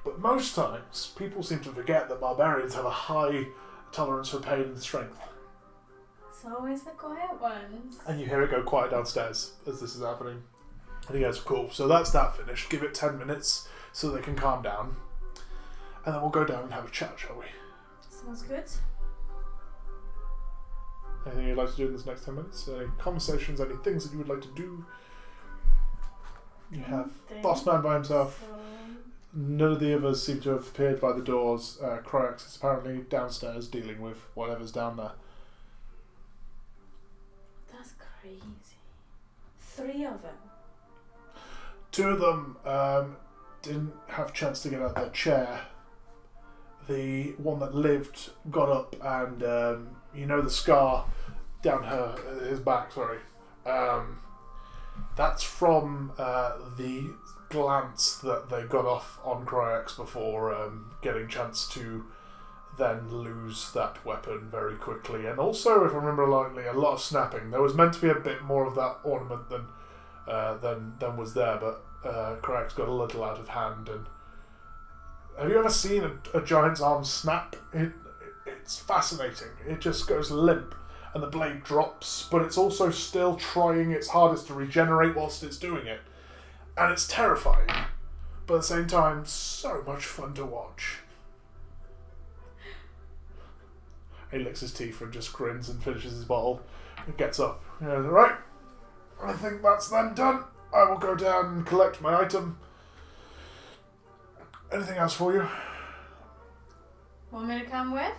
but most times people seem to forget that barbarians have a high tolerance for pain and strength. It's always the quiet ones. And you hear it go quiet downstairs as this is happening. And he goes, cool, so that's that finished. Give it 10 minutes so they can calm down. And then we'll go down and have a chat, shall we? Sounds good. Anything you'd like to do in this next 10 minutes? Any conversations, any things that you would like to do? You have Boss Man by himself. So... None of the others seem to have appeared by the doors. Cryax is apparently downstairs dealing with whatever's down there. That's crazy. 3 of them. 2 of them didn't have a chance to get out of their chair. The one that lived got up and, the scar down his back, sorry. That's from the glance that they got off on Cryax before getting a chance to then lose that weapon very quickly. And also, if I remember rightly, a lot of snapping. There was meant to be a bit more of that ornament than was there, but Cryax got a little out of hand, and Have you ever seen a giant's arm snap? It's fascinating. It just goes limp and the blade drops, but it's also still trying its hardest to regenerate whilst it's doing it. And it's terrifying, but at the same time, so much fun to watch. He licks his teeth and just grins and finishes his bottle and gets up. He goes, right, I think that's then done. I will go down and collect my item. Anything else for you? Want me to come with?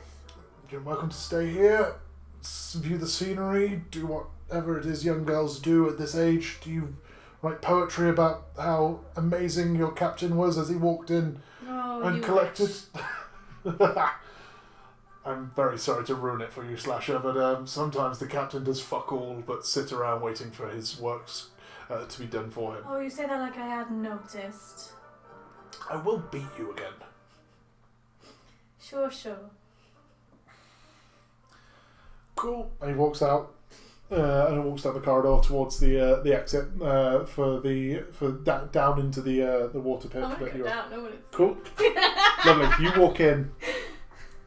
You're welcome to stay here, view the scenery, do whatever it is young girls do at this age. Do you write poetry about how amazing your captain was as he walked in and collected? I'm very sorry to ruin it for you, Slasha, but sometimes the captain does fuck all but sit around waiting for his works to be done for him. Oh, you say that like I hadn't noticed. I will beat you again. Sure. Cool. And he walks out, and he walks down the corridor towards the exit down into the water pit. I'm gonna go down. No one is. Cool. Lovely. You walk in,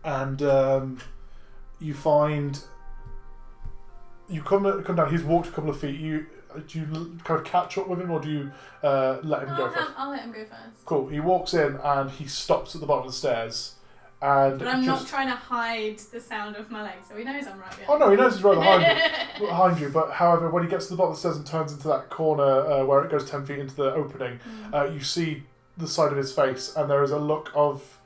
and you find you come down. He's walked a couple of feet. Do you kind of catch up with him, or do you let him go first? I'll let him go first. Cool. He walks in and he stops at the bottom of the stairs. But I'm not trying to hide the sound of my legs, so he knows I'm right behind. Oh no, he knows he's right behind you. But however, when he gets to the bottom of the stairs and turns into that corner where it goes 10 feet into the opening, you see the side of his face, and there is a look of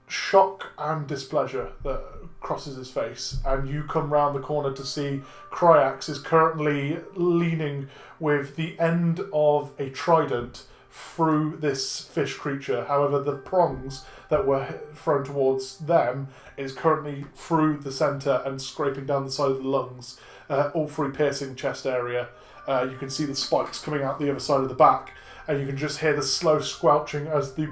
shock and displeasure that crosses his face. And you come round the corner to see Cryax is currently leaning with the end of a trident through this fish creature. However, the prongs that were thrown towards them is currently through the centre and scraping down the side of the lungs, all through piercing chest area. You can see the spikes coming out the other side of the back, and you can just hear the slow squelching as the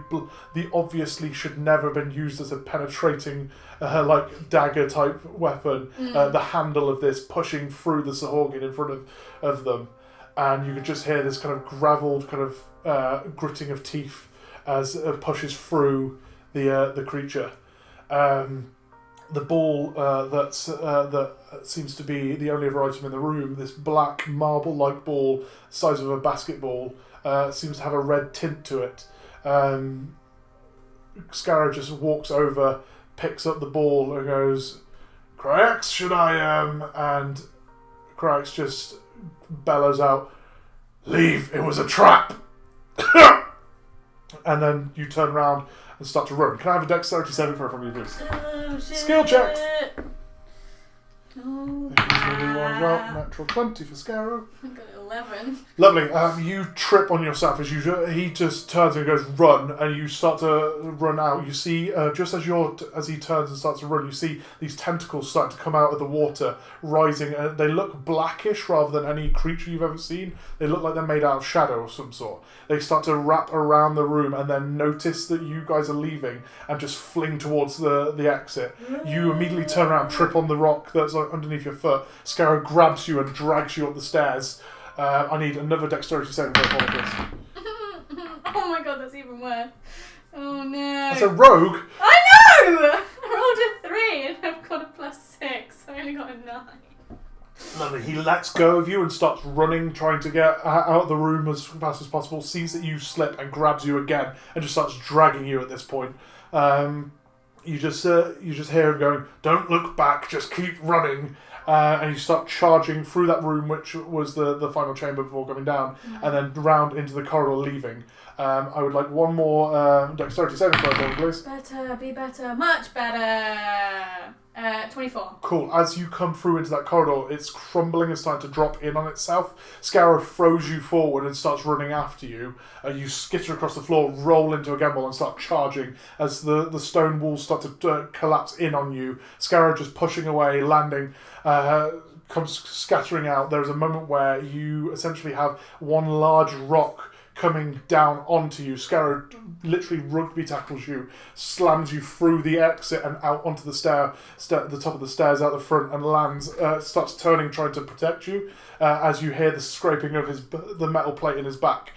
obviously should never have been used as a penetrating like dagger type weapon, the handle of this pushing through the Sahorgin in front of them. And you can just hear this kind of gravelled kind of gritting of teeth as it pushes through the creature. The ball that seems to be the only other item in the room, this black marble-like ball, size of a basketball, seems to have a red tint to it. Scarrow just walks over, picks up the ball and goes, "Cryax, should I And Cryax just bellows out, "Leave, it was a trap!" And then you turn around and start to run. Can I have a dexterity saving throw from you, please? Oh, shit. Skill checks! Oh, Natural 20 for Scarrow. I got 11. Lovely. You trip on yourself as he just turns and goes run, and you start to run out. You see, just as he turns and starts to run, you see these tentacles start to come out of the water, rising. They look blackish rather than any creature you've ever seen. They look like they're made out of shadow of some sort. They start to wrap around the room and then notice that you guys are leaving and just fling towards the exit. You immediately turn around, trip on the rock that's underneath your foot. Scarrow grabs you and drags you up the stairs. I need another dexterity saving throw for this. Oh my god, that's even worse. Oh no. That's a rogue. I know! I rolled a 3 and I've got a +6. I only got a 9. Lovely. He lets go of you and starts running, trying to get out of the room as fast as possible, sees that you slip and grabs you again and just starts dragging you at this point. You just hear him going, "Don't look back, just keep running." And you start charging through that room, which was the final chamber before coming down, and then round into the corridor leaving. I would like one more dexterity saving throw, please. Better, be better, much better. 24. Cool. As you come through into that corridor, it's crumbling and starting to drop in on itself. Scarrow throws you forward and starts running after you. You skitter across the floor, roll into a gamble and start charging as the stone walls start to collapse in on you. Scarrow just pushing away, landing, comes scattering out. There's a moment where you essentially have one large rock coming down onto you. Scarrow literally rugby tackles you, slams you through the exit and out onto the the top of the stairs out the front, and lands, starts turning, trying to protect you, as you hear the scraping of the metal plate in his back,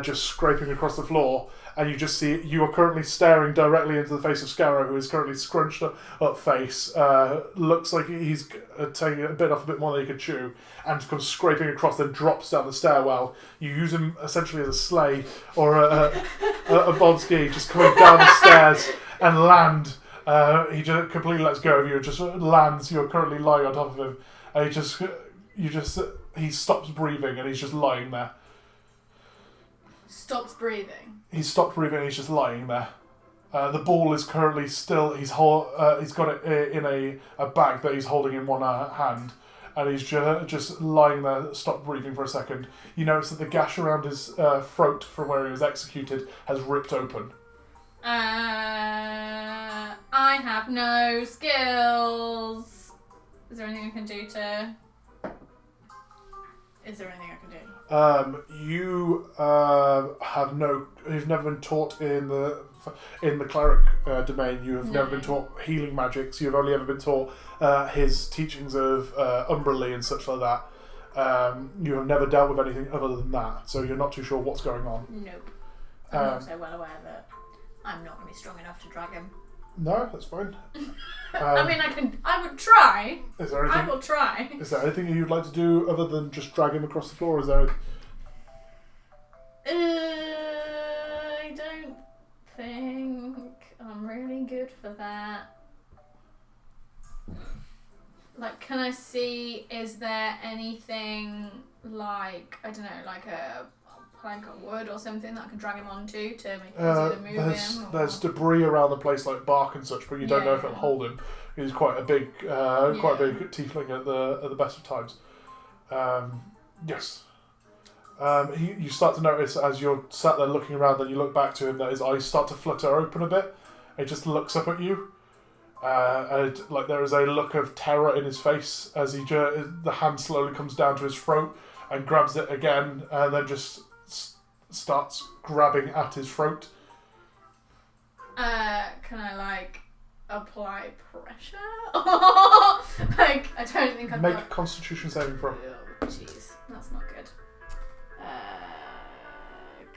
just scraping across the floor. and you just see you are currently staring directly into the face of Scarrow, who is currently scrunched up face. Looks like he's taking a bit more than he could chew, and comes scraping across, then drops down the stairwell. You use him essentially as a sleigh or a bob ski, just coming down the stairs and land. He just completely lets go of you and just lands. You're currently lying on top of him, and he stops breathing and he's just lying there. Stops breathing. He's stopped breathing and he's just lying there. The ball is currently still. He's got it in a bag that he's holding in one hand, and he's just lying there, stopped breathing for a second. You notice that the gash around his throat from where he was executed has ripped open. I have no skills. Is there anything I can do to... Is there anything I can do? You've never been taught in the cleric domain. You have never been taught healing magics. You've only ever been taught his teachings of Umberly and such like that. You have never dealt with anything other than that, so you're not too sure what's going on. Nope. I'm also well aware that I'm not going to be strong enough to drag him. No, that's fine. I mean, I would try. Is there anything, I will try. Is there anything you'd like to do other than just drag him across the floor? Is there? I don't think I'm really good for that. Like, can I see, is there anything like, I don't know, like a plank of wood or something that I can drag him onto to make it easier to move him? Or... There's debris around the place like bark and such, but you don't know if it'll hold him. He's quite a big tiefling at the best of times. Yes. You start to notice as you're sat there looking around, then you look back to him that his eyes start to flutter open a bit. He just looks up at you. And like there is a look of terror in his face as the hand slowly comes down to his throat and grabs it again, and then just starts grabbing at his throat. Can I like apply pressure? Like I don't think I've make a Constitution saving throw. Oh jeez, that's not good.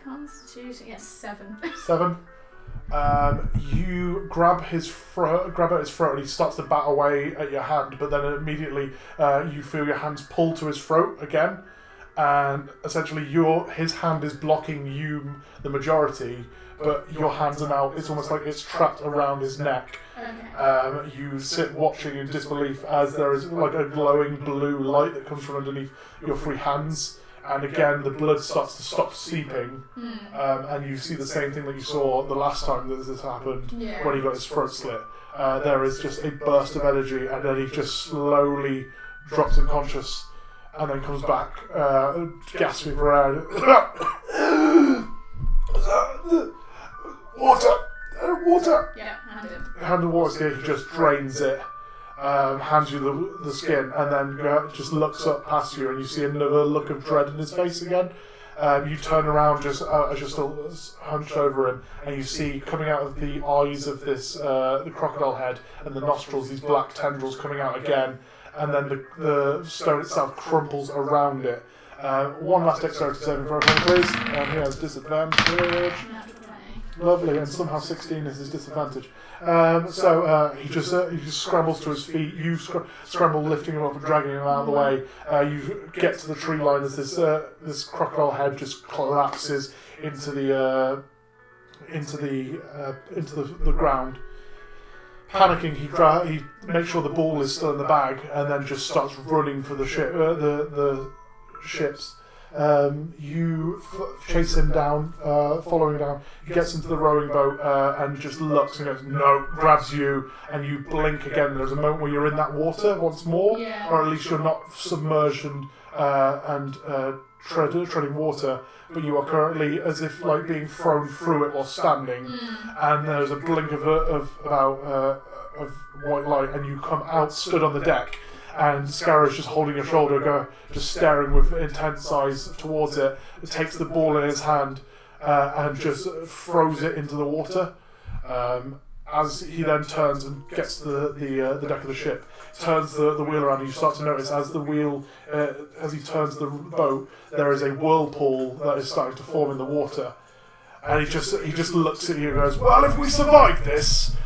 Constitution, yes, 7. 7. You grab at his throat, and he starts to bat away at your hand, but then immediately you feel your hands pull to his throat again, and essentially his hand is blocking you, the majority, but your hands are now, it's almost like it's trapped around his neck. Okay. You sit watching in disbelief as there is like a glowing blue light that comes from underneath your free hands. And again, the blood starts to stop seeping, and you see the same thing that you saw the last time that this happened when he got his throat slit. There is just a burst of energy, and then he just slowly drops unconscious, and then comes back, gasping for air. Water! Yeah, hand him. Hand the water ski, he just drains it. Hands you the skin, and then just looks up past you, and you see another look of dread in his face again. You turn around as you're still hunched over him, and you see coming out of the eyes of this the crocodile head and the nostrils, these black tendrils coming out again, and then the stone itself crumples around it. One last dexterity saving throw, please, and he has disadvantage. Lovely, and somehow 16 is his disadvantage. So he just scrambles to his feet. You scramble, lifting him up and dragging him out of the way. You get to the tree line as this crocodile head just collapses into the ground. Panicking, he makes sure the ball is still in the bag, and then just starts running for the ship. The ships. You chase him down, following him down. He gets into the rowing boat and just looks and goes, no, grabs you, and you blink again. There's a moment where you're in that water once more, or at least you're not submerged and treading water, but you are currently as if like being thrown through it while standing. And there's a blink of white light, and you come out, stood on the deck. And Scarrow's just holding your shoulder, just staring with intense eyes towards it. It takes the ball in his hand and just throws it into the water. As he then turns and gets to the deck of the ship, turns the wheel around, and you start to notice as he turns the boat, there is a whirlpool that is starting to form in the water. And he just looks at you and goes, well, if we survive this,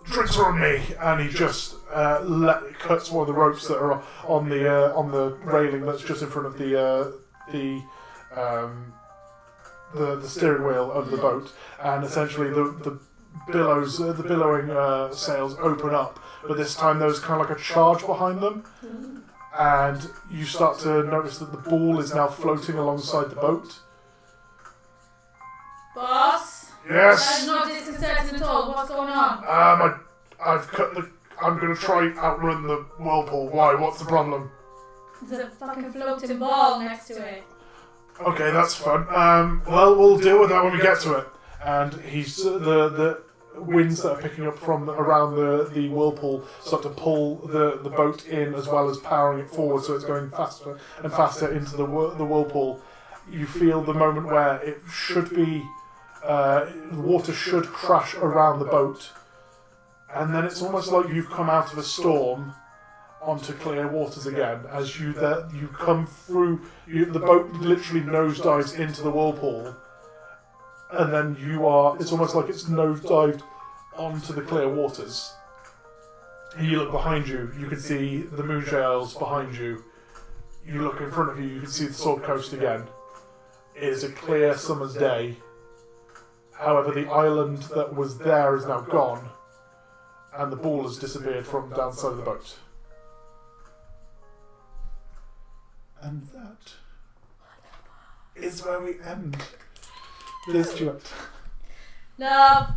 drinks are on me. And he just cuts one of the ropes that are on the railing that's just in front of the steering wheel of the boat, and essentially the billowing sails open up, but this time there's kind of like a charge behind them, and you start to notice that the ball is now floating alongside the boat. Boss? Yes? That's not disconcerting at all. What's going on? I'm going to try outrun the whirlpool. Why? What's the problem? There's a fucking floating ball next to it. Okay, that's fun. Well, we'll deal with that when we get to it. And he's the winds that are picking up from around the whirlpool start to pull the boat in, as well as powering it forward, so it's going faster and faster into the whirlpool. You feel the moment where it should be the water should crash around the boat, and then it's almost like you've come out of a storm onto clear waters again. As you come through, the boat literally nosedives into the whirlpool, and then it's almost like it's nosedived onto the clear waters. And you look behind you, you can see the moonshails behind you. You look in front of you, you can see the Sword Coast again. It is a clear summer's day. However, the island that was there is now gone, and the ball has disappeared from down the side of the boat. And that is where we end this duet. Love.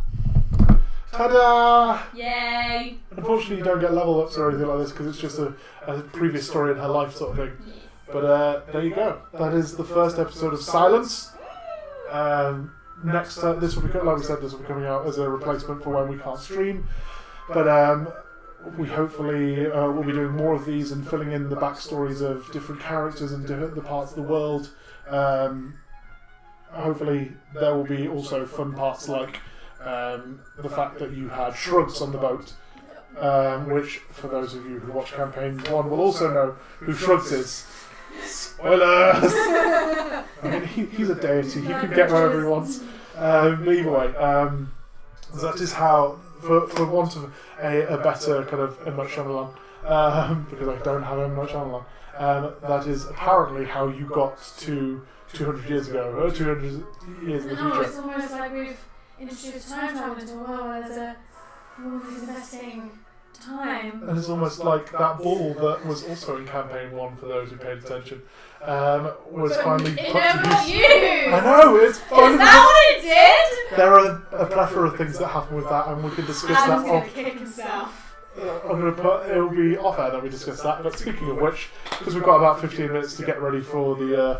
Ta-da! Yay. Unfortunately, you don't get level ups or anything like this because it's just a previous story in her life sort of thing. But there you go. That is the first episode of Silence. Next, this will be, like we said, this will be coming out as a replacement for when we can't stream. But we hopefully will be doing more of these and filling in the backstories of different characters and the parts of the world. Hopefully there will be also fun parts like the fact that you had Shrugs on the boat, which, for those of you who watch Campaign 1, will also know who Shrugs is. Spoilers! I mean, he's a deity, he can get wherever he wants. But either way, that is how, for want of a better kind of M. Night Shyamalan, because I don't have M. Night Shyamalan, that is apparently how you got to 200 years ago, or 200 years in the future. No, it's almost like we've introduced time travel into a world where there's a woman who's investing time. And it's almost like that ball that was also in Campaign 1, for those who paid attention, was finally put to use. I know, it's finally... Is that what it did? There are a plethora of things that happen with that, and we can discuss that Adam's gonna off... kick himself. I'm going to put... It'll be off air that we discuss that, but speaking of which, because we've got about 15 minutes to get ready for the...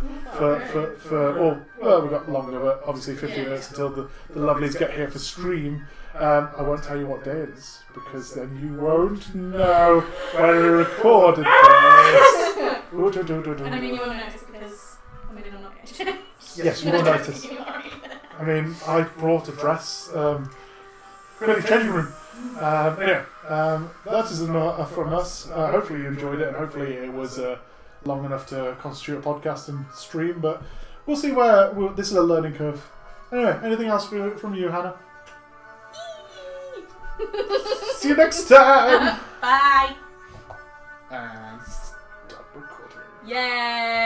we've got longer, but obviously 15 minutes until the lovelies get here for stream. I won't tell you what day it is, because then you won't know when we recorded this. And I mean, you won't notice because, I'm not getting it. Yes, you will notice. I mean, I brought a dress. Really changing room. Anyway, that is enough from us. Hopefully you enjoyed it, and hopefully it was long enough to constitute a podcast and stream, but we'll see where... this is a learning curve. Anyway, anything else from you, Hannah? See you next time! Bye! And stop recording. Yay!